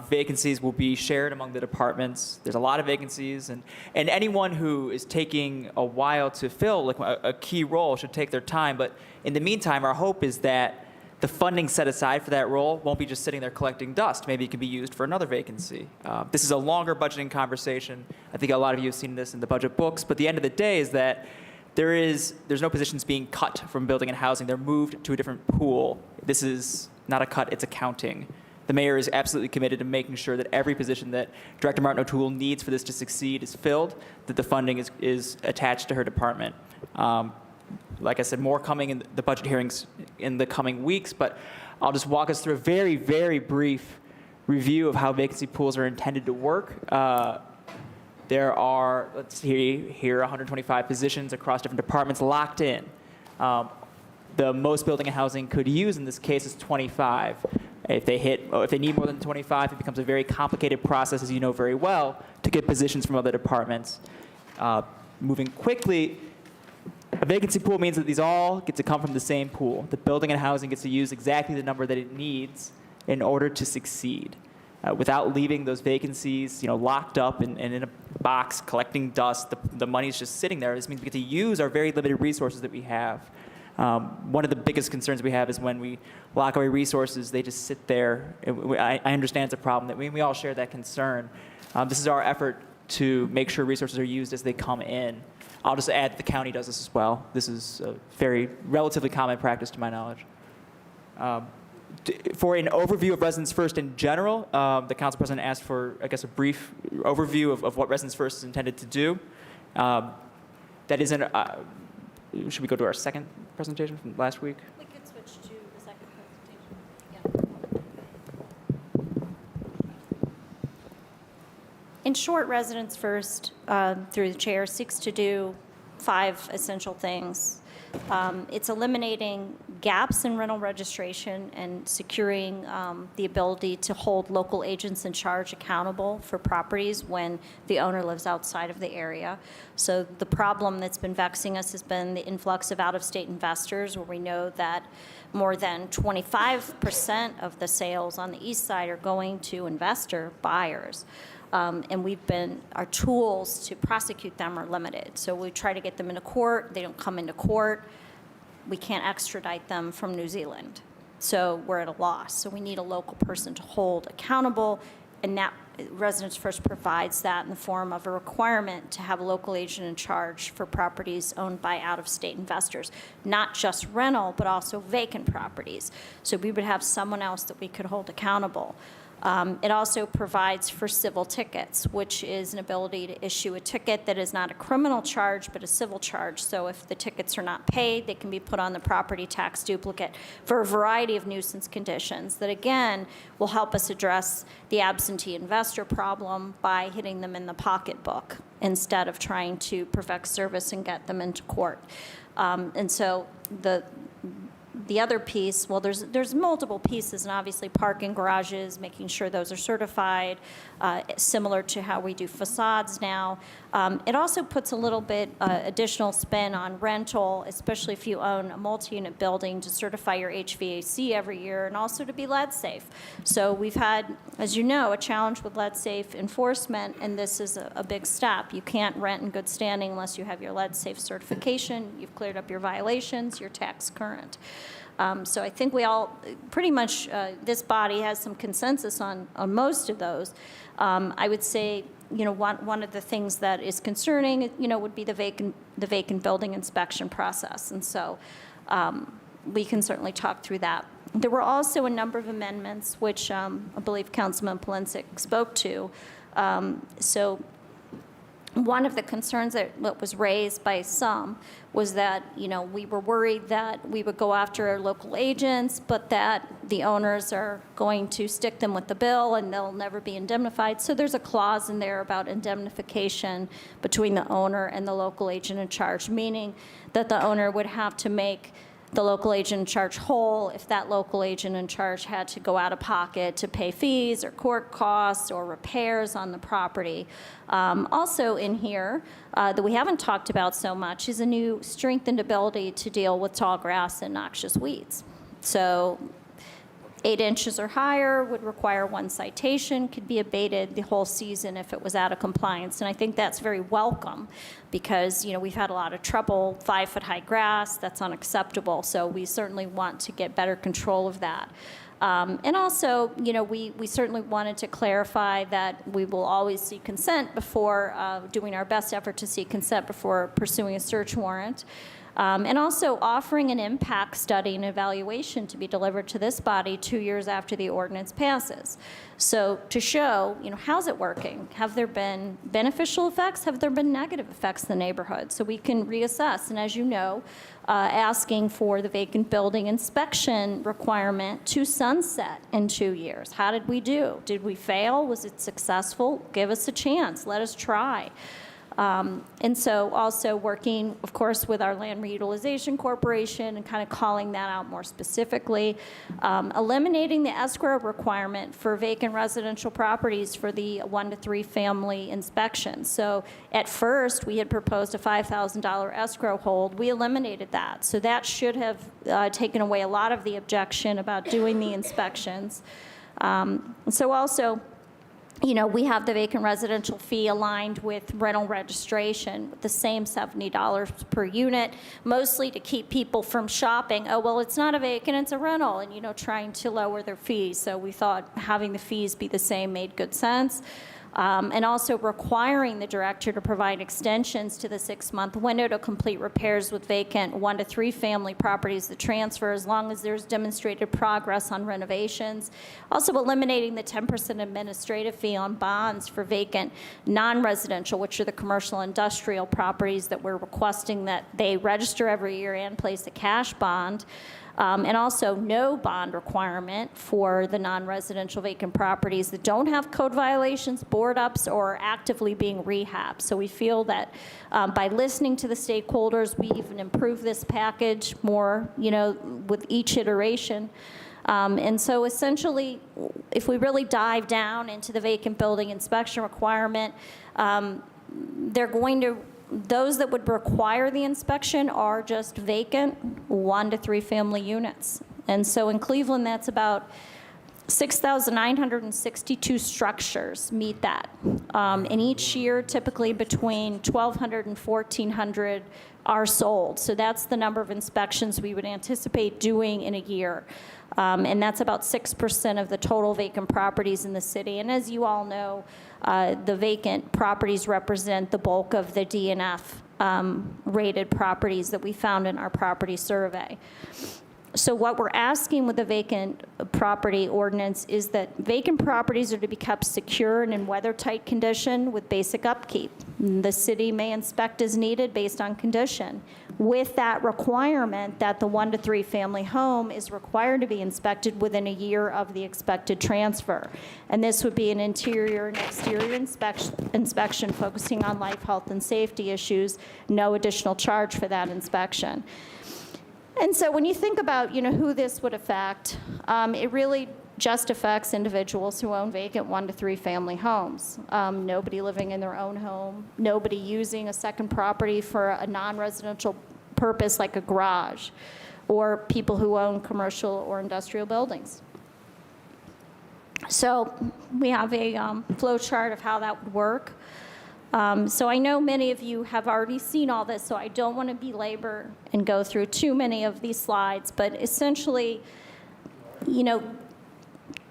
Vacancies will be shared among the departments. There's a lot of vacancies, and anyone who is taking a while to fill like a key role should take their time. But in the meantime, our hope is that the funding set aside for that role won't be just sitting there collecting dust. Maybe it can be used for another vacancy. This is a longer budgeting conversation. I think a lot of you have seen this in the budget books. But the end of the day is that there's no positions being cut from building and housing. They're moved to a different pool. This is not a cut, it's accounting. The mayor is absolutely committed to making sure that every position that Director Martin O'Toole needs for this to succeed is filled, that the funding is attached to her department. Like I said, more coming in the budget hearings in the coming weeks, but I'll just walk us through a very, very brief review of how vacancy pools are intended to work. There are, let's see here, 125 positions across different departments locked in. The most building and housing could use in this case is 25. If they need more than 25, it becomes a very complicated process, as you know very well, to get positions from other departments. Moving quickly, a vacancy pool means that these all get to come from the same pool. The building and housing gets to use exactly the number that it needs in order to succeed, without leaving those vacancies, locked up and in a box collecting dust. The money's just sitting there. This means we get to use our very limited resources that we have. One of the biggest concerns we have is when we lock away resources, they just sit there. I understand it's a problem that we all share that concern. This is our effort to make sure resources are used as they come in. I'll just add that the county does this as well. This is a very relatively common practice to my knowledge. For an overview of Residents First in general, the council president asked for, I guess, a brief overview of what Residents First is intended to do. That isn't, should we go to our second presentation from last week? We could switch to the second presentation. In short, Residents First, through the chair, seeks to do 5 essential things. It's eliminating gaps in rental registration and securing the ability to hold local agents in charge accountable for properties when the owner lives outside of the area. So the problem that's been vexing us has been the influx of out-of-state investors, where we know that more than 25% of the sales on the east side are going to investor buyers. And our tools to prosecute them are limited. So we try to get them into court. They don't come into court. We can't extradite them from New Zealand. So we're at a loss. So we need a local person to hold accountable, and that Residents First provides that in the form of a requirement to have a local agent in charge for properties owned by out-of-state investors, not just rental, but also vacant properties. So we would have someone else that we could hold accountable. It also provides for civil tickets, which is an ability to issue a ticket that is not a criminal charge, but a civil charge. So if the tickets are not paid, they can be put on the property tax duplicate for a variety of nuisance conditions that, again, will help us address the absentee investor problem by hitting them in the pocketbook instead of trying to perfect service and get them into court. And so the other piece, well, there's multiple pieces, and obviously parking garages, making sure those are certified, similar to how we do facades now. It also puts a little bit additional spin on rental, especially if you own a multi-unit building, to certify your HVAC every year and also to be lead safe. So we've had, as you know, a challenge with lead safe enforcement, and this is a big step. You can't rent in good standing unless you have your lead safe certification, you've cleared up your violations, you're tax current. So I think we all, pretty much, this body has some consensus on most of those. I would say, one of the things that is concerning, would be the vacant building inspection process. And so we can certainly talk through that. There were also a number of amendments, which I believe Councilman Polensek spoke to. So one of the concerns that was raised by some was that, we were worried that we would go after our local agents, but that the owners are going to stick them with the bill and they'll never be indemnified. So there's a clause in there about indemnification between the owner and the local agent in charge, meaning that the owner would have to make the local agent in charge whole if that local agent in charge had to go out of pocket to pay fees or court costs or repairs on the property. Also in here, that we haven't talked about so much, is a new strengthened ability to deal with tall grass and noxious weeds. So 8 inches or higher would require 1 citation, could be abated the whole season if it was out of compliance. And I think that's very welcome because, we've had a lot of trouble, 5-foot high grass, that's unacceptable. So we certainly want to get better control of that. And also, we certainly wanted to clarify that we will always seek consent before doing our best effort to seek consent before pursuing a search warrant. And also offering an impact study and evaluation to be delivered to this body 2 years after the ordinance passes. So to show, how's it working? Have there been beneficial effects? Have there been negative effects in the neighborhood? So we can reassess. And as you know, asking for the vacant building inspection requirement to sunset in 2 years. How did we do? Did we fail? Was it successful? Give us a chance. Let us try. And so also working, of course, with our Land Reutilization Corporation and kind of calling that out more specifically, eliminating the escrow requirement for vacant residential properties for the 1 to 3 family inspection. So at first, we had proposed a $5,000 escrow hold. We eliminated that. So that should have taken away a lot of the objection about doing the inspections. So also, we have the vacant residential fee aligned with rental registration, with the same $70 per unit, mostly to keep people from shopping. Oh, well, it's not a vacant, it's a rental, and, trying to lower their fees. So we thought having the fees be the same made good sense. And also requiring the director to provide extensions to the 6-month window to complete repairs with vacant 1 to 3 family properties that transfer as long as there's demonstrated progress on renovations. Also eliminating the 10% administrative fee on bonds for vacant non-residential, which are the commercial industrial properties that we're requesting that they register every year and place a cash bond. And also no bond requirement for the non-residential vacant properties that don't have code violations, board ups, or are actively being rehabbed. So we feel that by listening to the stakeholders, we even improve this package more, with each iteration. And so essentially, if we really dive down into the vacant building inspection requirement, those that would require the inspection are just vacant 1 to 3 family units. And so in Cleveland, that's about 6,962 structures meet that. And each year, typically between 1,200 and 1,400 are sold. So that's the number of inspections we would anticipate doing in a year. And that's about 6% of the total vacant properties in the city. And as you all know, the vacant properties represent the bulk of the DNF rated properties that we found in our property survey. So what we're asking with the vacant property ordinance is that vacant properties are to be kept secure and in weather-tight condition with basic upkeep. The city may inspect as needed based on condition, with that requirement that the 1 to 3 family home is required to be inspected within a year of the expected transfer. And this would be an interior and exterior inspection focusing on life, health, and safety issues, no additional charge for that inspection. And so when you think about, who this would affect, it really just affects individuals who own vacant 1 to 3 family homes. Nobody living in their own home, nobody using a second property for a non-residential purpose like a garage, or people who own commercial or industrial buildings. So we have a flow chart of how that would work. So I know many of you have already seen all this, so I don't want to belabor and go through too many of these slides, but essentially, you know,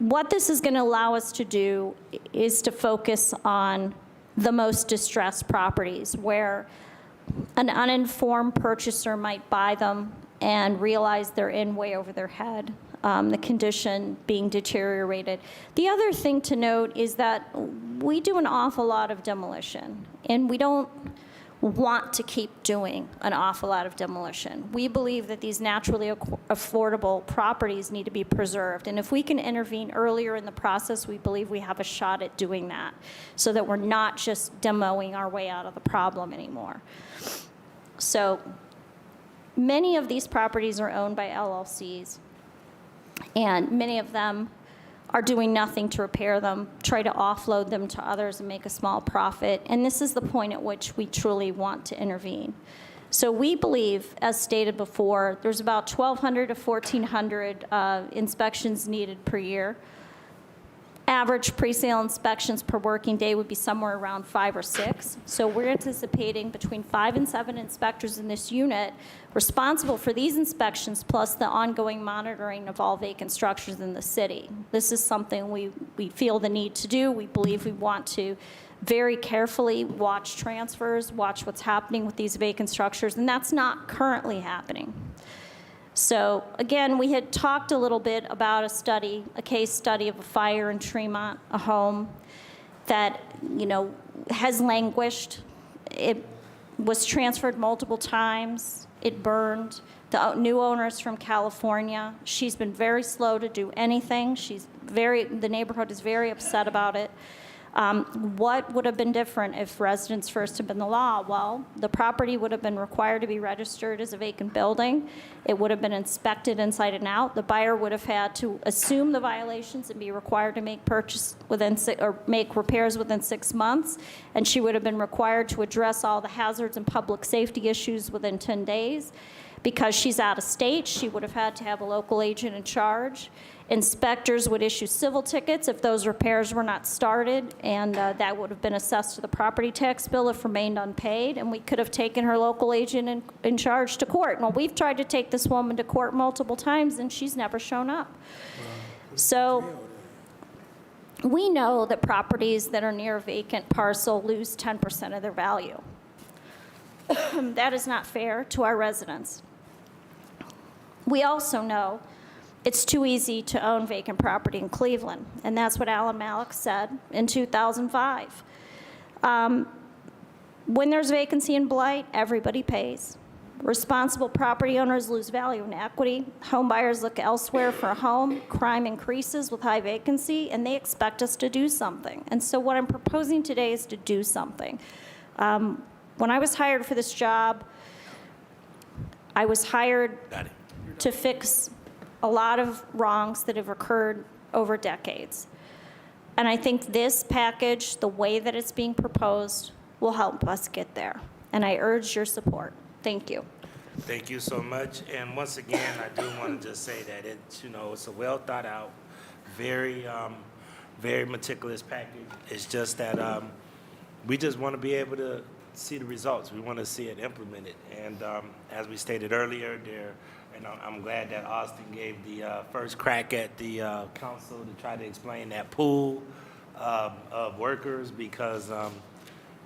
what this is going to allow us to do is to focus on the most distressed properties where an uninformed purchaser might buy them and realize they're in way over their head, the condition being deteriorated. The other thing to note is that we do an awful lot of demolition, and we don't want to keep doing an awful lot of demolition. We believe that these naturally affordable properties need to be preserved, and if we can intervene earlier in the process, we believe we have a shot at doing that, so that we're not just demoing our way out of the problem anymore. So many of these properties are owned by LLCs, and many of them are doing nothing to repair them, try to offload them to others and make a small profit. And this is the point at which we truly want to intervene. So we believe, as stated before, there's about 1,200 to 1,400 inspections needed per year. Average pre-sale inspections per working day would be somewhere around 5 or 6. So we're anticipating between 5 and 7 inspectors in this unit responsible for these inspections, plus the ongoing monitoring of all vacant structures in the city. This is something we feel the need to do. We believe we want to very carefully watch transfers, watch what's happening with these vacant structures, and that's not currently happening. So again, we had talked a little bit about a case study of a fire in Tremont, a home that, you know, has languished. It was transferred multiple times. It burned. The new owner is from California. She's been very slow to do anything. The neighborhood is very upset about it. What would have been different if residents first had been the law? Well, the property would have been required to be registered as a vacant building. It would have been inspected inside and out. The buyer would have had to assume the violations and be required to make make repairs within 6 months. And she would have been required to address all the hazards and public safety issues within 10 days. Because she's out of state, she would have had to have a local agent in charge. Inspectors would issue civil tickets if those repairs were not started, and that would have been assessed to the property tax bill if remained unpaid, and we could have taken her local agent in charge to court. Well, we've tried to take this woman to court multiple times, and she's never shown up. So we know that properties that are near a vacant parcel lose 10% of their value. That is not fair to our residents. We also know it's too easy to own vacant property in Cleveland, and that's what Alan Malik said in 2005. When there's vacancy and blight, everybody pays. Responsible property owners lose value and equity. Home buyers look elsewhere for a home. Crime increases with high vacancy, and they expect us to do something. And so what I'm proposing today is to do something. When I was hired for this job, I was hired to fix a lot of wrongs that have occurred over decades. And I think this package, the way that it's being proposed, will help us get there. And I urge your support. Thank you. Thank you so much. And once again, I do want to just say that it's a well thought out, very meticulous package. It's just that we just want to be able to see the results. We want to see it implemented. And as we stated earlier, I'm glad that Austin gave the first crack at the council to try to explain that pool of workers, because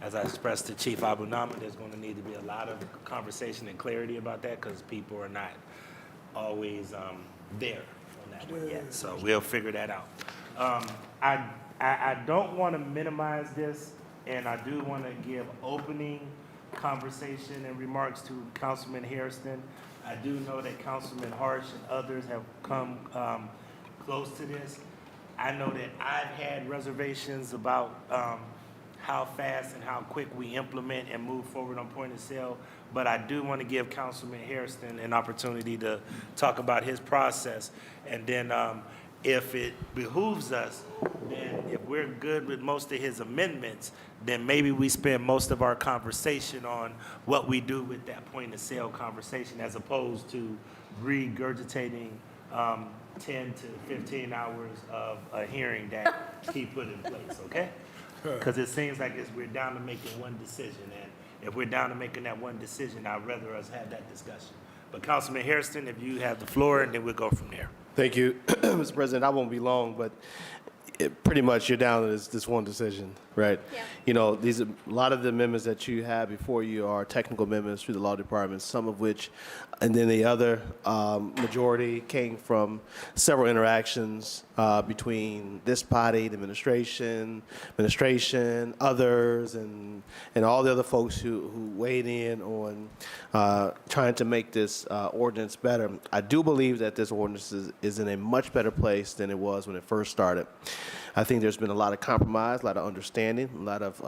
as I expressed to Chief Abunama, there's going to need to be a lot of conversation and clarity about that, because people are not always there on that one yet. So we'll figure that out. I don't want to minimize this, and I do want to give opening conversation and remarks to Councilman Hairston. I do know that Councilman Harsh and others have come close to this. I know that I've had reservations about how fast and how quick we implement and move forward on point of sale, but I do want to give Councilman Hairston an opportunity to talk about his process. And then if it behooves us, then if we're good with most of his amendments, then maybe we spend most of our conversation on what we do with that point of sale conversation, as opposed to regurgitating 10 to 15 hours of a hearing that he put in place, okay? Because it seems like we're down to making one decision, and if we're down to making that one decision, I'd rather us have that discussion. But Councilman Hairston, if you have the floor, and then we'll go from there. Thank you, Mr. President. I won't be long, but pretty much you're down to this one decision, right? Yeah. You know, a lot of the amendments that you have before you are technical amendments through the law department, some of which, and then the other majority came from several interactions between this body, the administration, others, and all the other folks who weighed in on trying to make this ordinance better. I do believe that this ordinance is in a much better place than it was when it first started. I think there's been a lot of compromise, a lot of understanding, a lot of,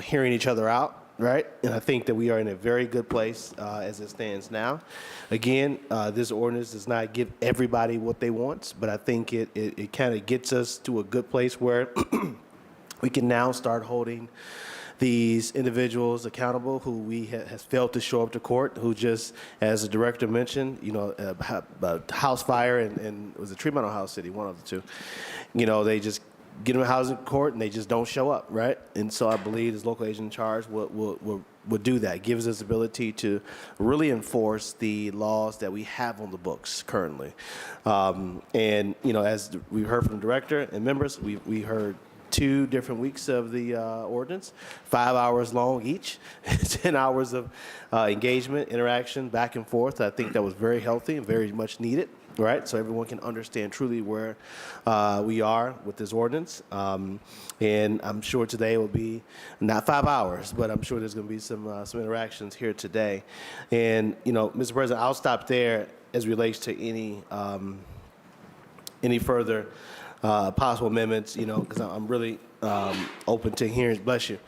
hearing each other out, right? And I think that we are in a very good place as it stands now. Again, this ordinance does not give everybody what they want, but I think it kind of gets us to a good place where we can now start holding these individuals accountable who has failed to show up to court, who just, as the director mentioned, a house fire and it was a Tremont House City, one of the two. They just get them in housing court and they just don't show up, right? And so I believe this local agent in charge will do that. It gives us the ability to really enforce the laws that we have on the books currently. As we heard from the director and members, we heard 2 different weeks of the ordinance, 5 hours long each, 10 hours of engagement, interaction, back and forth. I think that was very healthy and very much needed, right? So everyone can understand truly where we are with this ordinance. And I'm sure today will be not 5 hours, but I'm sure there's going to be some interactions here today. And, Mr. President, I'll stop there as it relates to any further possible amendments, because I'm really open to hearing, bless you,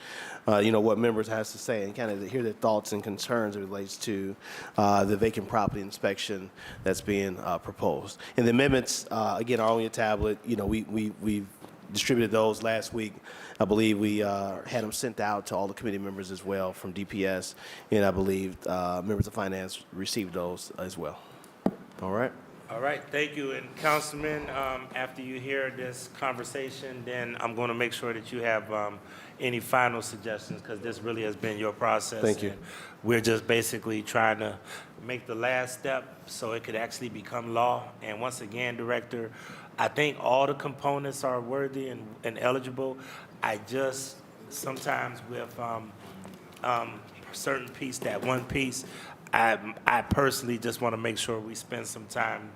what members has to say and kind of hear their thoughts and concerns as it relates to the vacant property inspection that's being proposed. And the amendments, again, are only a tablet. We've distributed those last week. I believe we had them sent out to all the committee members as well from DPS, and I believe members of finance received those as well. All right. All right, thank you. And Councilman, after you hear this conversation, then I'm going to make sure that you have any final suggestions, because this really has been your process. Thank you. And we're just basically trying to make the last step so it could actually become law. And once again, Director, I think all the components are worthy and eligible. I just, sometimes with certain piece, that one piece, I personally just want to make sure we spend some time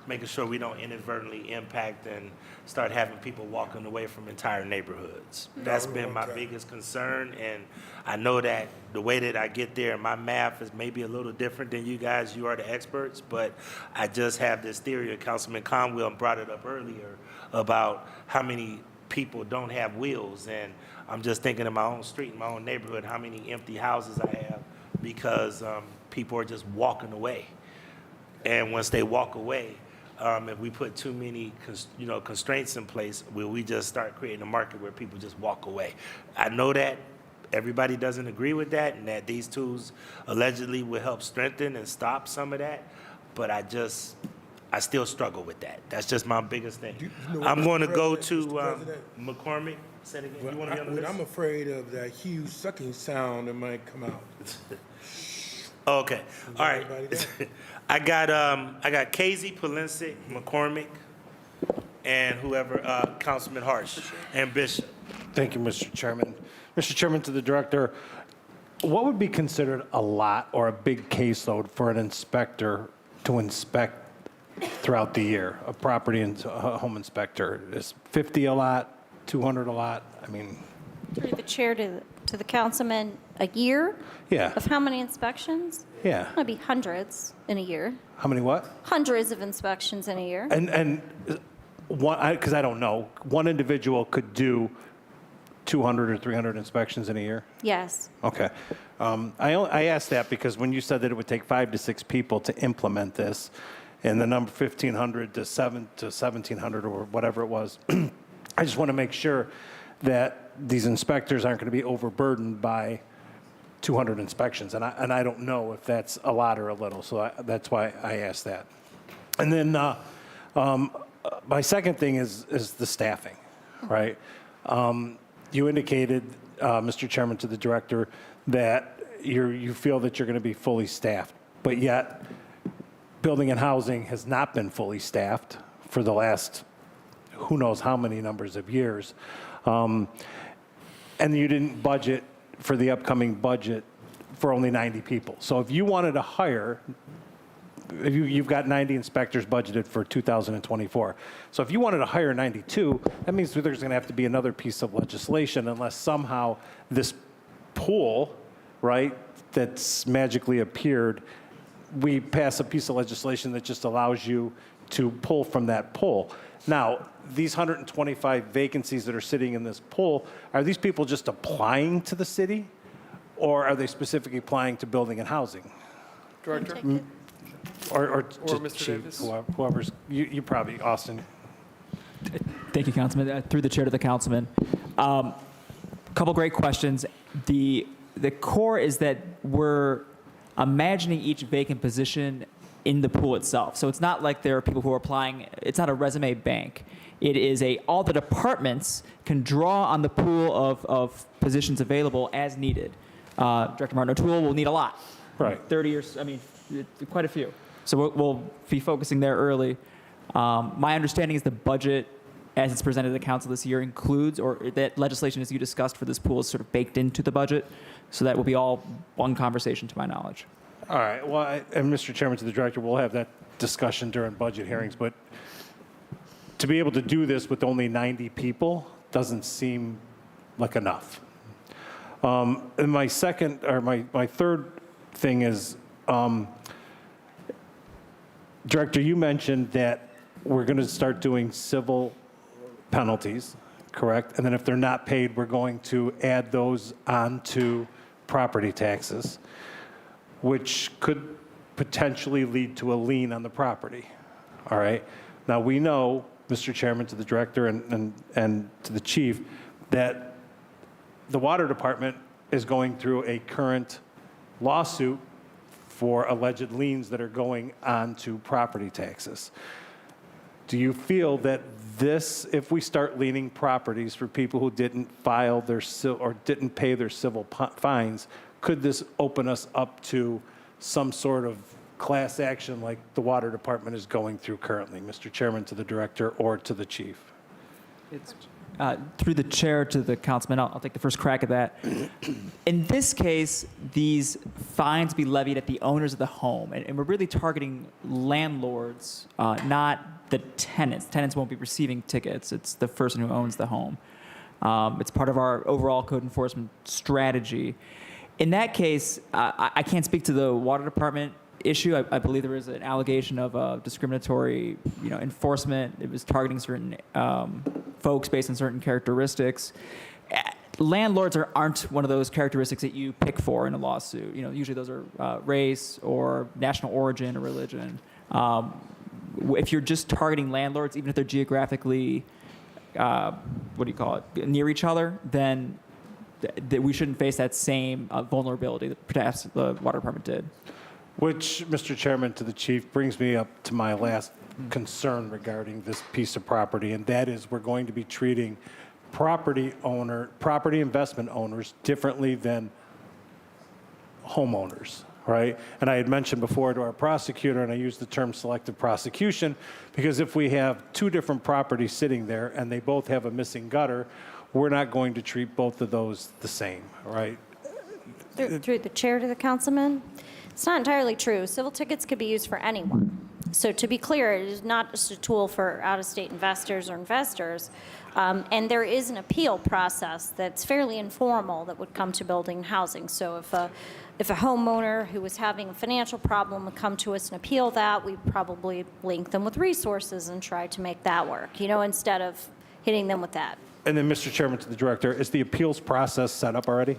making sure we don't inadvertently impact and start having people walking away from entire neighborhoods. That's been my biggest concern, and I know that the way that I get there, my math is maybe a little different than you guys. You are the experts, but I just have this theory, and Councilman Conwell brought it up earlier, about how many people don't have wheels, and I'm just thinking in my own street, in my own neighborhood, how many empty houses I have, because people are just walking away. And once they walk away, if we put too many constraints in place, will we just start creating a market where people just walk away? I know that everybody doesn't agree with that, and that these tools allegedly will help strengthen and stop some of that, but I still struggle with that. That's just my biggest thing. I'm going to go to McCormick. Say it again. You want to be on the list? I'm afraid of that huge sucking sound that might come out. Okay. All right. I got Casey, Polensik, McCormick, and whoever, Councilman Harsh and Bishop. Thank you, Mr. Chairman. Mr. Chairman, to the director, what would be considered a lot or a big caseload for an inspector to inspect throughout the year, a property and a home inspector? Is 50 a lot, 200 a lot? I mean... Through the chair to the councilman, a year? Yeah. Of how many inspections? Yeah. It'd be hundreds in a year. How many what? Hundreds of inspections in a year. And one, because I don't know, one individual could do 200 or 300 inspections in a year? Yes. Okay. I asked that because when you said that it would take 5 to 6 people to implement this, and the number 1,500 to 1,700 or whatever it was, I just want to make sure that these inspectors aren't going to be overburdened by 200 inspections. And I don't know if that's a lot or a little, so that's why I asked that. And then my second thing is the staffing, right? You indicated, Mr. Chairman, to the director that you feel that you're going to be fully staffed, but yet building and housing has not been fully staffed for the last who knows how many numbers of years. And you didn't budget for the upcoming budget for only 90 people. So if you wanted to hire, you've got 90 inspectors budgeted for 2024. So if you wanted to hire 92, that means there's going to have to be another piece of legislation unless somehow this pool, right, that's magically appeared, we pass a piece of legislation that just allows you to pull from that pool. Now, these 125 vacancies that are sitting in this pool, are these people just applying to the city, or are they specifically applying to building and housing? Director? Or Mr. Chief, Davis? whoever's, you probably, Austin. Thank you, Councilman. Through the chair to the councilman. Couple great questions. The core is that we're imagining each vacant position in the pool itself. So it's not like there are people who are applying, it's not a resume bank. It is all the departments can draw on the pool of positions available as needed. Director Martin O'Toole will need a lot. Right. 30 or, quite a few. So we'll be focusing there early. My understanding is the budget, as it's presented to the council this year, includes, or that legislation as you discussed for this pool is sort of baked into the budget. So that will be all one conversation to my knowledge. All right, well, and Mr. Chairman, to the director, we'll have that discussion during budget hearings, but to be able to do this with only 90 people doesn't seem like enough. And my third thing is, Director, you mentioned that we're going to start doing civil penalties, correct? And then if they're not paid, we're going to add those onto property taxes, which could potentially lead to a lien on the property. All right? Now, we know, Mr. Chairman, to the director and to the chief, that the water department is going through a current lawsuit for alleged liens that are going onto property taxes. Do you feel that this, if we start liening properties for people who didn't file their or didn't pay their civil fines, could this open us up to some sort of class action like the water department is going through currently? Mr. Chairman, to the director or to the chief? It's through the chair to the councilman. I'll take the first crack at that. In this case, these fines be levied at the owners of the home, and we're really targeting landlords, not the tenants. Tenants won't be receiving tickets. It's the person who owns the home. It's part of our overall code enforcement strategy. In that case, I can't speak to the water department issue. I believe there was an allegation of discriminatory, enforcement. It was targeting certain folks based on certain characteristics. Landlords aren't one of those characteristics that you pick for in a lawsuit. Usually those are race or national origin or religion. If you're just targeting landlords, even if they're geographically, near each other, then we shouldn't face that same vulnerability that perhaps the water department did. Which, Mr. Chairman, to the chief, brings me up to my last concern regarding this piece of property, and that is we're going to be treating property investment owners differently than homeowners, right? And I had mentioned before to our prosecutor, and I used the term selective prosecution, because if we have two different properties sitting there and they both have a missing gutter, we're not going to treat both of those the same, right? Through the chair to the councilman, it's not entirely true. Civil tickets could be used for anyone. So to be clear, it is not just a tool for out-of-state investors or investors. And there is an appeal process that's fairly informal that would come to building and housing. So if a homeowner who was having a financial problem would come to us and appeal that, we'd probably link them with resources and try to make that work, instead of hitting them with that. And then, Mr. Chairman, to the director, is the appeals process set up already?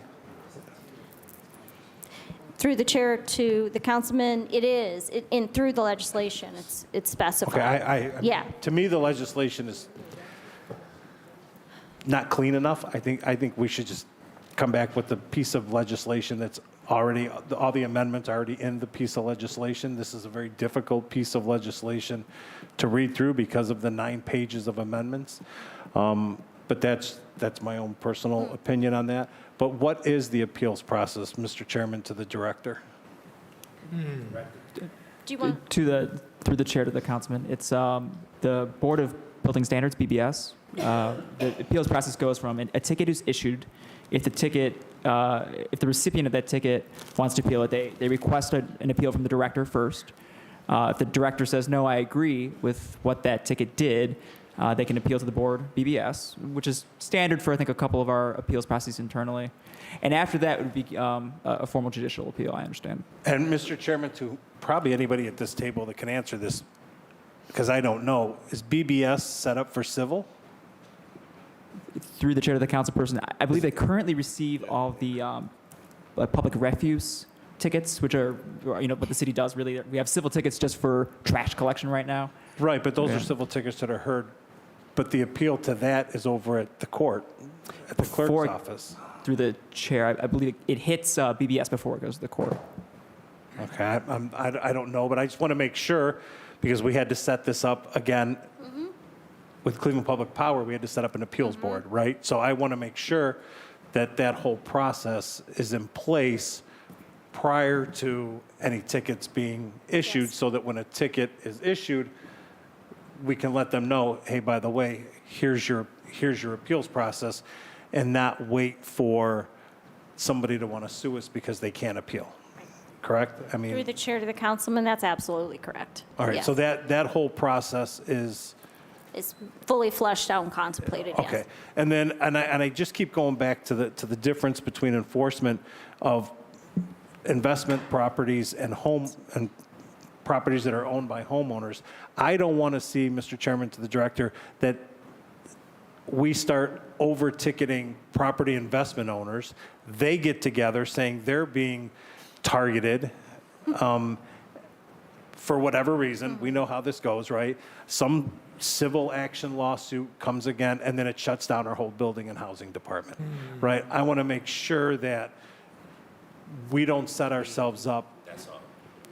Through the chair to the councilman, it is. Through the legislation, it's specified. Okay, yeah. To me, the legislation is not clean enough. I think we should just come back with a piece of legislation that's already, all the amendments are already in the piece of legislation. This is a very difficult piece of legislation to read through because of the 9 pages of amendments. but that's my own personal opinion on that. But what is the appeals process, Mr. Chairman, to the director? Do you want? Through the chair to the councilman, it's the Board of Building Standards, BBS. The appeals process goes from a ticket is issued. If the recipient of that ticket wants to appeal it, they request an appeal from the director first. If the director says, no, I agree with what that ticket did, they can appeal to the board, BBS, which is standard for, I think, a couple of our appeals processes internally. And after that would be a formal judicial appeal, I understand. And Mr. Chairman, to probably anybody at this table that can answer this, because I don't know, is BBS set up for civil? Through the chair to the council person, I believe they currently receive all of the public refuse tickets, which are, what the city does really. We have civil tickets just for trash collection right now. Right, but those are civil tickets that are heard. But the appeal to that is over at the court, at the clerk's office. Through the chair, I believe it hits BBS before it goes to the court. Okay, I don't know, but I just want to make sure, because we had to set this up again with Cleveland Public Power. We had to set up an appeals board, right? So I want to make sure that that whole process is in place prior to any tickets being issued, so that when a ticket is issued, we can let them know, hey, by the way, here's your appeals process, and not wait for somebody to want to sue us because they can't appeal. Correct? I mean, Through the chair to the councilman, that's absolutely correct. all right. Yes. So that whole process is It's fully fleshed out and contemplated, yes. okay. And then I just keep going back to the difference between enforcement of investment properties and properties that are owned by homeowners. I don't want to see, Mr. Chairman, to the director, that we start over-ticketing property investment owners. They get together saying they're being targeted for whatever reason. We know how this goes, right? Some civil action lawsuit comes again, and then it shuts down our whole building and housing department, right? I want to make sure that we don't set ourselves up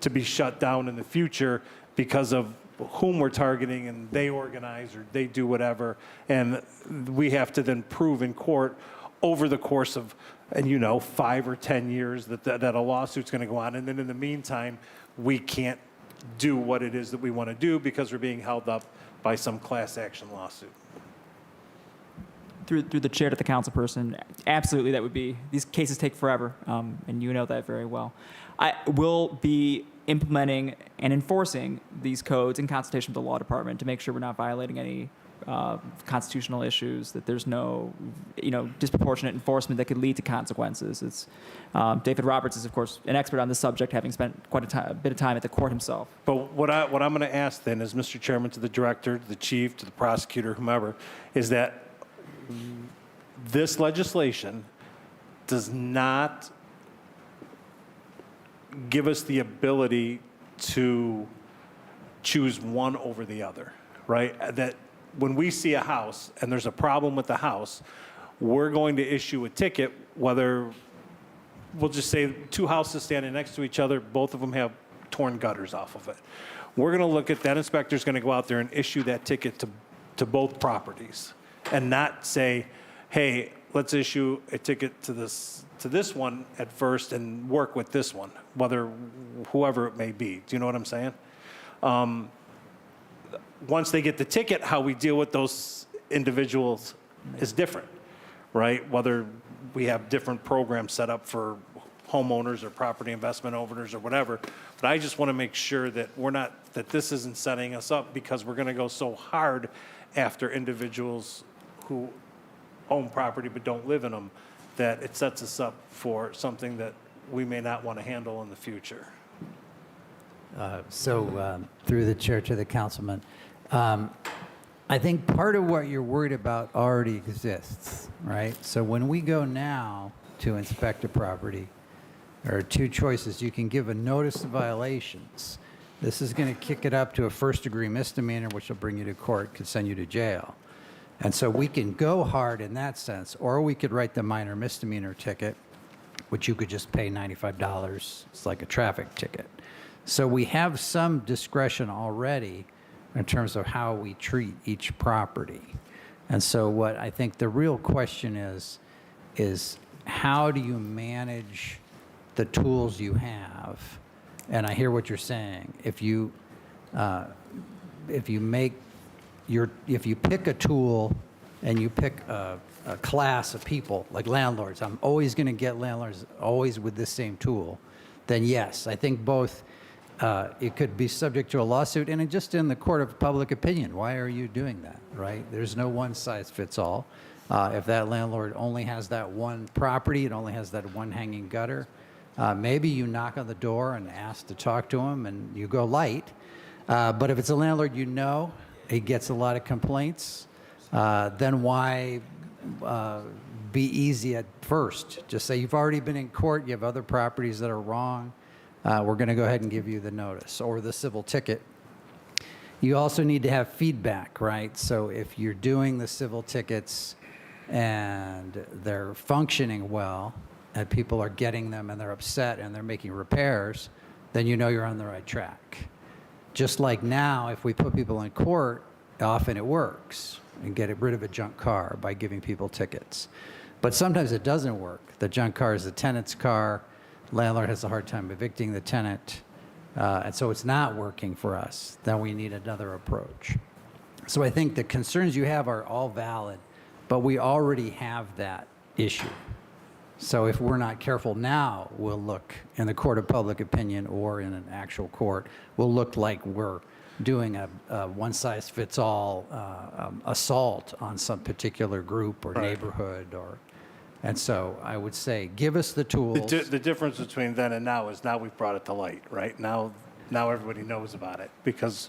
to be shut down in the future because of whom we're targeting, and they organize or they do whatever, and we have to then prove in court over the course of, and 5 or 10 years that a lawsuit's going to go on, and then in the meantime, we can't do what it is that we want to do because we're being held up by some class action lawsuit. Through the chair to the council person, absolutely, that would be, these cases take forever, and you know that very well. I will be implementing and enforcing these codes in consultation with the law department to make sure we're not violating any constitutional issues, that there's no, disproportionate enforcement that could lead to consequences. It's David Roberts is, of course, an expert on this subject, having spent quite a bit of time at the court himself. But what I'm going to ask then is, Mr. Chairman, to the director, to the chief, to the prosecutor, whomever, is that this legislation does not give us the ability to choose one over the other, right? That when we see a house and there's a problem with the house, we're going to issue a ticket, whether, we'll just say 2 houses standing next to each other, both of them have torn gutters off of it. We're going to look at that, inspector's going to go out there and issue that ticket to both properties, and not say, hey, let's issue a ticket to this one at first and work with this one, whoever it may be. Do you know what I'm saying? Once they get the ticket, how we deal with those individuals is different, right? Whether we have different programs set up for homeowners or property investment owners or whatever. But I just want to make sure that that this isn't setting us up because we're going to go so hard after individuals who own property but don't live in them, that it sets us up for something that we may not want to handle in the future. Through the chair to the councilman, I think part of what you're worried about already exists, right? So when we go now to inspect a property, there are 2 choices. You can give a notice of violations. This is going to kick it up to a first-degree misdemeanor, which will bring you to court, could send you to jail. And so we can go hard in that sense, or we could write the minor misdemeanor ticket, which you could just pay $95. It's like a traffic ticket. So we have some discretion already in terms of how we treat each property. And so what I think the real question is how do you manage the tools you have? And I hear what you're saying. If you pick a tool and you pick a class of people, like landlords, I'm always going to get landlords always with this same tool, then yes, I think both, it could be subject to a lawsuit and just in the court of public opinion. Why are you doing that, right? There's no one size fits all. If that landlord only has that one property, it only has that one hanging gutter, maybe you knock on the door and ask to talk to him and you go light. But if it's a landlord you know, he gets a lot of complaints, then why be easy at first? Just say you've already been in court, you have other properties that are wrong, we're going to go ahead and give you the notice or the civil ticket. You also need to have feedback, right? So if you're doing the civil tickets and they're functioning well and people are getting them and they're upset and they're making repairs, then you know you're on the right track. Just like now, if we put people in court, often it works and get rid of a junk car by giving people tickets. But sometimes it doesn't work. The junk car is the tenant's car. Landlord has a hard time evicting the tenant. And so it's not working for us. Then we need another approach. So I think the concerns you have are all valid, but we already have that issue. So if we're not careful now, we'll look in the court of public opinion or in an actual court, we'll look like we're doing a one-size-fits-all assault on some particular group or neighborhood. And so I would say, give us the tools. The difference between then and now is now we've brought it to light, right? Now everybody knows about it because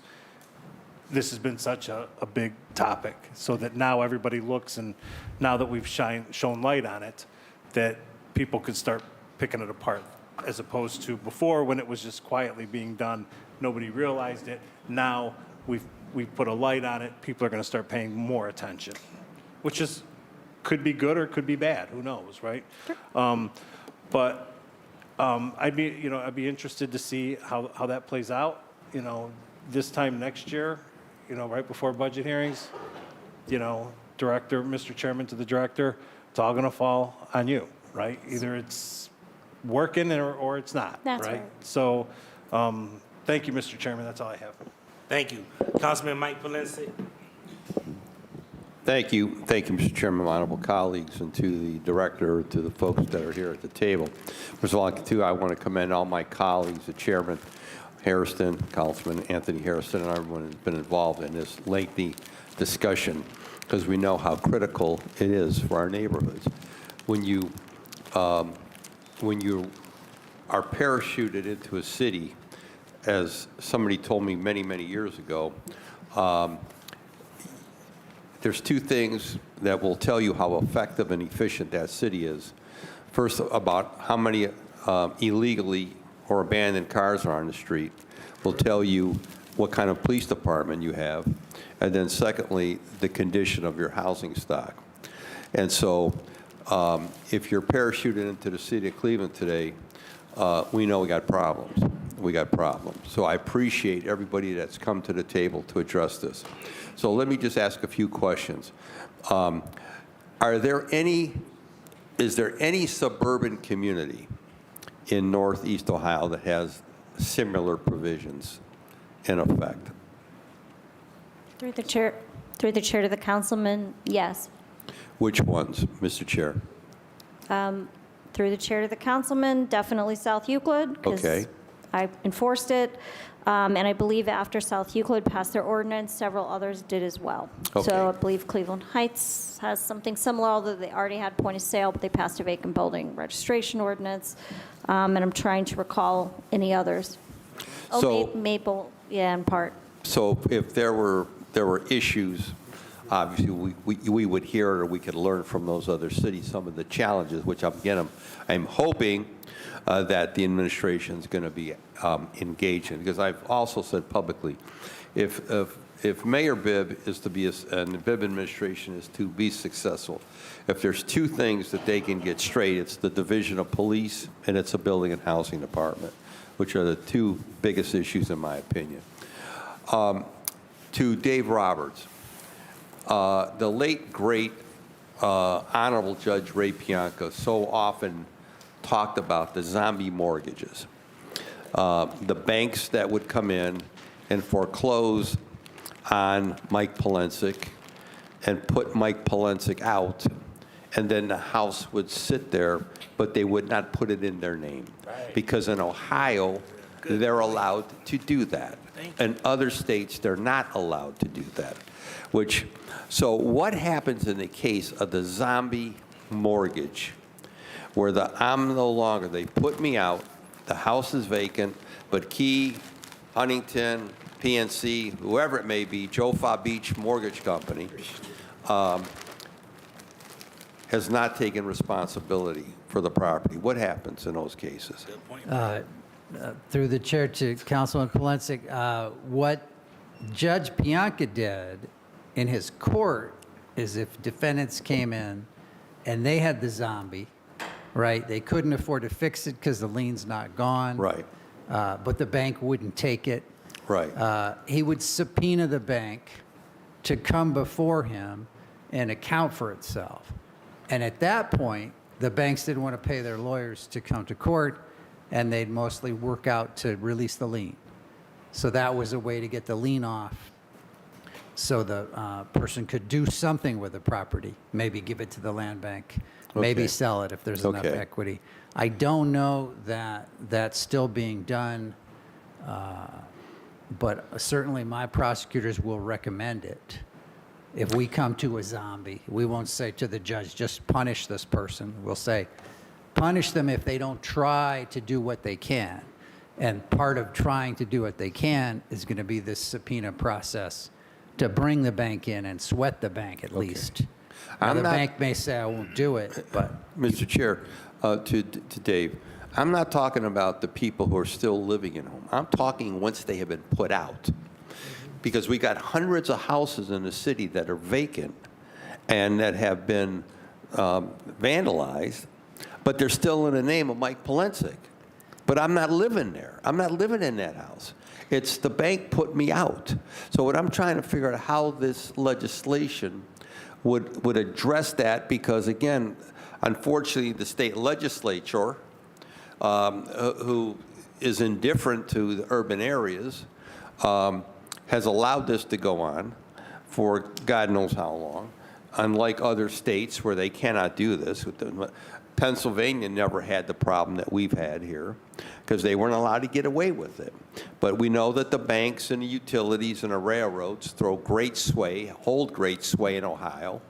this has been such a big topic, so that now everybody looks, and now that we've shown light on it, that people could start picking it apart, as opposed to before when it was just quietly being done. Nobody realized it. Now we've put a light on it. People are going to start paying more attention, which could be good or could be bad. Who knows, right? But I'd be interested to see how that plays out. This time next year, right before budget hearings. Director, Mr. Chairman, to the director, it's all going to fall on you, right? Either it's working or it's not. That's right. So. Thank you, Mr. Chairman. That's all I have. Thank you. Councilman Mike Valencia. Thank you, Mr. Chairman, my honorable colleagues, and to the director, to the folks that are here at the table. First of all, I want to commend all my colleagues, the chairman, Hairston, Councilman Anthony Hairston, and everyone who's been involved in this lengthy discussion, because we know how critical it is for our neighborhoods. When you are parachuted into a city, as somebody told me many, many years ago, there's two things that will tell you how effective and efficient that city is. First, about how many illegally or abandoned cars are on the street will tell you what kind of police department you have. And then secondly, the condition of your housing stock. And so if you're parachuted into the city of Cleveland today, we know we got problems. So I appreciate everybody that's come to the table to address this. So let me just ask a few questions. Is there any suburban community in Northeast Ohio that has similar provisions in effect? Through the chair to the councilman, yes. Which ones, Mr. Chair? Through the chair to the councilman, definitely South Euclid. Okay. I enforced it. And I believe after South Euclid passed their ordinance, several others did as well. Okay. So I believe Cleveland Heights has something similar, although they already had point of sale, but they passed a vacant building registration ordinance. And I'm trying to recall any others. Maple, yeah, in part. So if there were issues, obviously we would hear it, or we could learn from those other cities some of the challenges, which I'm hoping that the administration is going to be engaged in, because I've also said publicly, if Mayor Bibb is to be and the Bibb administration is to be successful, if there's two things that they can get straight, it's the division of police and it's a building and housing department, which are the two biggest issues in my opinion. To Dave Roberts, the late, great Honorable Judge Ray Pianka so often talked about the zombie mortgages. The banks that would come in and foreclose on Mike Polensek and put Mike Polensek out, and then the house would sit there, but they would not put it in their name. Because in Ohio, they're allowed to do that. In other states, they're not allowed to do that. So what happens in the case of the zombie mortgage, where I'm no longer, they put me out, the house is vacant, but Key, Huntington, PNC, whoever it may be, Joe Fa Beach Mortgage Company, has not taken responsibility for the property. What happens in those cases? Through the chair to Councilman Polensek, what Judge Pianka did in his court is if defendants came in and they had the zombie, right? They couldn't afford to fix it because the lien's not gone. Right. But the bank wouldn't take it. Right. He would subpoena the bank to come before him and account for itself. And at that point, the banks didn't want to pay their lawyers to come to court, and they'd mostly work out to release the lien. So that was a way to get the lien off, so the person could do something with the property, maybe give it to the land bank, maybe Okay. sell it if there's enough Okay. equity. I don't know that that's still being done, but certainly my prosecutors will recommend it. If we come to a zombie, we won't say to the judge, just punish this person. We'll say, punish them if they don't try to do what they can. And part of trying to do what they can is going to be this subpoena process to bring the bank in and sweat the bank at least. Now, the bank may say, I won't do it, but... Mr. Chair, to Dave, I'm not talking about the people who are still living in home. I'm talking once they have been put out. Because we got hundreds of houses in the city that are vacant and that have been vandalized, but they're still in the name of Mike Polensek. But I'm not living there. I'm not living in that house. It's the bank put me out. So what I'm trying to figure out how this legislation would address that, because again, unfortunately, the state legislature, who is indifferent to the urban areas, has allowed this to go on for God knows how long, unlike other states where they cannot do this. Pennsylvania never had the problem that we've had here because they weren't allowed to get away with it. But we know that the banks and the utilities and the railroads hold great sway in Ohio,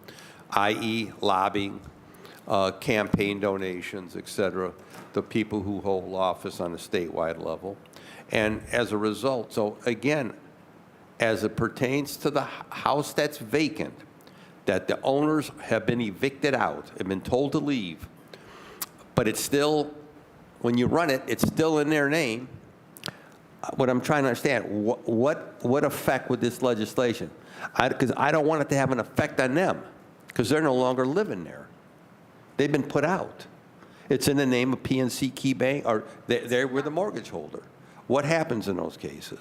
i.e. lobbying, campaign donations, et cetera, the people who hold office on a statewide level. And as a result, so again, as it pertains to the house that's vacant, that the owners have been evicted out, have been told to leave, but it's still, when you run it, it's still in their name. What I'm trying to understand, what effect would this legislation? Because I don't want it to have an effect on them, because they're no longer living there. They've been put out. It's in the name of PNC Key Bank, or they were the mortgage holder. What happens in those cases?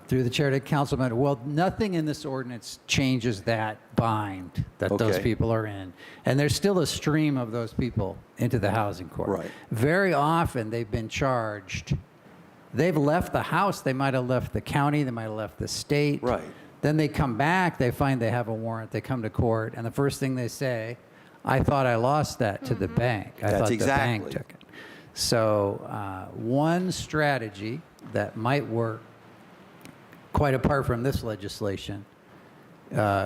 Through the chair to Councilman, well, nothing in this ordinance changes that bind that those Okay. people are in. And there's still a stream of those people into the housing court. Right. Very often, they've been charged. They've left the house. They might have left the county. They might have left the state. Right. Then they come back. They find they have a warrant. They come to court. And the first thing they say, I thought I lost that to the bank. I That's thought the exactly. bank took it. So one strategy that might work, quite apart from this legislation,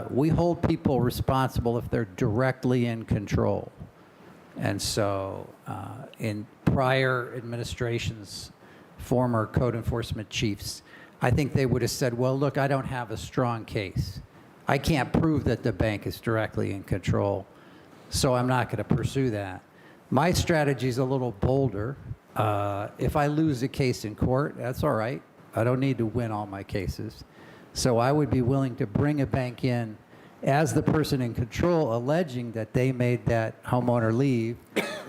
we hold people responsible if they're directly in control. And so in prior administrations, former code enforcement chiefs, I think they would have said, well, look, I don't have a strong case. I can't prove that the bank is directly in control, so I'm not going to pursue that. My strategy is a little bolder. If I lose a case in court, that's all right. I don't need to win all my cases. So I would be willing to bring a bank in as the person in control, alleging that they made that homeowner leave.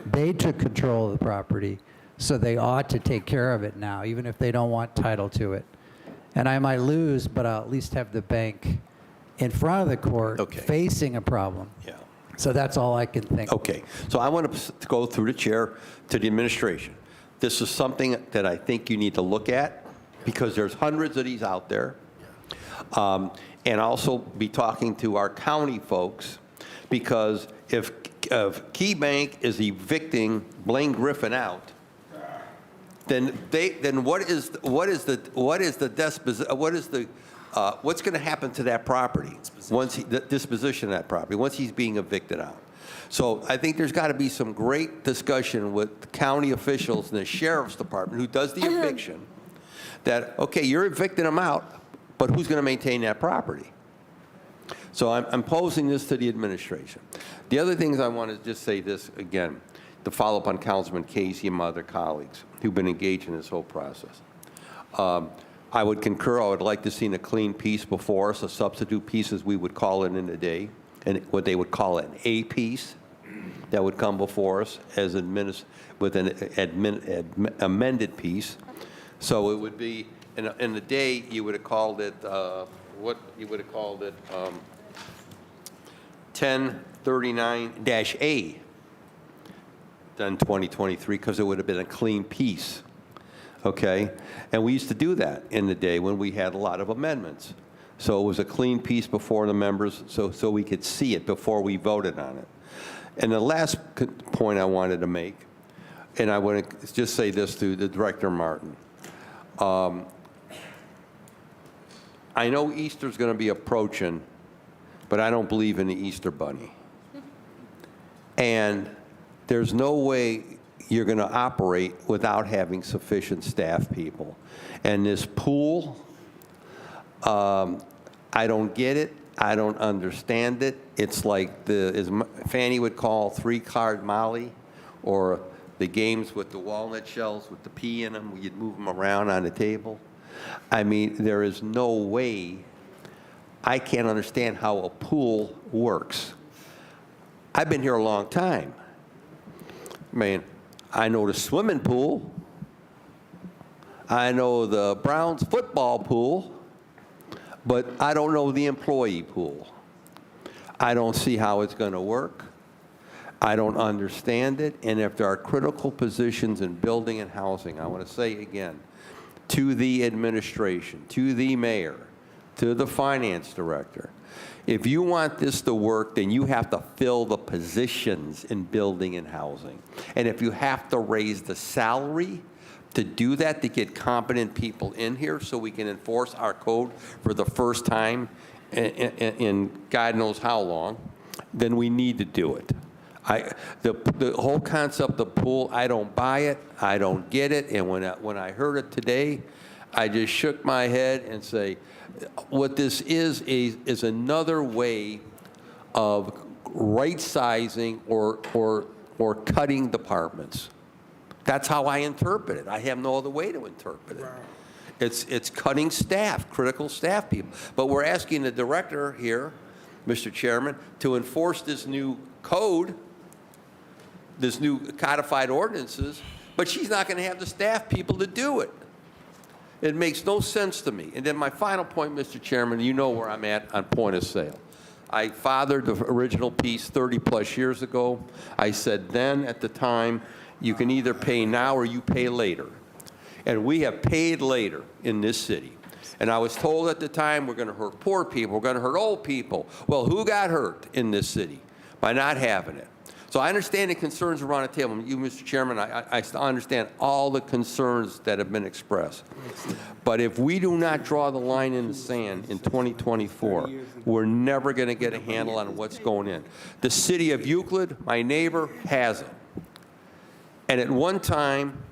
They took control of the property, so they ought to take care of it now, even if they don't want title to it. And I might lose, but I'll at least have the bank in front of the court facing a problem. Yeah. So that's all I can think. Okay, so I want to go through the chair to the administration. This is something that I think you need to look at, because there's hundreds of these out there. And also be talking to our county folks, because if Key Bank is evicting Blaine Griffin out, then what's going to happen to that property once the disposition of that property once he's being evicted out? So I think there's got to be some great discussion with county officials and the sheriff's department who does the eviction. That okay, you're evicting him out, but who's going to maintain that property? So I'm posing this to the administration. The other things I want to just say this again, to follow up on Councilman Casey and my other colleagues who've been engaged in this whole process. I would concur. I would like to see a clean piece before us, a substitute piece as we would call it in the day, and what they would call an A piece that would come before us as with an amended piece. So it would be, in the day, you would have called it, what you would have called it, 1039-A, done 2023, because it would have been a clean piece, okay? And we used to do that in the day when we had a lot of amendments. So it was a clean piece before the members, so we could see it before we voted on it. And the last point I wanted to make, and I want to just say this to the Director Martin. I know Easter's going to be approaching, but I don't believe in the Easter Bunny. And there's no way you're going to operate without having sufficient staff people. And this pool, I don't get it. I don't understand it. It's like as Fanny would call 3-card Molly, or the games with the walnut shells with the pea in them, where you'd move them around on the table. I mean, there is no way. I can't understand how a pool works. I've been here a long time. I mean, I know the swimming pool. I know the Browns football pool, but I don't know the employee pool. I don't see how it's going to work. I don't understand it. And if there are critical positions in building and housing, I want to say again, to the administration, to the mayor, to the finance director, if you want this to work, then you have to fill the positions in building and housing. And if you have to raise the salary to do that, to get competent people in here so we can enforce our code for the first time in God knows how long, then we need to do it. The whole concept of pool, I don't buy it, I don't get it, and when I heard it today, I just shook my head and say, what this is another way of right-sizing or cutting departments. That's how I interpret it. I have no other way to interpret it. It's cutting staff, critical staff people. But we're asking the director here, Mr. Chairman, to enforce this new code, this new codified ordinances, but she's not going to have the staff people to do it. It makes no sense to me. And then my final point, Mr. Chairman, you know where I'm at on point of sale. I fathered the original piece 30-plus years ago. I said then, at the time, you can either pay now or you pay later. And we have paid later in this city. And I was told at the time, we're going to hurt poor people, we're going to hurt old people. Well, who got hurt in this city by not having it? So I understand the concerns around the table. You, Mr. Chairman, I understand all the concerns that have been expressed. But if we do not draw the line in the sand in 2024, we're never going to get a handle on what's going in. The city of Euclid, my neighbor, has it. And at one time,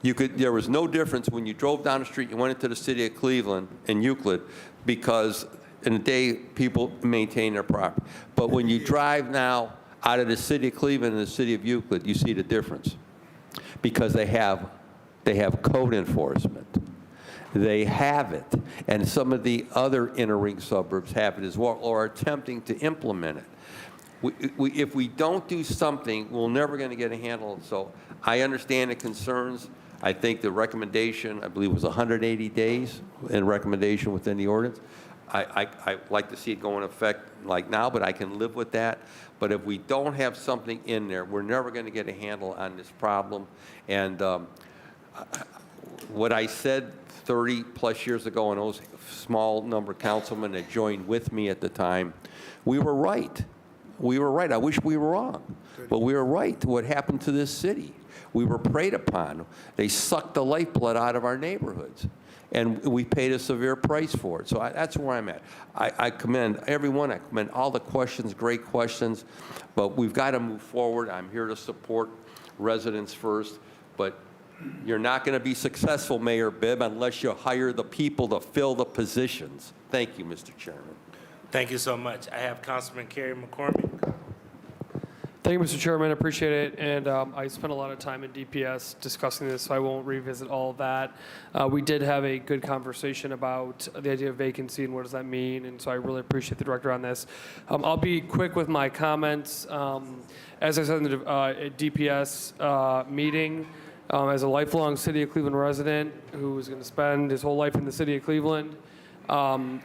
there was no difference when you drove down the street, you went into the city of Cleveland and Euclid, because in the day, people maintain their property. But when you drive now out of the city of Cleveland and the city of Euclid, you see the difference, because they have code enforcement. They have it, and some of the other inner ring suburbs have it as well, or are attempting to implement it. If we don't do something, we're never going to get a handle. So I understand the concerns. I think the recommendation, I believe, was 180 days in recommendation within the ordinance. I like to see it go in effect like now, but I can live with that. But if we don't have something in there, we're never going to get a handle on this problem. And what I said 30-plus years ago, and those small number of councilmen that joined with me at the time, we were right. We were right. I wish we were wrong, but we were right. What happened to this city? We were preyed upon. They sucked the lifeblood out of our neighborhoods, and we paid a severe price for it. So that's where I'm at. I commend everyone. I commend all the questions, great questions, but we've got to move forward. I'm here to support residents first, but you're not going to be successful, Mayor Bibb, unless you hire the people to fill the positions. Thank you, Mr. Chairman. Thank you so much. I have Councilman Kerry McCormick. Thank you, Mr. Chairman. I appreciate it. And I spent a lot of time in DPS discussing this, so I won't revisit all of that. We did have a good conversation about the idea of vacancy and what does that mean, and so I really appreciate the director on this. I'll be quick with my comments. As I said in the DPS meeting, as a lifelong City of Cleveland resident who is going to spend his whole life in the City of Cleveland, in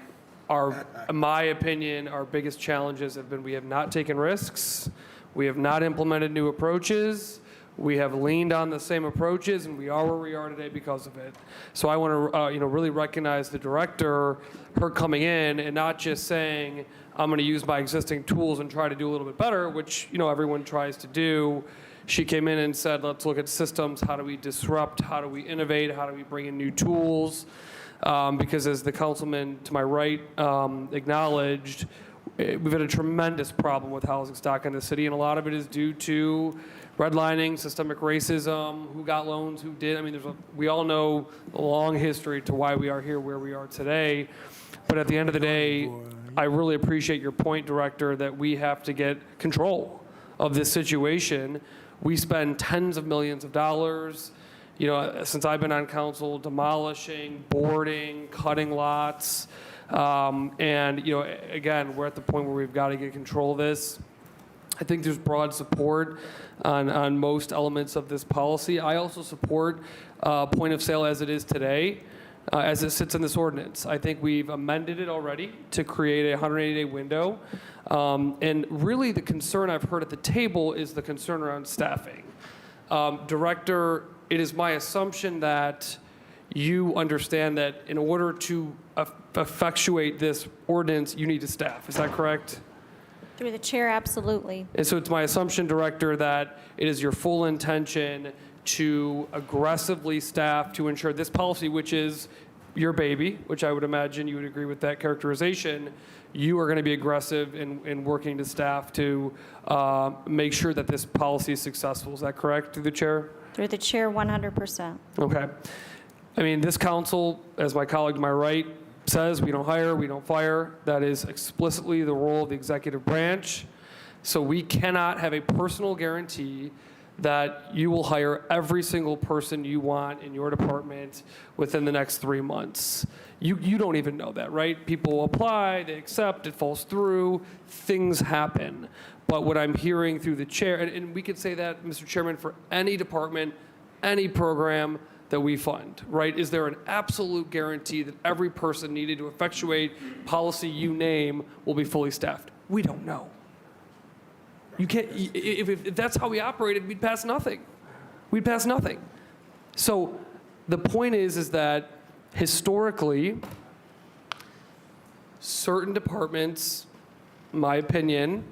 my opinion, our biggest challenges have been we have not taken risks. We have not implemented new approaches. We have leaned on the same approaches, and we are where we are today because of it. So I want to, really recognize the director, her coming in and not just saying, I'm going to use my existing tools and try to do a little bit better, which, everyone tries to do. She came in and said, let's look at systems. How do we disrupt? How do we innovate? How do we bring in new tools? Because as the councilman to my right acknowledged, we've had a tremendous problem with housing stock in the city, and a lot of it is due to redlining, systemic racism, who got loans, who did. I mean, we all know the long history to why we are here where we are today. But at the end of the day, I really appreciate your point, Director, that we have to get control of this situation. We spend tens of millions of dollars, since I've been on council, demolishing, boarding, cutting lots. And, again, we're at the point where we've got to get control of this. I think there's broad support on most elements of this policy. I also support point of sale as it is today, as it sits in this ordinance. I think we've amended it already to create a 180-day window. And really the concern I've heard at the table is the concern around staffing. Director, it is my assumption that you understand that in order to effectuate this ordinance, you need to staff. Is that correct? Through the chair, absolutely. And so it's my assumption, Director, that it is your full intention to aggressively staff to ensure this policy, which is your baby, which I would imagine you would agree with that characterization, you are going to be aggressive in working to staff to make sure that this policy is successful. Is that correct, through the chair? Through the chair, 100%. Okay. I mean, this council, as my colleague to my right says, we don't hire, we don't fire. That is explicitly the role of the executive branch. So we cannot have a personal guarantee that you will hire every single person you want in your department within the next 3 months. You don't even know that, right? People apply, they accept, it falls through, things happen. But what I'm hearing through the chair, and we could say that, Mr. Chairman, for any department, any program that we fund, right? Is there an absolute guarantee that every person needed to effectuate policy you name will be fully staffed? We don't know. You can't, if that's how we operated, we'd pass nothing. We'd pass nothing. So the point is that historically, certain departments, in my opinion,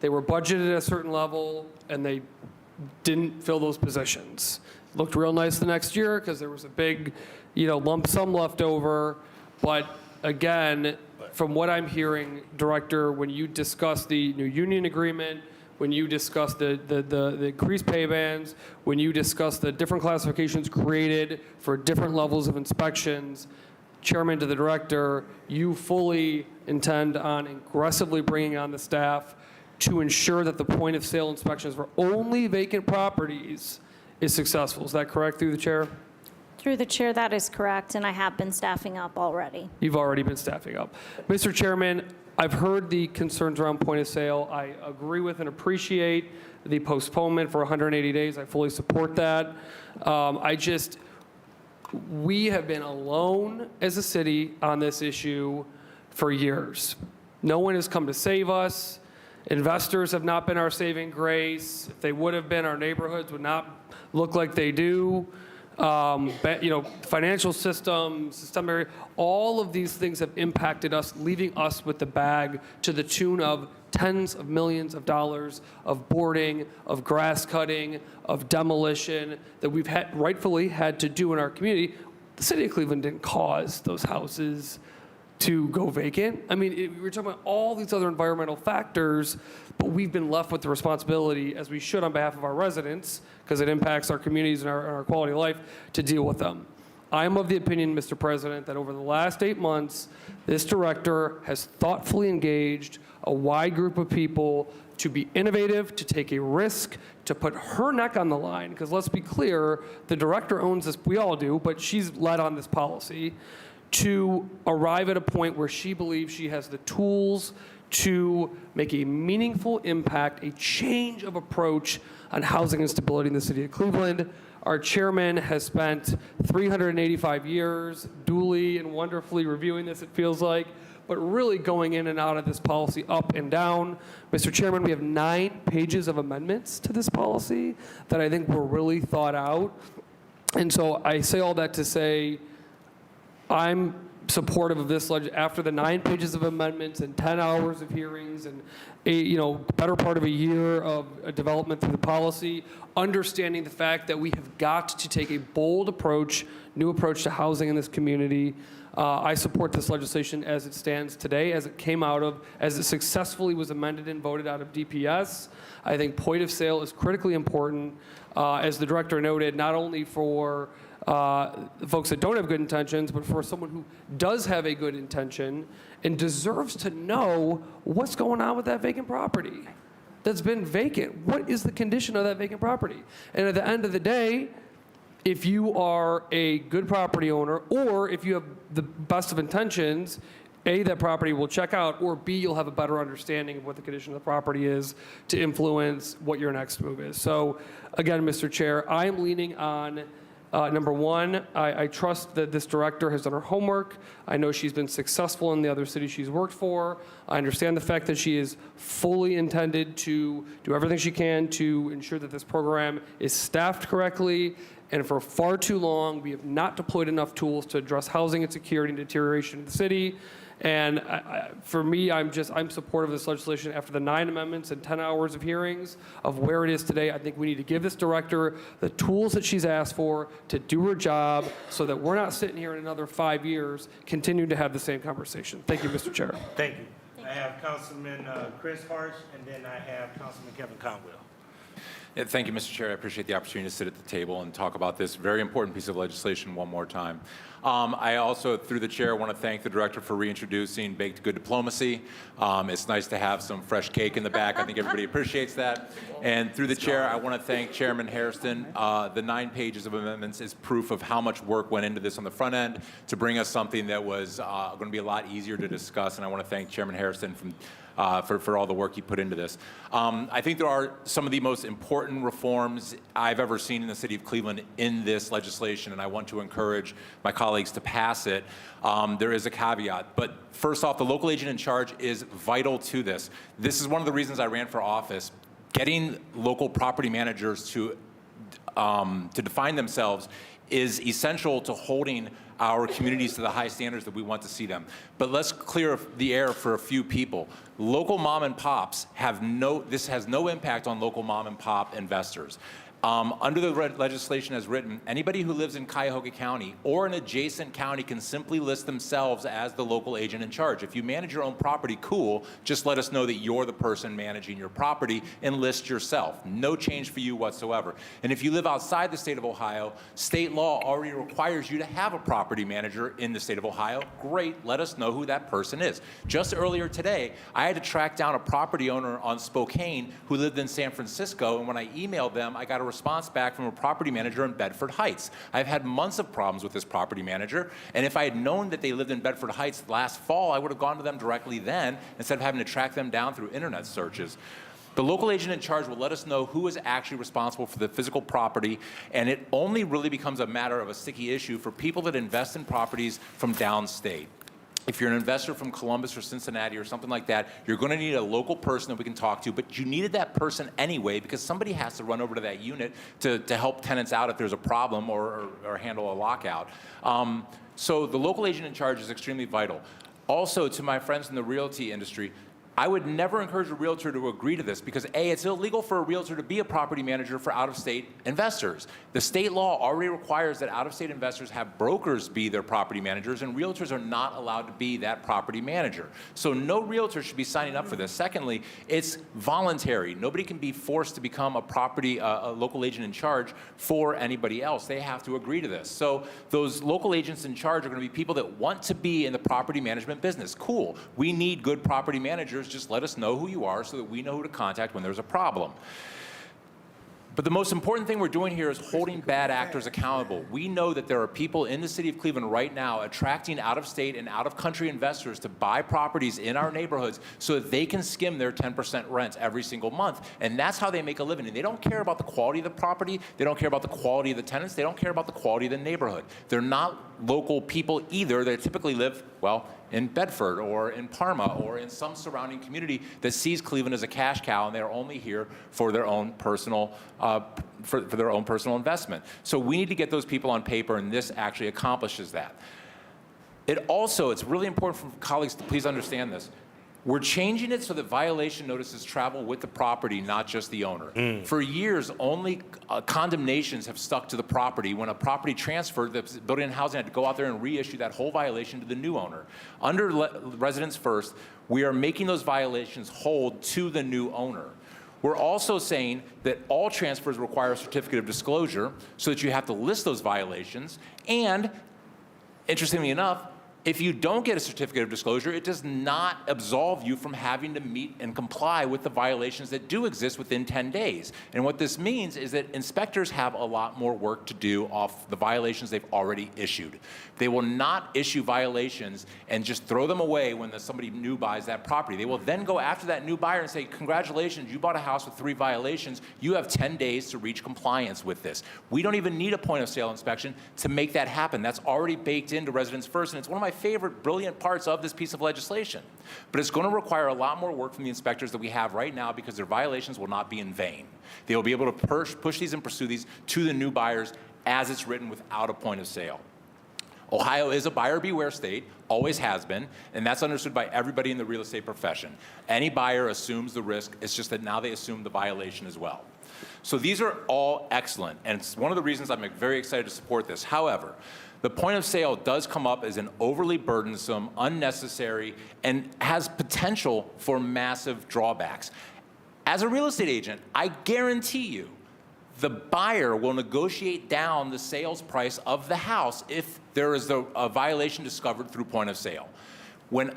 they were budgeted at a certain level and they didn't fill those positions. Looked real nice the next year because there was a big, lump sum left over. But again, from what I'm hearing, Director, when you discuss the new union agreement, when you discuss the increased pay bands, when you discuss the different classifications created for different levels of inspections, Chairman to the Director, you fully intend on aggressively bringing on the staff to ensure that the point of sale inspections for only vacant properties is successful. Is that correct, through the chair? Through the chair, that is correct, and I have been staffing up already. You've already been staffing up. Mr. Chairman, I've heard the concerns around point of sale. I agree with and appreciate the postponement for 180 days. I fully support that. We have been alone as a city on this issue for years. No one has come to save us. Investors have not been our saving grace. If they would have been, our neighborhoods would not look like they do. Financial systemic, all of these things have impacted us, leaving us with the bag to the tune of tens of millions of dollars of boarding, of grass cutting, of demolition that we've rightfully had to do in our community. The city of Cleveland didn't cause those houses to go vacant. I mean, we're talking about all these other environmental factors, but we've been left with the responsibility, as we should on behalf of our residents, because it impacts our communities and our quality of life, to deal with them. I'm of the opinion, Mr. President, that over the last 8 months, this director has thoughtfully engaged a wide group of people to be innovative, to take a risk, to put her neck on the line, because let's be clear, the director owns this, we all do, but she's led on this policy, to arrive at a point where she believes she has the tools to make a meaningful impact, a change of approach on housing and stability in the city of Cleveland. Our chairman has spent 385 years duly and wonderfully reviewing this, it feels like, but really going in and out of this policy up and down. Mr. Chairman, we have 9 pages of amendments to this policy that I think were really thought out. And so I say all that to say, I'm supportive of this after the 9 pages of amendments and 10 hours of hearings and better part of a year of development through the policy, understanding the fact that we have got to take a bold approach, new approach to housing in this community. I support this legislation as it stands today, as it successfully was amended and voted out of DPS. I think point of sale is critically important, as the director noted, not only for folks that don't have good intentions, but for someone who does have a good intention and deserves to know what's going on with that vacant property that's been vacant. What is the condition of that vacant property? And at the end of the day, if you are a good property owner, or if you have the best of intentions, A, that property will check out, or B, you'll have a better understanding of what the condition of the property is to influence what your next move is. So again, Mr. Chair, I am leaning on number one, I trust that this director has done her homework. I know she's been successful in the other cities she's worked for. I understand the fact that she is fully intended to do everything she can to ensure that this program is staffed correctly. And for far too long, we have not deployed enough tools to address housing insecurity and deterioration in the city. And for me, I'm supportive of this legislation after the 9 amendments and 10 hours of hearings of where it is today. I think we need to give this director the tools that she's asked for to do her job so that we're not sitting here in another 5 years continuing to have the same conversation. Thank you, Mr. Chair. Thank you. I have Councilman Chris Harsh, and then I have Councilman Kevin Conwell. Yeah, thank you, Mr. Chair. I appreciate the opportunity to sit at the table and talk about this very important piece of legislation one more time. I also, through the chair, want to thank the director for reintroducing baked good diplomacy. It's nice to have some fresh cake in the back. I think everybody appreciates that. And through the chair, I want to thank Chairman Hairston. The 9 pages of amendments is proof of how much work went into this on the front end to bring us something that was going to be a lot easier to discuss. And I want to thank Chairman Hairston for all the work he put into this. I think there are some of the most important reforms I've ever seen in the city of Cleveland in this legislation, and I want to encourage my colleagues to pass it. There is a caveat, but first off, the local agent in charge is vital to this. This is one of the reasons I ran for office. Getting local property managers to define themselves is essential to holding our communities to the high standards that we want to see them. But let's clear the air for a few people. Local mom and pops this has no impact on local mom and pop investors. Under the legislation as written, anybody who lives in Cuyahoga County or an adjacent county can simply list themselves as the local agent in charge. If you manage your own property, cool, just let us know that you're the person managing your property and list yourself. No change for you whatsoever. And if you live outside the state of Ohio, state law already requires you to have a property manager in the state of Ohio. Great, let us know who that person is. Just earlier today, I had to track down a property owner on Spokane who lived in San Francisco, and when I emailed them, I got a response back from a property manager in Bedford Heights. I've had months of problems with this property manager, and if I had known that they lived in Bedford Heights last fall, I would have gone to them directly then instead of having to track them down through internet searches. The local agent in charge will let us know who is actually responsible for the physical property, and it only really becomes a matter of a sticky issue for people that invest in properties from downstate. If you're an investor from Columbus or Cincinnati or something like that, you're going to need a local person that we can talk to, but you needed that person anyway because somebody has to run over to that unit to help tenants out if there's a problem or handle a lockout. So the local agent in charge is extremely vital. Also, to my friends in the realty industry, I would never encourage a realtor to agree to this because A, it's illegal for a realtor to be a property manager for out-of-state investors. The state law already requires that out-of-state investors have brokers be their property managers, and realtors are not allowed to be that property manager. So no realtor should be signing up for this. Secondly, it's voluntary. Nobody can be forced to become a local agent in charge for anybody else. They have to agree to this. So those local agents in charge are going to be people that want to be in the property management business. Cool. We need good property managers. Just let us know who you are so that we know who to contact when there's a problem. But the most important thing we're doing here is holding bad actors accountable. We know that there are people in the city of Cleveland right now attracting out-of-state and out-of-country investors to buy properties in our neighborhoods so that they can skim their 10% rents every single month. And that's how they make a living. And they don't care about the quality of the property. They don't care about the quality of the tenants. They don't care about the quality of the neighborhood. They're not local people either. They typically live, well, in Bedford or in Parma or in some surrounding community that sees Cleveland as a cash cow, and they're only here for their own personal for their own personal investment. So we need to get those people on paper, and this actually accomplishes that. It's really important for colleagues to please understand this. We're changing it so that violation notices travel with the property, not just the owner. For years, only condemnations have stuck to the property. When a property transferred, the Building and Housing had to go out there and reissue that whole violation to the new owner. Under Residents First, we are making those violations hold to the new owner. We're also saying that all transfers require a certificate of disclosure so that you have to list those violations. And, interestingly enough, if you don't get a certificate of disclosure, it does not absolve you from having to meet and comply with the violations that do exist within 10 days. And what this means is that inspectors have a lot more work to do off the violations they've already issued. They will not issue violations and just throw them away when somebody new buys that property. They will then go after that new buyer and say, congratulations, you bought a house with 3 violations. You have 10 days to reach compliance with this. We don't even need a point of sale inspection to make that happen. That's already baked into Residents First, and it's one of my favorite brilliant parts of this piece of legislation. But it's going to require a lot more work from the inspectors that we have right now because their violations will not be in vain. They will be able to push these and pursue these to the new buyers as it's written without a point of sale. Ohio is a buyer beware state, always has been, and that's understood by everybody in the real estate profession. Any buyer assumes the risk, it's just that now they assume the violation as well. So these are all excellent, and it's one of the reasons I'm very excited to support this. However, the point of sale does come up as an overly burdensome, unnecessary, and has potential for massive drawbacks. As a real estate agent, I guarantee you, the buyer will negotiate down the sales price of the house if there is a violation discovered through point of sale. When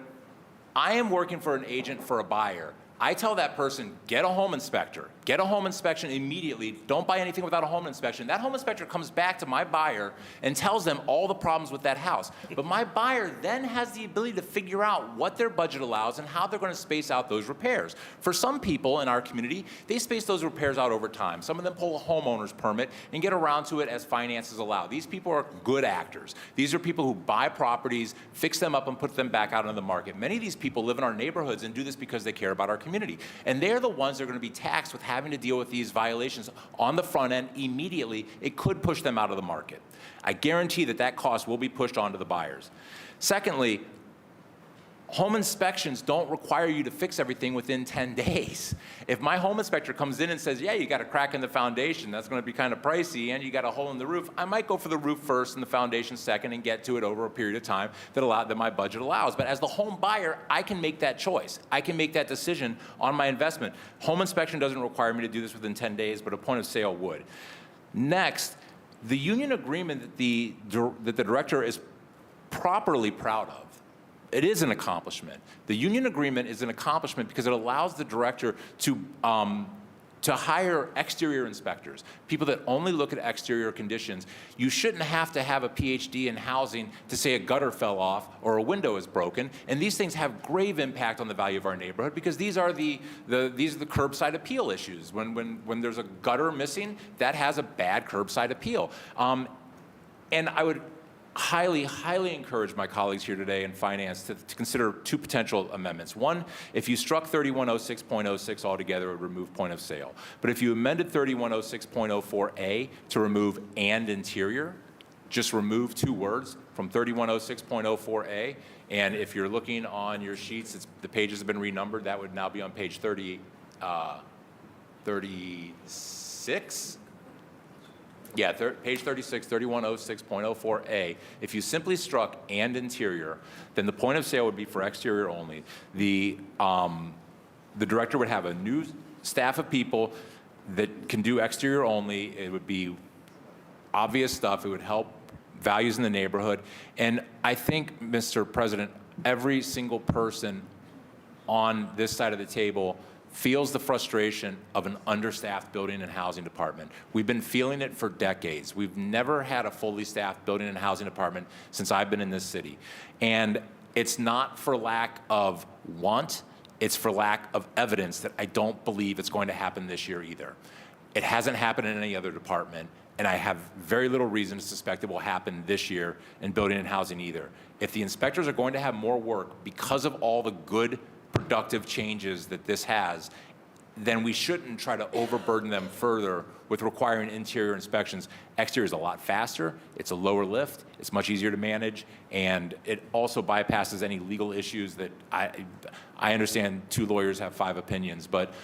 I am working for an agent for a buyer, I tell that person, get a home inspector. Get a home inspection immediately. Don't buy anything without a home inspection. That home inspector comes back to my buyer and tells them all the problems with that house. But my buyer then has the ability to figure out what their budget allows and how they're going to space out those repairs. For some people in our community, they space those repairs out over time. Some of them pull a homeowner's permit and get around to it as finances allow. These people are good actors. These are people who buy properties, fix them up, and put them back out on the market. Many of these people live in our neighborhoods and do this because they care about our community. And they're the ones that are going to be taxed with having to deal with these violations on the front end immediately. It could push them out of the market. I guarantee that that cost will be pushed onto the buyers. Secondly, home inspections don't require you to fix everything within 10 days. If my home inspector comes in and says, yeah, you got a crack in the foundation, that's going to be kind of pricey, and you got a hole in the roof, I might go for the roof first and the foundation second and get to it over a period of time that my budget allows. But as the home buyer, I can make that choice. I can make that decision on my investment. Home inspection doesn't require me to do this within 10 days, but a point of sale would. Next, the union agreement that the director is properly proud of. It is an accomplishment. The union agreement is an accomplishment because it allows the director to hire exterior inspectors, people that only look at exterior conditions. You shouldn't have to have a PhD in housing to say a gutter fell off or a window is broken. And these things have grave impact on the value of our neighborhood because these are the curbside appeal issues. When there's a gutter missing, that has a bad curbside appeal. And I would highly, highly encourage my colleagues here today in finance to consider two potential amendments. One, if you struck 3106.06 altogether, it would remove point of sale. But if you amended 3106.04A to remove and interior, just remove two words from 3106.04A. And if you're looking on your sheets, the pages have been renumbered. That would now be on page 36. Yeah, page 36, 3106.04A. If you simply struck and interior, then the point of sale would be for exterior only. The director would have a new staff of people that can do exterior only. It would be obvious stuff. It would help values in the neighborhood. And I think, Mr. President, every single person on this side of the table feels the frustration of an understaffed building and housing department. We've been feeling it for decades. We've never had a fully staffed building and housing department since I've been in this city. And it's not for lack of want, it's for lack of evidence that I don't believe it's going to happen this year either. It hasn't happened in any other department, and I have very little reason to suspect it will happen this year in building and housing either. If the inspectors are going to have more work because of all the good productive changes that this has, then we shouldn't try to overburden them further with requiring interior inspections. Exterior is a lot faster, it's a lower lift, it's much easier to manage, and it also bypasses any legal issues that I understand 2 lawyers have 5 opinions, but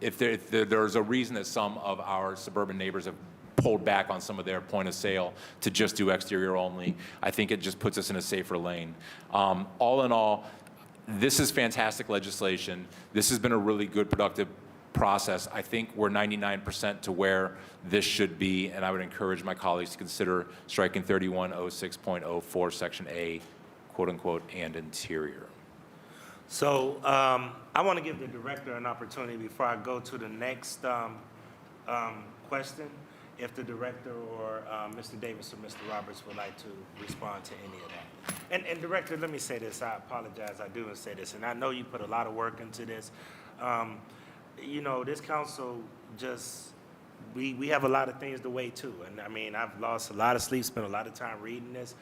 if there's a reason that some of our suburban neighbors have pulled back on some of their point of sale to just do exterior only, I think it just puts us in a safer lane. All in all, this is fantastic legislation. This has been a really good, productive process. I think we're 99% to where this should be, and I would encourage my colleagues to consider striking 3106.04 Section A, quote unquote, and interior. So I want to give the director an opportunity before I go to the next question, if the director or Mr. Davis or Mr. Roberts would like to respond to any of that. And Director, let me say this. I apologize. I do say this, and I know you put a lot of work into this. You know, this council just, we have a lot of things to weigh too. And I mean, I've lost a lot of sleep, spent a lot of time reading this.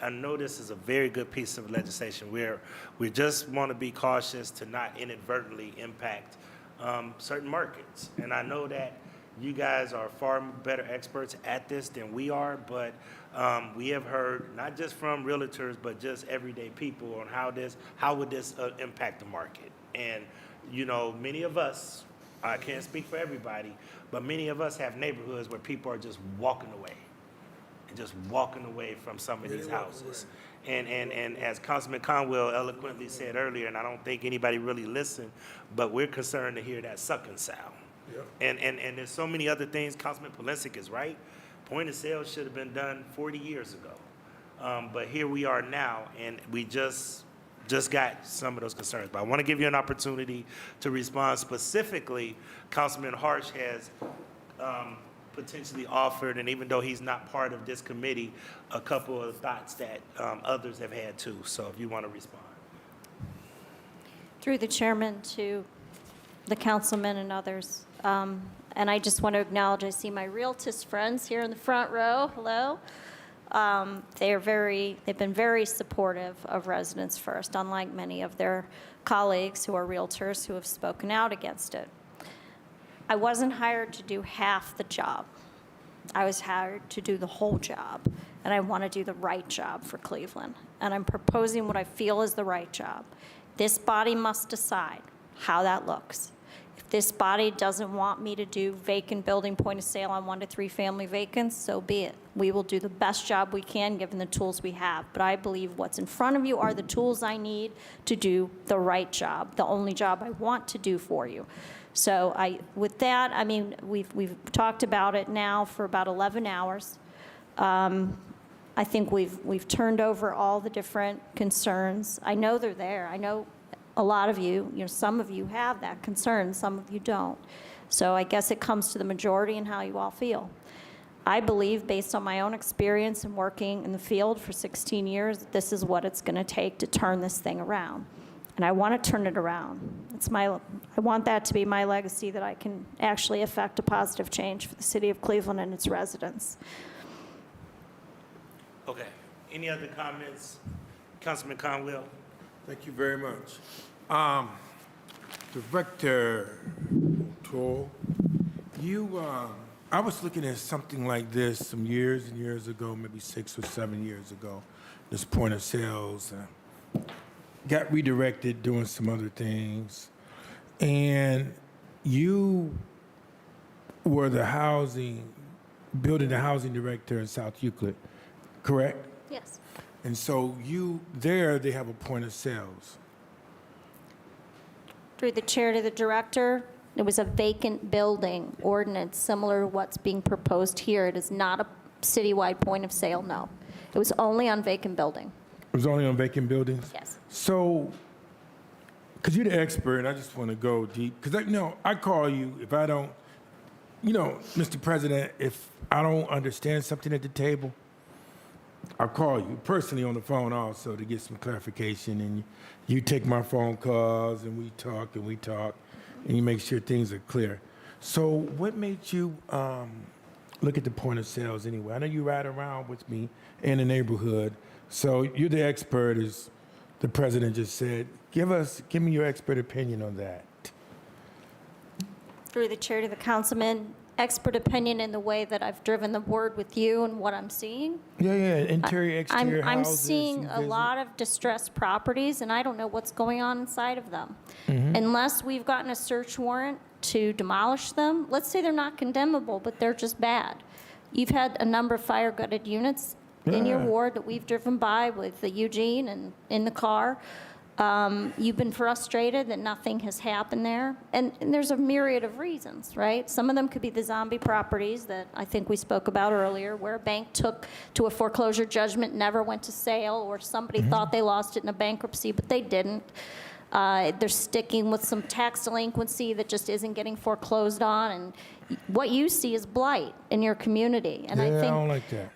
I know this is a very good piece of legislation. We just want to be cautious to not inadvertently impact certain markets. And I know that you guys are far better experts at this than we are, but we have heard, not just from realtors, but just everyday people on how would this impact the market. And, you know, many of us, I can't speak for everybody, but many of us have neighborhoods where people are just walking away from some of these houses. And as Councilman Conwell eloquently said earlier, and I don't think anybody really listened, but we're concerned to hear that sucking sound. Yep. And there's so many other things. Councilman Polensek is right. Point of sale should have been done 40 years ago. But here we are now, and we just got some of those concerns. But I want to give you an opportunity to respond specifically. Councilman Harsh has potentially offered, and even though he's not part of this committee, a couple of thoughts that others have had too. So if you want to respond. Through the chairman to the councilman and others. And I just want to acknowledge, I see my realtist friends here in the front row. Hello. They've been very supportive of Residents First, unlike many of their colleagues who are realtors who have spoken out against it. I wasn't hired to do half the job. I was hired to do the whole job, and I want to do the right job for Cleveland. And I'm proposing what I feel is the right job. This body must decide how that looks. If this body doesn't want me to do vacant building point of sale on 1 to 3 family vacants, so be it. We will do the best job we can given the tools we have. But I believe what's in front of you are the tools I need to do the right job, the only job I want to do for you. So with that, I mean, we've talked about it now for about 11 hours. I think we've turned over all the different concerns. I know they're there. I know a lot of you, some of you have that concern, some of you don't. So I guess it comes to the majority and how you all feel. I believe, based on my own experience in working in the field for 16 years, that this is what it's going to take to turn this thing around. And I want to turn it around. I want that to be my legacy, that I can actually affect a positive change for the city of Cleveland and its residents. Okay. Any other comments? Councilman Conwell? Thank you very much. Director Toll, I was looking at something like this some years and years ago, maybe 6 or 7 years ago, this point of sales. Got redirected doing some other things. And you were building the housing director in South Euclid, correct? Yes. And so they have a point of sales. Through the chair to the director, it was a vacant building ordinance similar to what's being proposed here. It is not a citywide point of sale, no. It was only on vacant building. It was only on vacant buildings? Yes. So, because you're the expert, and I just want to go deep, because I call you if I don't, Mr. President, if I don't understand something at the table, I'll call you personally on the phone also to get some clarification, and you take my phone calls, and we talk, and you make sure things are clear. So what made you look at the point of sales anyway? I know you ride around with me in the neighborhood, so you're the expert, as the president just said. Give me your expert opinion on that. Through the chair to the councilman, expert opinion in the way that I've driven the board with you and what I'm seeing. Yeah, interior, exterior I'm houses. seeing a lot of distressed properties, and I don't know what's going on inside of them. Unless we've gotten a search warrant to demolish them, let's say they're not condemnable, but they're just bad. You've had a number of fire-gutted units in your ward that we've driven by with the Eugene and in the car. You've been frustrated that nothing has happened there. And there's a myriad of reasons, right? Some of them could be the zombie properties that I think we spoke about earlier, where a bank took to a foreclosure judgment, never went to sale, or somebody thought they lost it in a bankruptcy, but they didn't. They're sticking with some tax delinquency that just isn't getting foreclosed on. And what you see is blight in your community. And I think, I don't like that.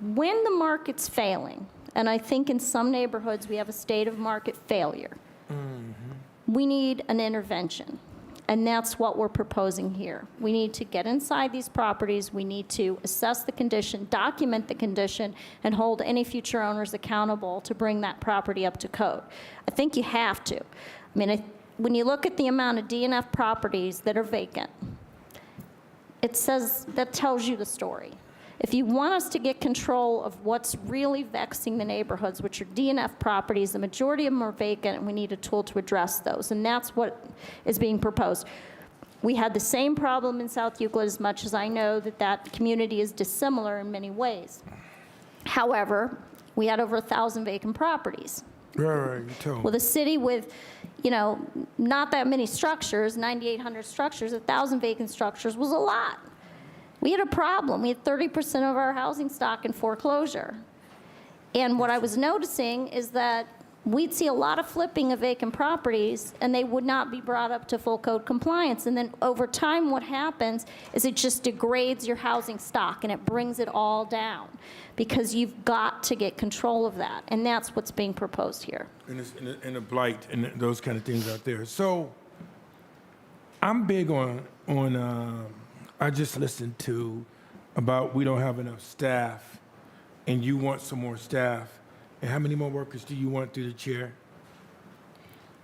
When the market's failing, and I think in some neighborhoods we have a state of market failure, we need an intervention. And that's what we're proposing here. We need to get inside these properties. We need to assess the condition, document the condition, and hold any future owners accountable to bring that property up to code. I think you have to. When you look at the amount of DNF properties that are vacant, that tells you the story. If you want us to get control of what's really vexing the neighborhoods, which are DNF properties, the majority of them are vacant, and we need a tool to address those. And that's what is being proposed. We had the same problem in South Euclid, as much as I know that community is dissimilar in many ways. However, we had over 1,000 vacant properties. Right, you told me. Well, the city with, not that many structures, 9,800 structures, 1,000 vacant structures was a lot. We had a problem. We had 30% of our housing stock in foreclosure. And what I was noticing is that we'd see a lot of flipping of vacant properties, and they would not be brought up to full code compliance. And then over time, what happens is it just degrades your housing stock, and it brings it all down, because you've got to get control of that. And that's what's being proposed here. And the blight and those kind of things out there. So I'm big on I just listened to about we don't have enough staff, and you want some more staff. And how many more workers do you want through the chair?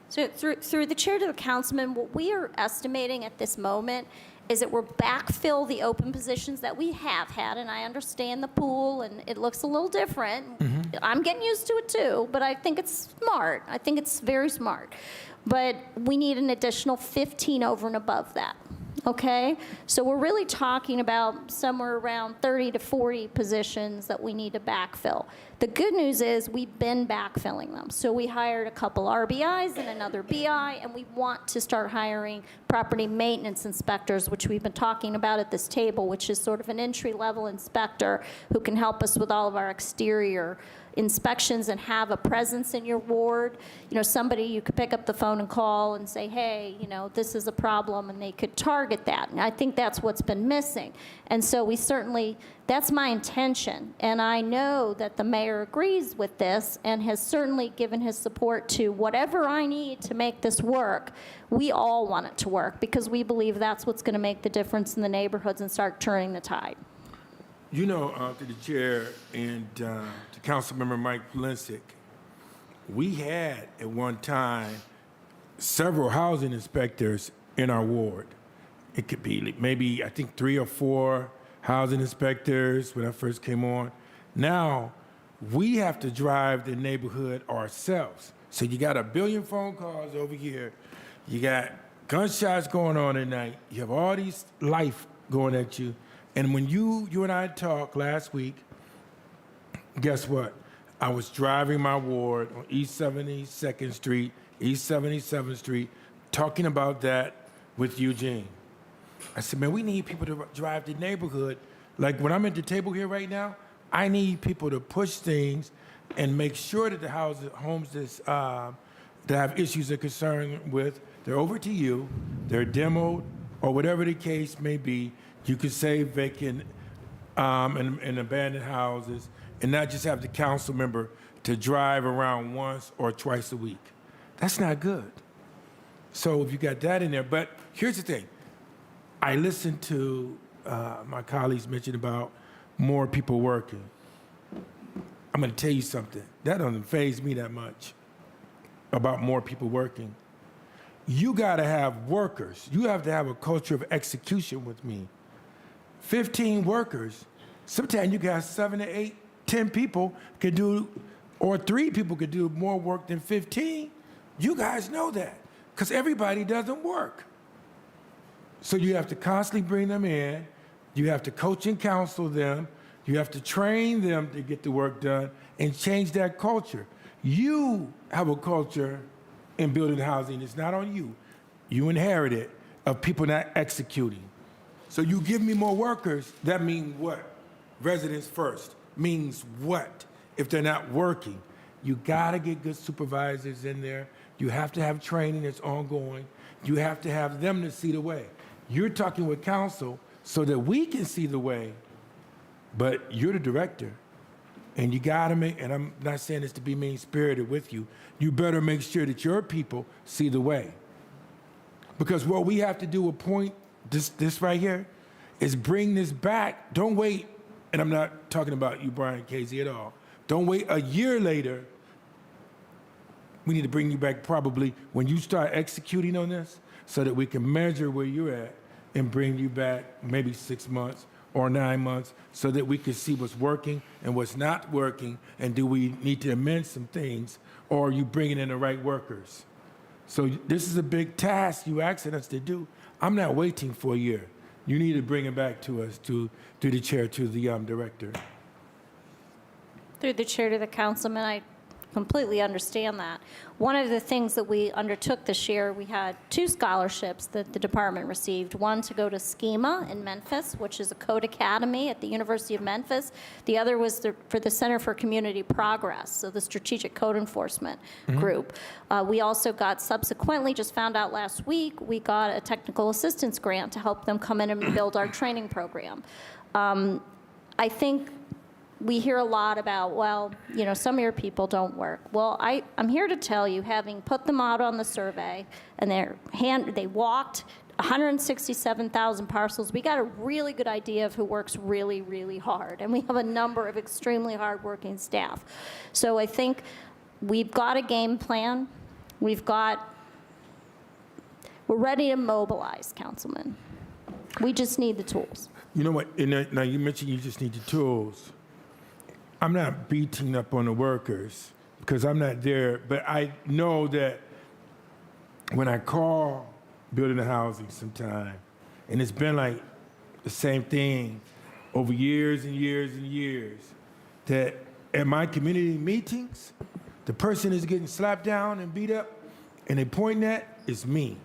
So through the chair to the councilman, what we are estimating at this moment is that we're backfill the open positions that we have had, and I understand the pool, and it looks a little different. I'm getting used to it too, but I think it's smart. I think it's very smart. But we need an additional 15 over and above that. Okay, so we're really talking about somewhere around 30 to 40 positions that we need to backfill. The good news is we've been backfilling them. So we hired a couple RBIs and another BI, and we want to start hiring property maintenance inspectors, which we've been talking about at this table, which is sort of an entry-level inspector who can help us with all of our exterior inspections and have a presence in your ward. Somebody you could pick up the phone and call and say, hey, this is a problem, and they could target that. And I think that's what's been missing. And so that's my intention. And I know that the mayor agrees with this and has certainly given his support to whatever I need to make this work. We all want it to work because we believe that's what's going to make the difference in the neighborhoods and start turning the tide. You know, to the chair and to Councilmember Mike Plinsick, we had at one time several housing inspectors in our ward. It could be maybe, I think, 3 or 4 housing inspectors when I first came on. Now, we have to drive the neighborhood ourselves. So you got a billion phone calls over here. You got gunshots going on at night. You have all these life going at you. And when you and I talked last week, guess what? I was driving my ward on East 72nd Street, East 77th Street, talking about that with Eugene. I said, man, we need people to drive the neighborhood. Like when I'm at the table here right now, I need people to push things and make sure that the homes that have issues they're concerned with, they're over to you, they're demoed, or whatever the case may be. You could save vacant and abandoned houses and not just have the council member to drive around once or twice a week. That's not good. So if you got that in there, but here's the thing. I listened to my colleagues mention about more people working. I'm going to tell you something. That doesn't faze me that much about more people working. You got to have workers. You have to have a culture of execution with me. 15 workers. Sometimes you got 7 to 8, 10 people could do, or 3 people could do more work than 15. You guys know that because everybody doesn't work. So you have to constantly bring them in. You have to coach and counsel them. You have to train them to get the work done and change that culture. You have a culture in building housing. It's not on you. You inherit it of people not executing. So you give me more workers, that means what? Residents first. Means what? If they're not working. You gotta get good supervisors in there. You have to have training that's ongoing. You have to have them to see the way. You're talking with council so that we can see the way, but you're the director. And you gotta make, and I'm not saying this to be mean-spirited with you, you better make sure that your people see the way. Because what we have to do with point, this right here, is bring this back. Don't wait, and I'm not talking about you, Brian Casey, at all. Don't wait a year later. We need to bring you back probably when you start executing on this so that we can measure where you're at and bring you back maybe 6 months or 9 months so that we can see what's working and what's not working, and do we need to amend some things, or are you bringing in the right workers? So this is a big task you asking us to do. I'm not waiting for a year. You need to bring it back to us, to the chair, to the director. Through the chair to the councilman, I completely understand that. One of the things that we undertook this year, we had 2 scholarships that the department received. One to go to Schema in Memphis, which is a code academy at the University of Memphis. The other was for the Center for Community Progress, so the strategic code enforcement group. We also got subsequently, just found out last week, we got a technical assistance grant to help them come in and build our training program. I think we hear a lot about, well, you know, some of your people don't work. Well, I'm here to tell you, having put them out on the survey, and they walked 167,000 parcels, we got a really good idea of who works really, really hard. And we have a number of extremely hardworking staff. So I think we've got a game plan. We're ready to mobilize, Councilman. We just need the tools. You know what, now you mentioned you just need the tools. I'm not beating up on the workers because I'm not there, but I know that when I call building a housing sometime, and it's been like the same thing over years and years and years, that at my community meetings, the person is getting slapped down and beat up, and they point at is me.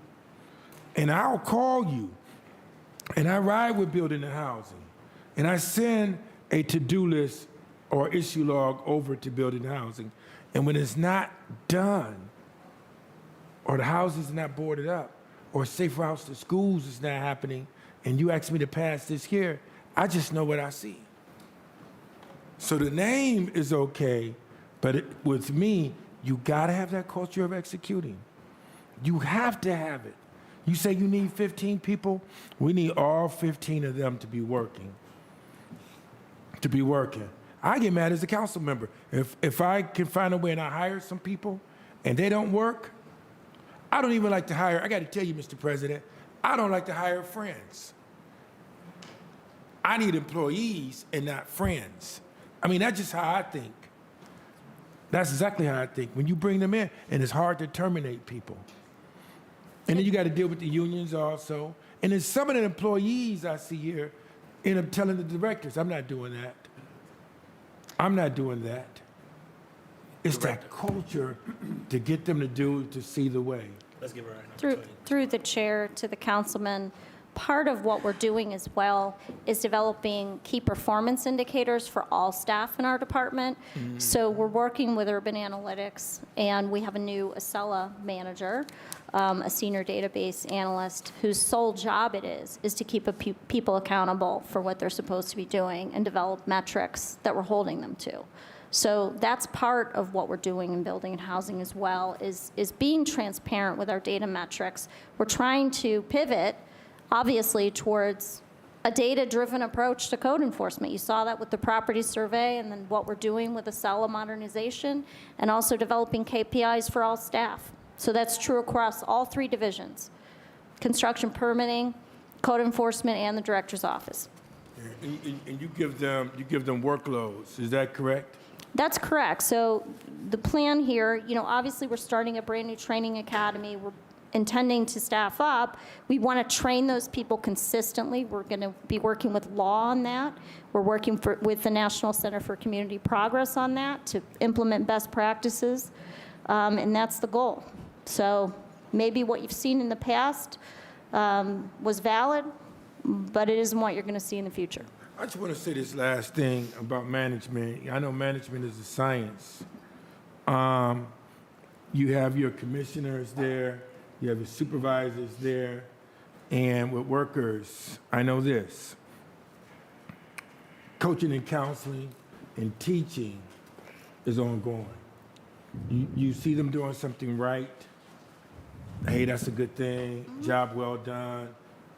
And I'll call you, and I ride with building the housing, and I send a to-do list or issue log over to building housing. And when it's not done, or the houses are not boarded up, or safe routes to schools is not happening, and you ask me to pass this here, I just know what I see. So the name is okay, but with me, you gotta have that culture of executing. You have to have it. You say you need 15 people, we need all 15 of them to be working. to be working. I get mad as a council member. If I can find a way and I hire some people and they don't work, I don't even like to hire, I got to tell you, Mr. President, I don't like to hire friends. I need employees and not friends. I mean, that's just how I think. That's exactly how I think. When you bring them in, and it's hard to terminate people. And then you got to deal with the unions also. And then some of the employees I see here end up telling the directors, I'm not doing that. I'm not doing that. It's that culture to get them to see the way. Let's give her an opportunity. Through the chair to the councilman, part of what we're doing as well is developing key performance indicators for all staff in our department. So we're working with Urban Analytics, and we have a new Acela manager, a senior database analyst, whose sole job it is to keep people accountable for what they're supposed to be doing and develop metrics that we're holding them to. So that's part of what we're doing in building and housing as well, is being transparent with our data metrics. We're trying to pivot, obviously, towards a data-driven approach to code enforcement. You saw that with the property survey, and then what we're doing with the Acela modernization, and also developing KPIs for all staff. So that's true across all 3 divisions: construction permitting, code enforcement, and the director's office. And you give them workloads, is that correct? That's correct. So the plan here, obviously we're starting a brand new training academy. We're intending to staff up. We want to train those people consistently. We're going to be working with law on that. We're working with the National Center for Community Progress on that to implement best practices, and that's the goal. So maybe what you've seen in the past was valid, but it isn't what you're going to see in the future. I just want to say this last thing about management. I know management is a science. You have your commissioners there, you have your supervisors there, and with workers, I know this. Coaching and counseling and teaching is ongoing. You see them doing something right, hey, that's a good thing, job well done.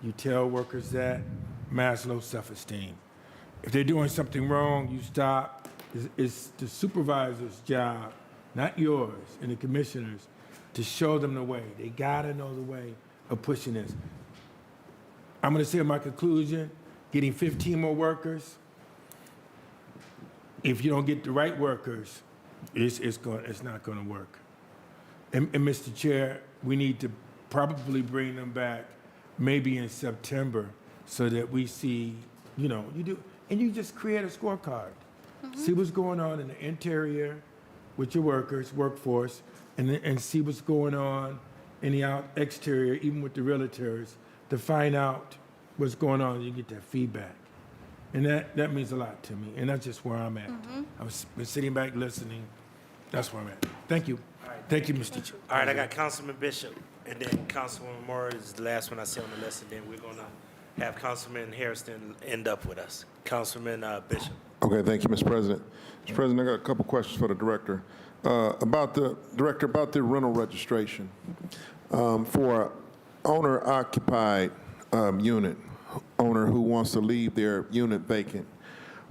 You tell workers that, Maslow's self-esteem. If they're doing something wrong, you stop. It's the supervisor's job, not yours, and the commissioners, to show them the way. They gotta know the way of pushing this. I'm gonna say in my conclusion, getting 15 more workers, if you don't get the right workers, it's not gonna work. And Mr. Chair, we need to probably bring them back maybe in September so that we see, and you just create a scorecard. See what's going on in the interior with your workers, workforce, and see what's going on in the exterior, even with the realtors, to find out what's going on and you get that feedback. And that means a lot to me, and that's just where I'm at. I've been sitting back listening. That's where I'm at. Thank you. Thank you, Mr. Chair. All right, I got Councilman Bishop, and then Councilwoman Moore is the last one I see on the list, and then we're going to have Councilman Harrison end up with us. Councilman Bishop. Okay, thank you, Mr. President. Mr. President, I got a couple questions for the director. About the rental registration. For owner-occupied unit, owner who wants to leave their unit vacant,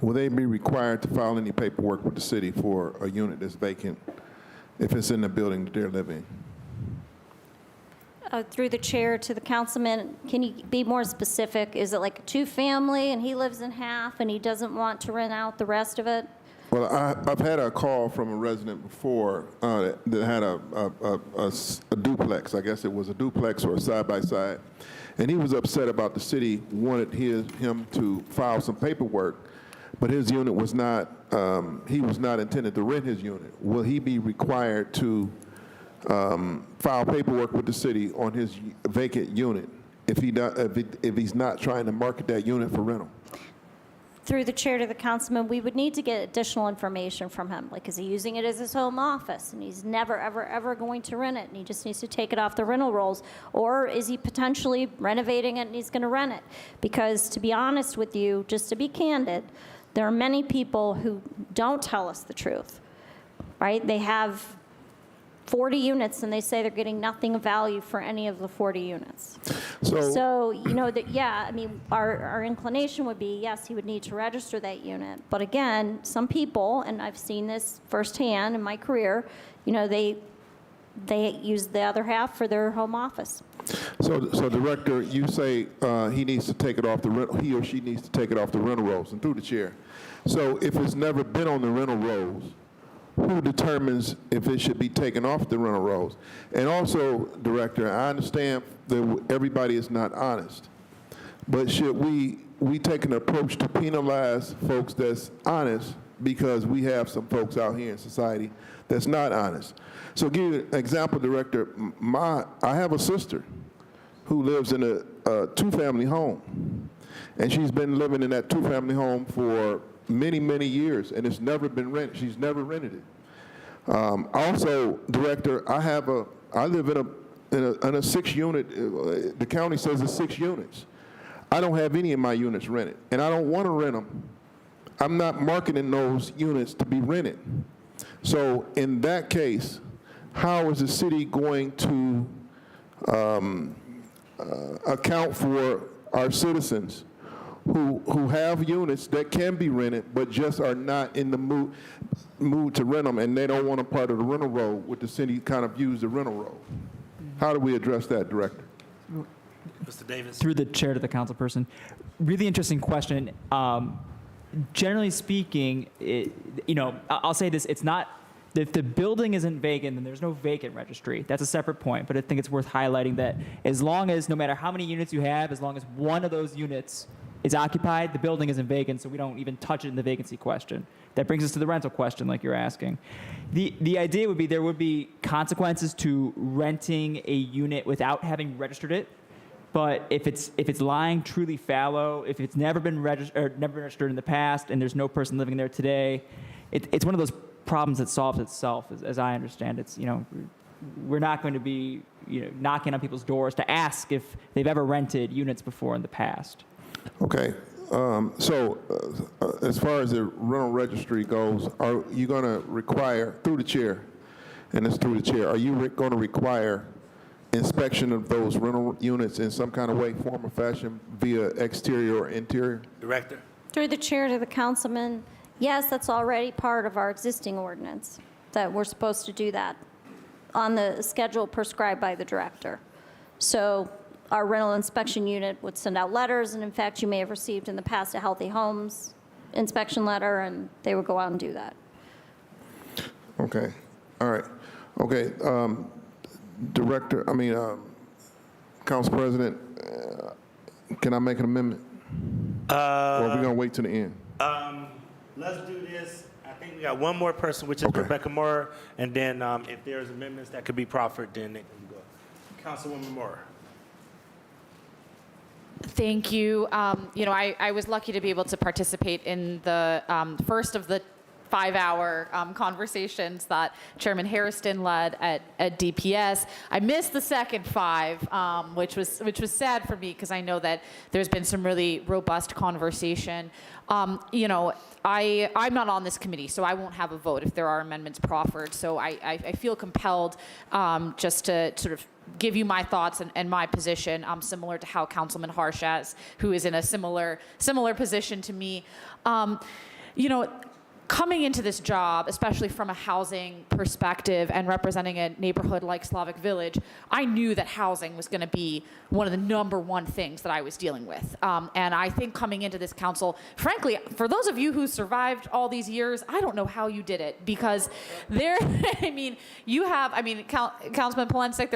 will they be required to file any paperwork with the city for a unit that's vacant if it's in the building that they're living? Through the chair to the councilman, can you be more specific? Is it like a 2-family and he lives in half and he doesn't want to rent out the rest of it? Well, I've had a call from a resident before that had a duplex. I guess it was a duplex or a side-by-side. And he was upset about the city wanted him to file some paperwork, but his unit was not, he was not intended to rent his unit. Will he be required to file paperwork with the city on his vacant unit if he's not trying to market that unit for rental? Through the chair to the councilman, we would need to get additional information from him. Like, is he using it as his home office and he's never, ever, ever going to rent it and he just needs to take it off the rental rolls? Or is he potentially renovating it and he's going to rent it? Because to be honest with you, just to be candid, there are many people who don't tell us the truth, right? They have 40 units, and they say they're getting nothing of value for any of the 40 units. So, So, you know, that, yeah, I mean, our inclination would be, yes, he would need to register that unit. But again, some people, and I've seen this firsthand in my career, you know, they use the other half for their home office. so Director, you say he needs to take it off the rent, he or she needs to take it off the rental rolls, and through the chair. So if it's never been on the rental rolls, who determines if it should be taken off the rental rolls? And also, Director, I understand that everybody is not honest, but should we take an approach to penalize folks that's honest, because we have some folks out here in society that's not honest? So give you an example, Director. I have a sister who lives in a two-family home, and she's been living in that two-family home for many, many years, and it's never been rented. She's never rented it. Also, Director, I live in a 6-unit. The county says it's 6 units. I don't have any of my units rented, and I don't want to rent them. I'm not marketing those units to be rented. So in that case, how is the city going to account for our citizens who have units that can be rented but just are not in the mood to rent them, and they don't want a part of the rental roll, with the city kind of use the rental roll? How do we address that, Director? Mr. Davis. Through the chair to the council person. Really interesting question. Generally speaking, I'll say this, it's not, if the building isn't vacant, then there's no vacant registry. That's a separate point, but I think it's worth highlighting that as long as, no matter how many units you have, as long as one of those units is occupied, the building isn't vacant, so we don't even touch it in the vacancy question. That brings us to the rental question, like you're asking. The idea would be there would be consequences to renting a unit without having registered it. But if it's lying truly fallow, if it's never been registered in the past, and there's no person living there today, it's one of those problems that solves itself, as I understand it. We're not going to be knocking on people's doors to ask if they've ever rented units before in the past. Okay. So as far as the rental registry goes, are you going to require, through the chair, and it's through the chair, are you going to require inspection of those rental units in some kind of way, form, or fashion via exterior or interior? Director. Through the chair to the councilman, yes, that's already part of our existing ordinance, that we're supposed to do that on the schedule prescribed by the director. So our rental inspection unit would send out letters, and in fact, you may have received in the past a Healthy Homes inspection letter, and they would go out and do that. Okay. All right. Okay. Director, Council President, can I make an amendment? Or are we going to wait to the end? Let's do this. I think we got one more person, which is Rebecca Moore, and then if there's amendments that could be proffered, then they can go. Councilwoman Moore. Thank you. I was lucky to be able to participate in the first of the 5-hour conversations that Chairman Hairston led at DPS. I missed the second 5, which was sad for me, because I know that there's been some really robust conversation. I'm not on this committee, so I won't have a vote if there are amendments proffered. So I feel compelled just to sort of give you my thoughts and my position, similar to how Councilman Harshas, who is in a similar position to me. Coming into this job, especially from a housing perspective and representing a neighborhood like Slavic Village, I knew that housing was going to be one of the #1 things that I was dealing with. And I think coming into this council, frankly, for those of you who survived all these years, I don't know how you did it, because Councilman Polensek,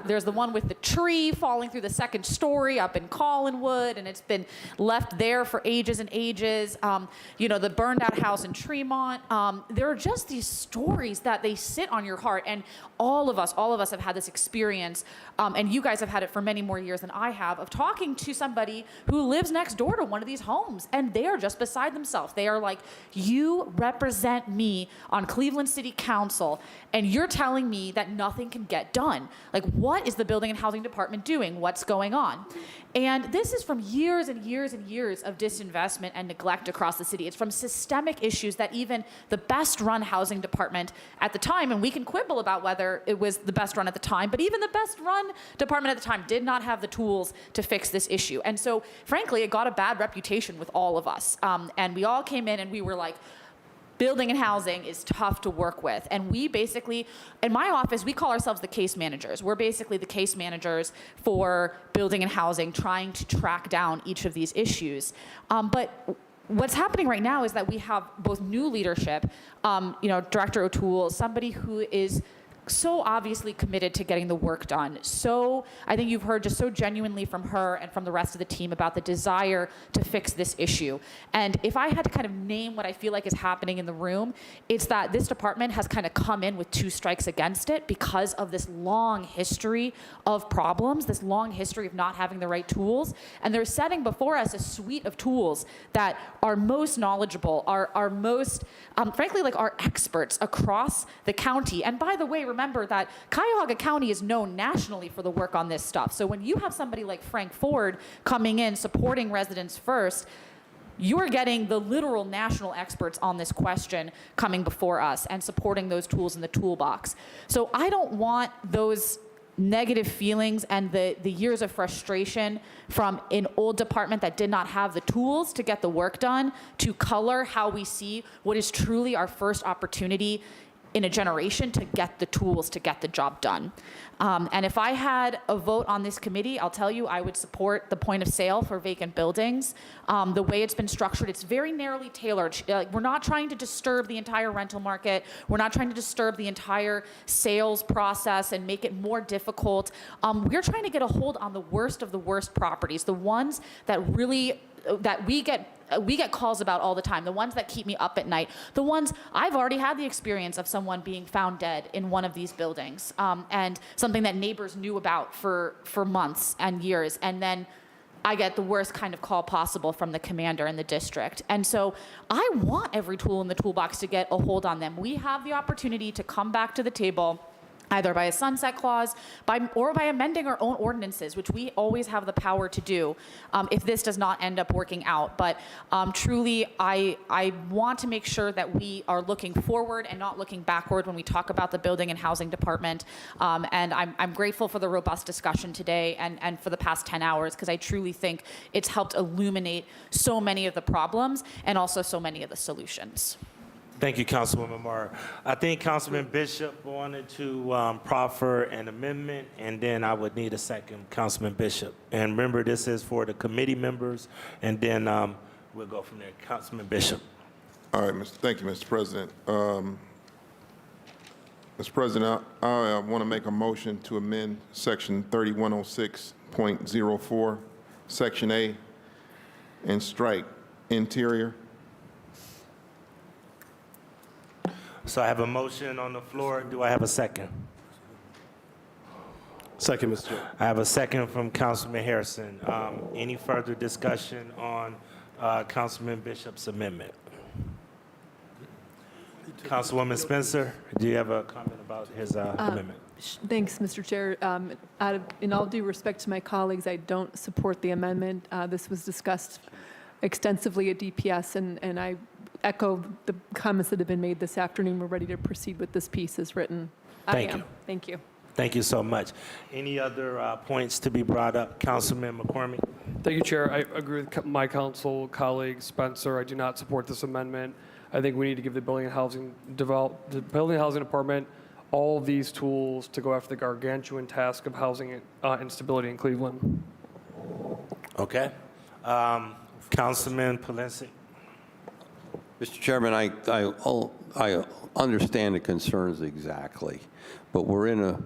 there's the one with the tree falling through the 2nd story up in Collinwood, and it's been left there for ages and ages. The burned out house in Tremont. There are just these stories that they sit on your heart, and all of us have had this experience, and you guys have had it for many more years than I have, of talking to somebody who lives next door to one of these homes, and they are just beside themselves. They are like, you represent me on Cleveland City Council, and you're telling me that nothing can get done. Like, what is the Building and Housing Department doing? What's going on? And this is from years and years and years of disinvestment and neglect across the city. It's from systemic issues that even the best-run housing department at the time, and we can quibble about whether it was the best run at the time, but even the best-run department at the time did not have the tools to fix this issue. And so, frankly, it got a bad reputation with all of us. And we all came in and we were like, building and housing is tough to work with. And we basically, in my office, we call ourselves the case managers. We're basically the case managers for building and housing, trying to track down each of these issues. But what's happening right now is that we have both new leadership, Director O'Toole, somebody who is so obviously committed to getting the work done. So I think you've heard just so genuinely from her and from the rest of the team about the desire to fix this issue. And if I had to kind of name what I feel like is happening in the room, it's that this department has kind of come in with 2 strikes against it because of this long history of problems, this long history of not having the right tools. And they're setting before us a suite of tools that are most knowledgeable, are most, frankly, like are experts across the county. And by the way, remember that Cuyahoga County is known nationally for the work on this stuff. So when you have somebody like Frank Ford coming in, supporting residents first, you're getting the literal national experts on this question coming before us and supporting those tools in the toolbox. So I don't want those negative feelings and the years of frustration from an old department that did not have the tools to get the work done to color how we see what is truly our first opportunity in a generation to get the tools to get the job done. And if I had a vote on this committee, I'll tell you I would support the point of sale for vacant buildings. The way it's been structured, it's very narrowly tailored. We're not trying to disturb the entire rental market. We're not trying to disturb the entire sales process and make it more difficult. We're trying to get a hold on the worst of the worst properties, the ones that really, that we get calls about all the time, the ones that keep me up at night, the ones I've already had the experience of someone being found dead in one of these buildings, and something that neighbors knew about for months and years, and then I get the worst kind of call possible from the commander in the district. And so I want every tool in the toolbox to get a hold on them. We have the opportunity to come back to the table either by a sunset clause or by amending our own ordinances, which we always have the power to do if this does not end up working out. But truly, I want to make sure that we are looking forward and not looking backward when we talk about the Building and Housing Department. And I'm grateful for the robust discussion today and for the past 10 hours, because I truly think it's helped illuminate so many of the problems and also so many of the solutions. Thank you, Councilwoman Moore. I think Councilman Bishop wanted to proffer an amendment, and then I would need a second, Councilman Bishop. And remember, this is for the committee members, and then we'll go from there. Councilman Bishop. All right, thank you, Mr. President. Mr. President, I want to make a motion to amend Section 3106.04, Section A, and strike interior. So I have a motion on the floor. Do I have a second? Second, Mr. Chair. I have a second from Councilman Harrison. Any further discussion on Councilman Bishop's amendment? Councilwoman Spencer, do you have a comment about his amendment? Thanks, Mr. Chair. In all due respect to my colleagues, I don't support the amendment. This was discussed extensively at DPS, and I echo the comments that have been made this afternoon. We're ready to proceed with this piece as written. Thank you. Thank you. Thank you so much. Any other points to be brought up? Councilman McCormick? Thank you, Chair. I agree with my council colleague Spencer. I do not support this amendment. I think we need to give the Building and Housing Department all of these tools to go after the gargantuan task of housing instability in Cleveland. Okay. Councilman Polinsky. Mr. Chairman, I understand the concerns exactly, but we're in a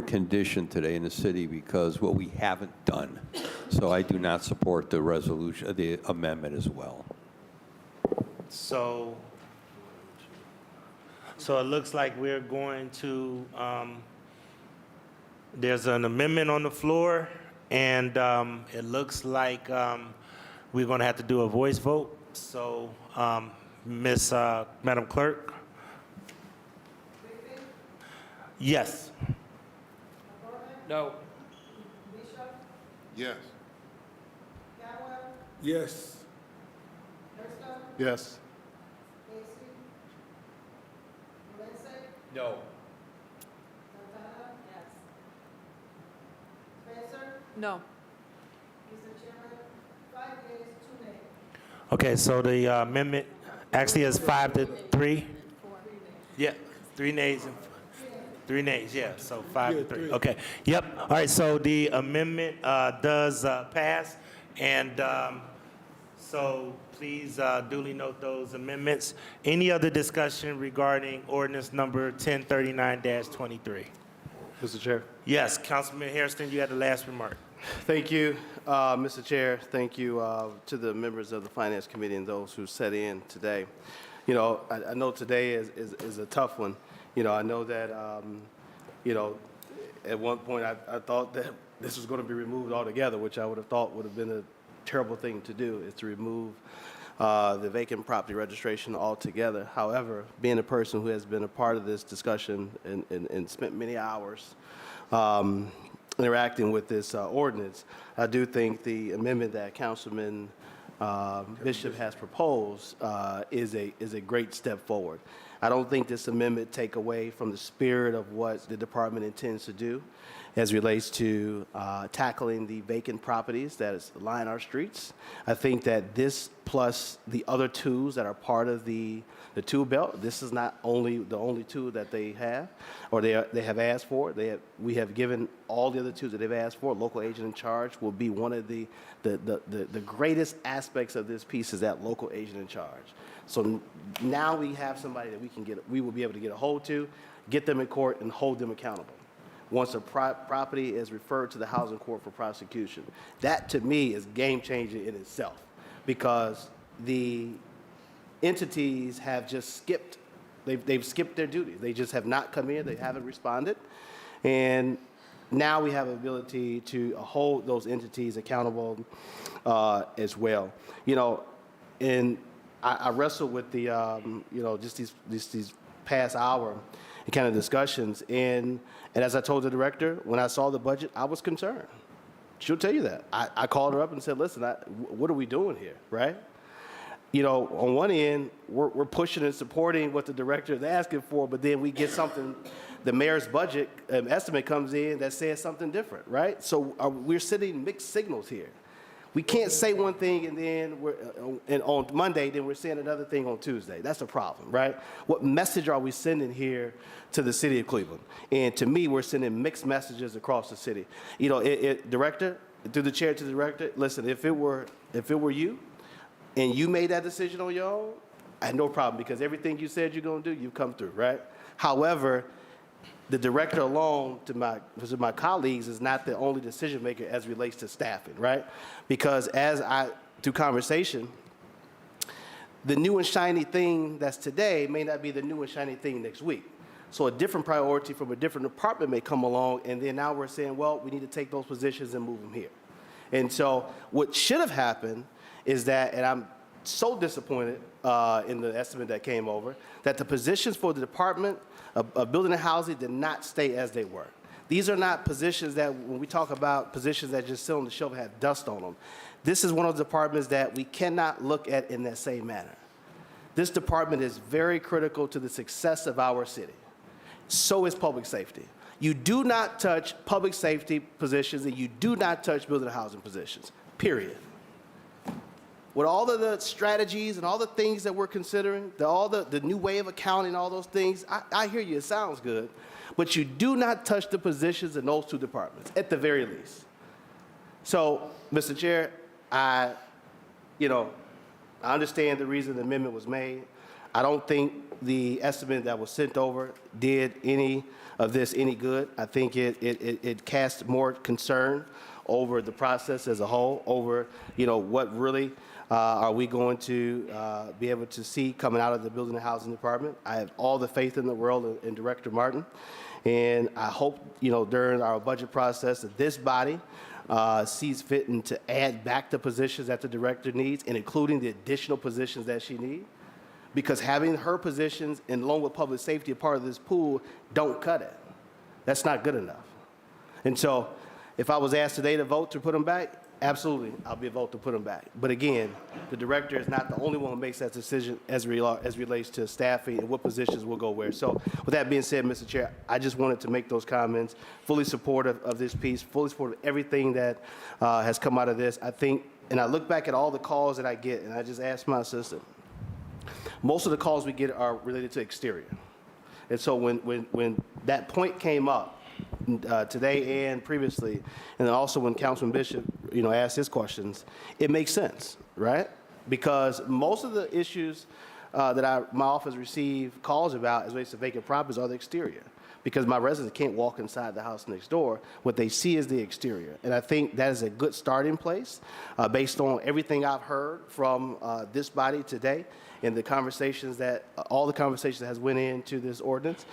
condition today in the city because what we haven't done. So I do not support the resolution, the amendment as well. So it looks like we're going to, there's an amendment on the floor, and it looks like we're going to have to do a voice vote. So, Madam Clerk? Yes. No. Yes. Yes. Yes. No. No. Okay, so the amendment actually is 5-3. Yeah, 3 nays and 3 nays, yeah, so 5-3. Okay, yep. All right, so the amendment does pass, and so please duly note those amendments. Any other discussion regarding ordinance number 1039-23? Mr. Chair. Yes, Councilman Hairston, you had the last remark. Thank you, Mr. Chair. Thank you to the members of the Finance Committee and those who sat in today. You know, I know today is a tough one. You know, I know that, you know, at one point I thought that this was going to be removed altogether, which I would have thought would have been a terrible thing to do, is to remove the vacant property registration altogether. However, being a person who has been a part of this discussion and spent many hours interacting with this ordinance, I do think the amendment that Councilman Bishop has proposed is a great step forward. I don't think this amendment take away from the spirit of what the department intends to do as relates to tackling the vacant properties that line our streets. I think that this plus the other tools that are part of the tool belt, this is not only the only tool that they have, or they have asked for. We have given all the other tools that they've asked for. Local agent in charge will be one of the greatest aspects of this piece, is that local agent in charge. So now we have somebody that we will be able to get a hold to, get them in court, and hold them accountable once a property is referred to the housing court for prosecution. That, to me, is game-changing in itself, because the entities have just skipped. They've skipped their duties. They just have not come in. They haven't responded. And now we have the ability to hold those entities accountable as well. You know, and I wrestled with the, you know, just these past hour kind of discussions. And as I told the director, when I saw the budget, I was concerned. She'll tell you that. I called her up and said, listen, what are we doing here, right? You know, on one end, we're pushing and supporting what the director is asking for, but then we get something, the mayor's budget estimate comes in that says something different, right? So we're sending mixed signals here. We can't say one thing and then on Monday, then we're saying another thing on Tuesday. That's a problem, right? What message are we sending here to the city of Cleveland? And to me, we're sending mixed messages across the city. You know, director, through the chair to the director, listen, if it were you and you made that decision on your own, I had no problem, because everything you said you're going to do, you've come through, right? However, the director alone, to my colleagues, is not the only decision maker as relates to staffing, right? Because through conversation, the new and shiny thing that's today may not be the new and shiny thing next week. So a different priority from a different department may come along, and then now we're saying, well, we need to take those positions and move them here. And so what should have happened is that, and I'm so disappointed in the estimate that came over, that the positions for the Department of Building and Housing did not stay as they were. These are not positions that, when we talk about positions that just sit on the shelf and have dust on them, this is one of the departments that we cannot look at in that same manner. This department is very critical to the success of our city. So is public safety. You do not touch public safety positions, and you do not touch building and housing positions, period. With all of the strategies and all the things that we're considering, all the new way of accounting, all those things, I hear you, it sounds good, but you do not touch the positions in those two departments, at the very least. So, Mr. Chair, I understand the reason the amendment was made. I don't think the estimate that was sent over did any of this any good. I think it cast more concern over the process as a whole, over, what really are we going to be able to see coming out of the Building and Housing Department. I have all the faith in the world in Director Martin, and I hope, during our budget process that this body sees fit to add back the positions that the director needs, and including the additional positions that she needs, because having her positions and along with public safety a part of this pool don't cut it. That's not good enough. And so if I was asked today to vote to put them back, Absolutely, I'll be a vote to put them back. But again, the director is not the only one who makes that decision as relates to staffing and what positions will go where. So with that being said, Mr. Chair, I just wanted to make those comments, fully supportive of this piece, fully supportive of everything that has come out of this. I think, and I look back at all the calls that I get, and I just asked my assistant, most of the calls we get are related to exterior. And so when that point came up, today and previously, and then also when Councilman Bishop, asked his questions, it makes sense, right? Because most of the issues that my office receive calls about as relates to vacant properties are the exterior. Because my residents can't walk inside the house next door. What they see is the exterior. And I think that is a good starting place based on everything I've heard from this body today and the conversations all the conversations that has went into this ordinance.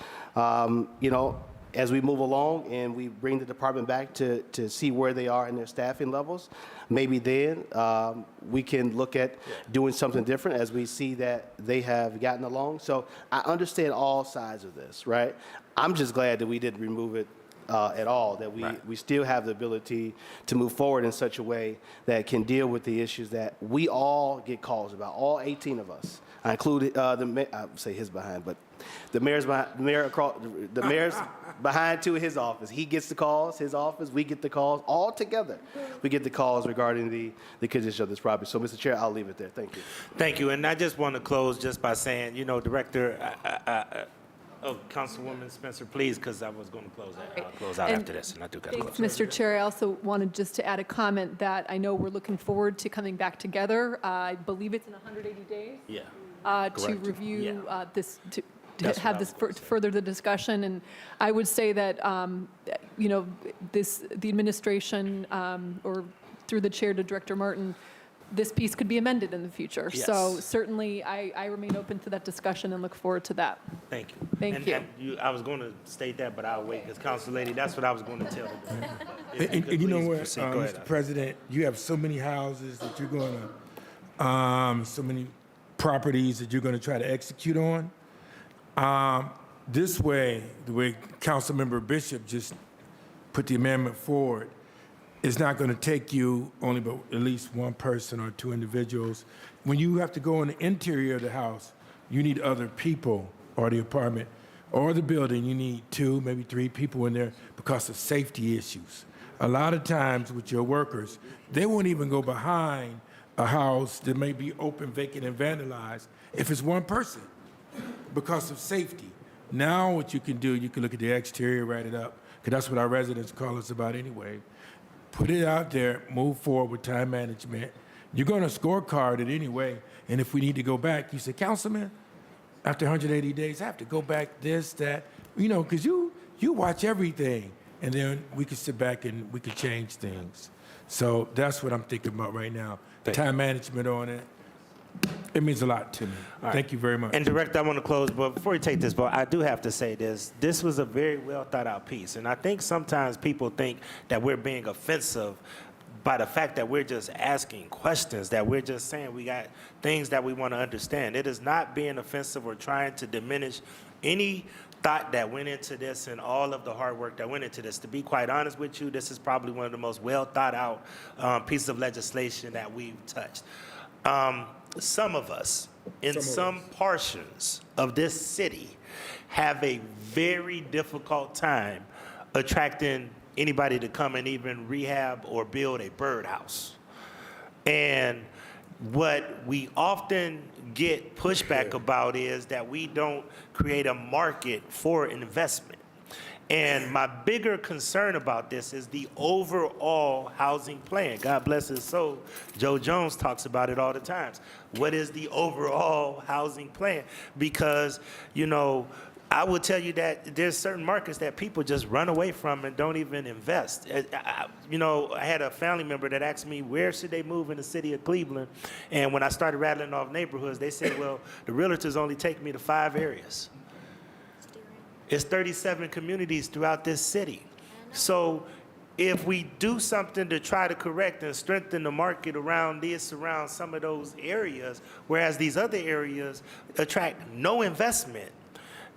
As we move along and we bring the department back to see where they are in their staffing levels, maybe then we can look at doing something different as we see that they have gotten along. So I understand all sides of this, right? I'm just glad that we didn't remove it at all, that we still have the ability to move forward in such a way that can deal with the issues that we all get calls about, all 18 of us. I include I would say his behind, but the mayor's behind to his office. He gets the calls, his office, we get the calls, all together. We get the calls regarding the condition of this property. So, Mr. Chair, I'll leave it there. Thank you. Thank you. And I just want to close just by saying, Director, Councilwoman Spencer, please, because I was going to close that. I'll close out after this, and I do got to close. Thanks, Mr. Chair. I also wanted just to add a comment that I know we're looking forward to coming back together. I believe it's in 180 days. Yeah. To review this, to have this further the discussion. And I would say that, the administration, or through the chair to Director Martin, this piece could be amended in the future. Yes. So certainly, I remain open to that discussion and look forward to that. Thank you. Thank you. And I was going to state that, but I'll wait, because Council Lady, that's what I was going to tell her. And you know what, Go ahead. Mr. President, you have so many houses that you're going to, so many properties that you're going to try to execute on. This way, the way Councilmember Bishop just put the amendment forward, it's not going to take you only but at least one person or two individuals. When you have to go in the interior of the house, you need other people, or the apartment or the building, you need 2, maybe 3 people in there because of safety issues. A lot of times with your workers, they won't even go behind a house that may be open, vacant, and vandalized if it's one person because of safety. Now what you can do, you can look at the exterior, write it up, because that's what our residents call us about anyway. Put it out there, move forward with time management. You're going to scorecard it anyway, and if we need to go back, you say, Councilman, after 180 days, I have to go back this, that, because you watch everything, and then we can sit back and we can change things. So that's what I'm thinking about right now. Time management on it. It means a lot to me. Thank you very much. And Director, I want to close, but before you take this vote, I do have to say this. This was a very well thought out piece, and I think sometimes people think that we're being offensive by the fact that we're just asking questions, that we're just saying we got things that we want to understand. It is not being offensive or trying to diminish any thought that went into this and all of the hard work that went into this. To be quite honest with you, this is probably one of the most well thought out pieces of legislation that we've touched. Some of us, in some portions of this city, have a very difficult time attracting anybody to come and even rehab or build a birdhouse. And what we often get pushback about is that we don't create a market for investment. And my bigger concern about this is the overall housing plan. God bless his soul. Joe Jones talks about it all the time. What is the overall housing plan? Because, I will tell you that there's certain markets that people just run away from and don't even invest. I had a family member that asked me, where should they move in the city of Cleveland? And when I started rattling off neighborhoods, they said, well, the realtors only take me to 5 areas. It's 37 communities throughout this city. So if we do something to try to correct and strengthen the market around some of those areas, whereas these other areas attract no investment,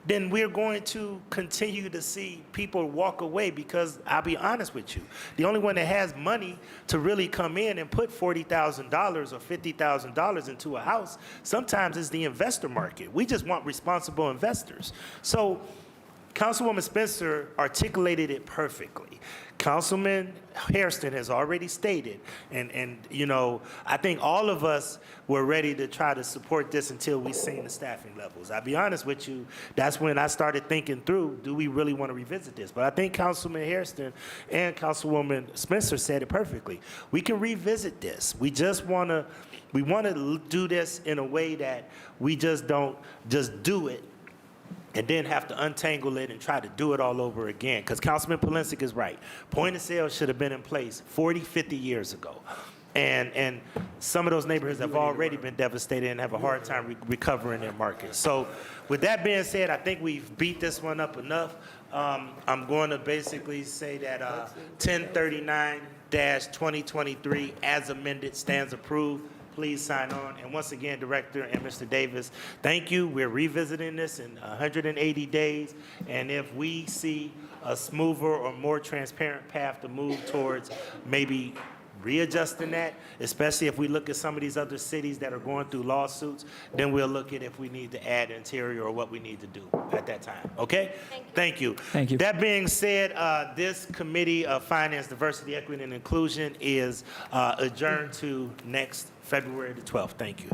then we're going to continue to see people walk away because I'll be honest with you, the only one that has money to really come in and put $40,000 or $50,000 into a house sometimes is the investor market. We just want responsible investors. So Councilwoman Spencer articulated it perfectly. Councilman Hairston has already stated, and you know, I think all of us were ready to try to support this until we seen the staffing levels. I'll be honest with you, that's when I started thinking through, do we really want to revisit this? But I think Councilman Hairston and Councilwoman Spencer said it perfectly. We can revisit this. We want to do this in a way that we just don't just do it and then have to untangle it and try to do it all over again. Because Councilman Polensek is right. Point of sale should have been in place 40, 50 years ago. And some of those neighborhoods have already been devastated and have a hard time recovering their markets. So with that being said, I think we've beat this one up enough. I'm going to basically say that 1039-2023 as amended stands approved. Please sign on. And once again, Director and Mr. Davis, thank you. We're revisiting this in 180 days. And if we see a smoother or more transparent path to move towards maybe readjusting that, especially if we look at some of these other cities that are going through lawsuits, then we'll look at if we need to add interior or what we need to do at that time. Okay? Thank you. Thank you. That being said, this Committee of Finance, Diversity, Equity, and Inclusion is adjourned to next February the 12th. Thank you.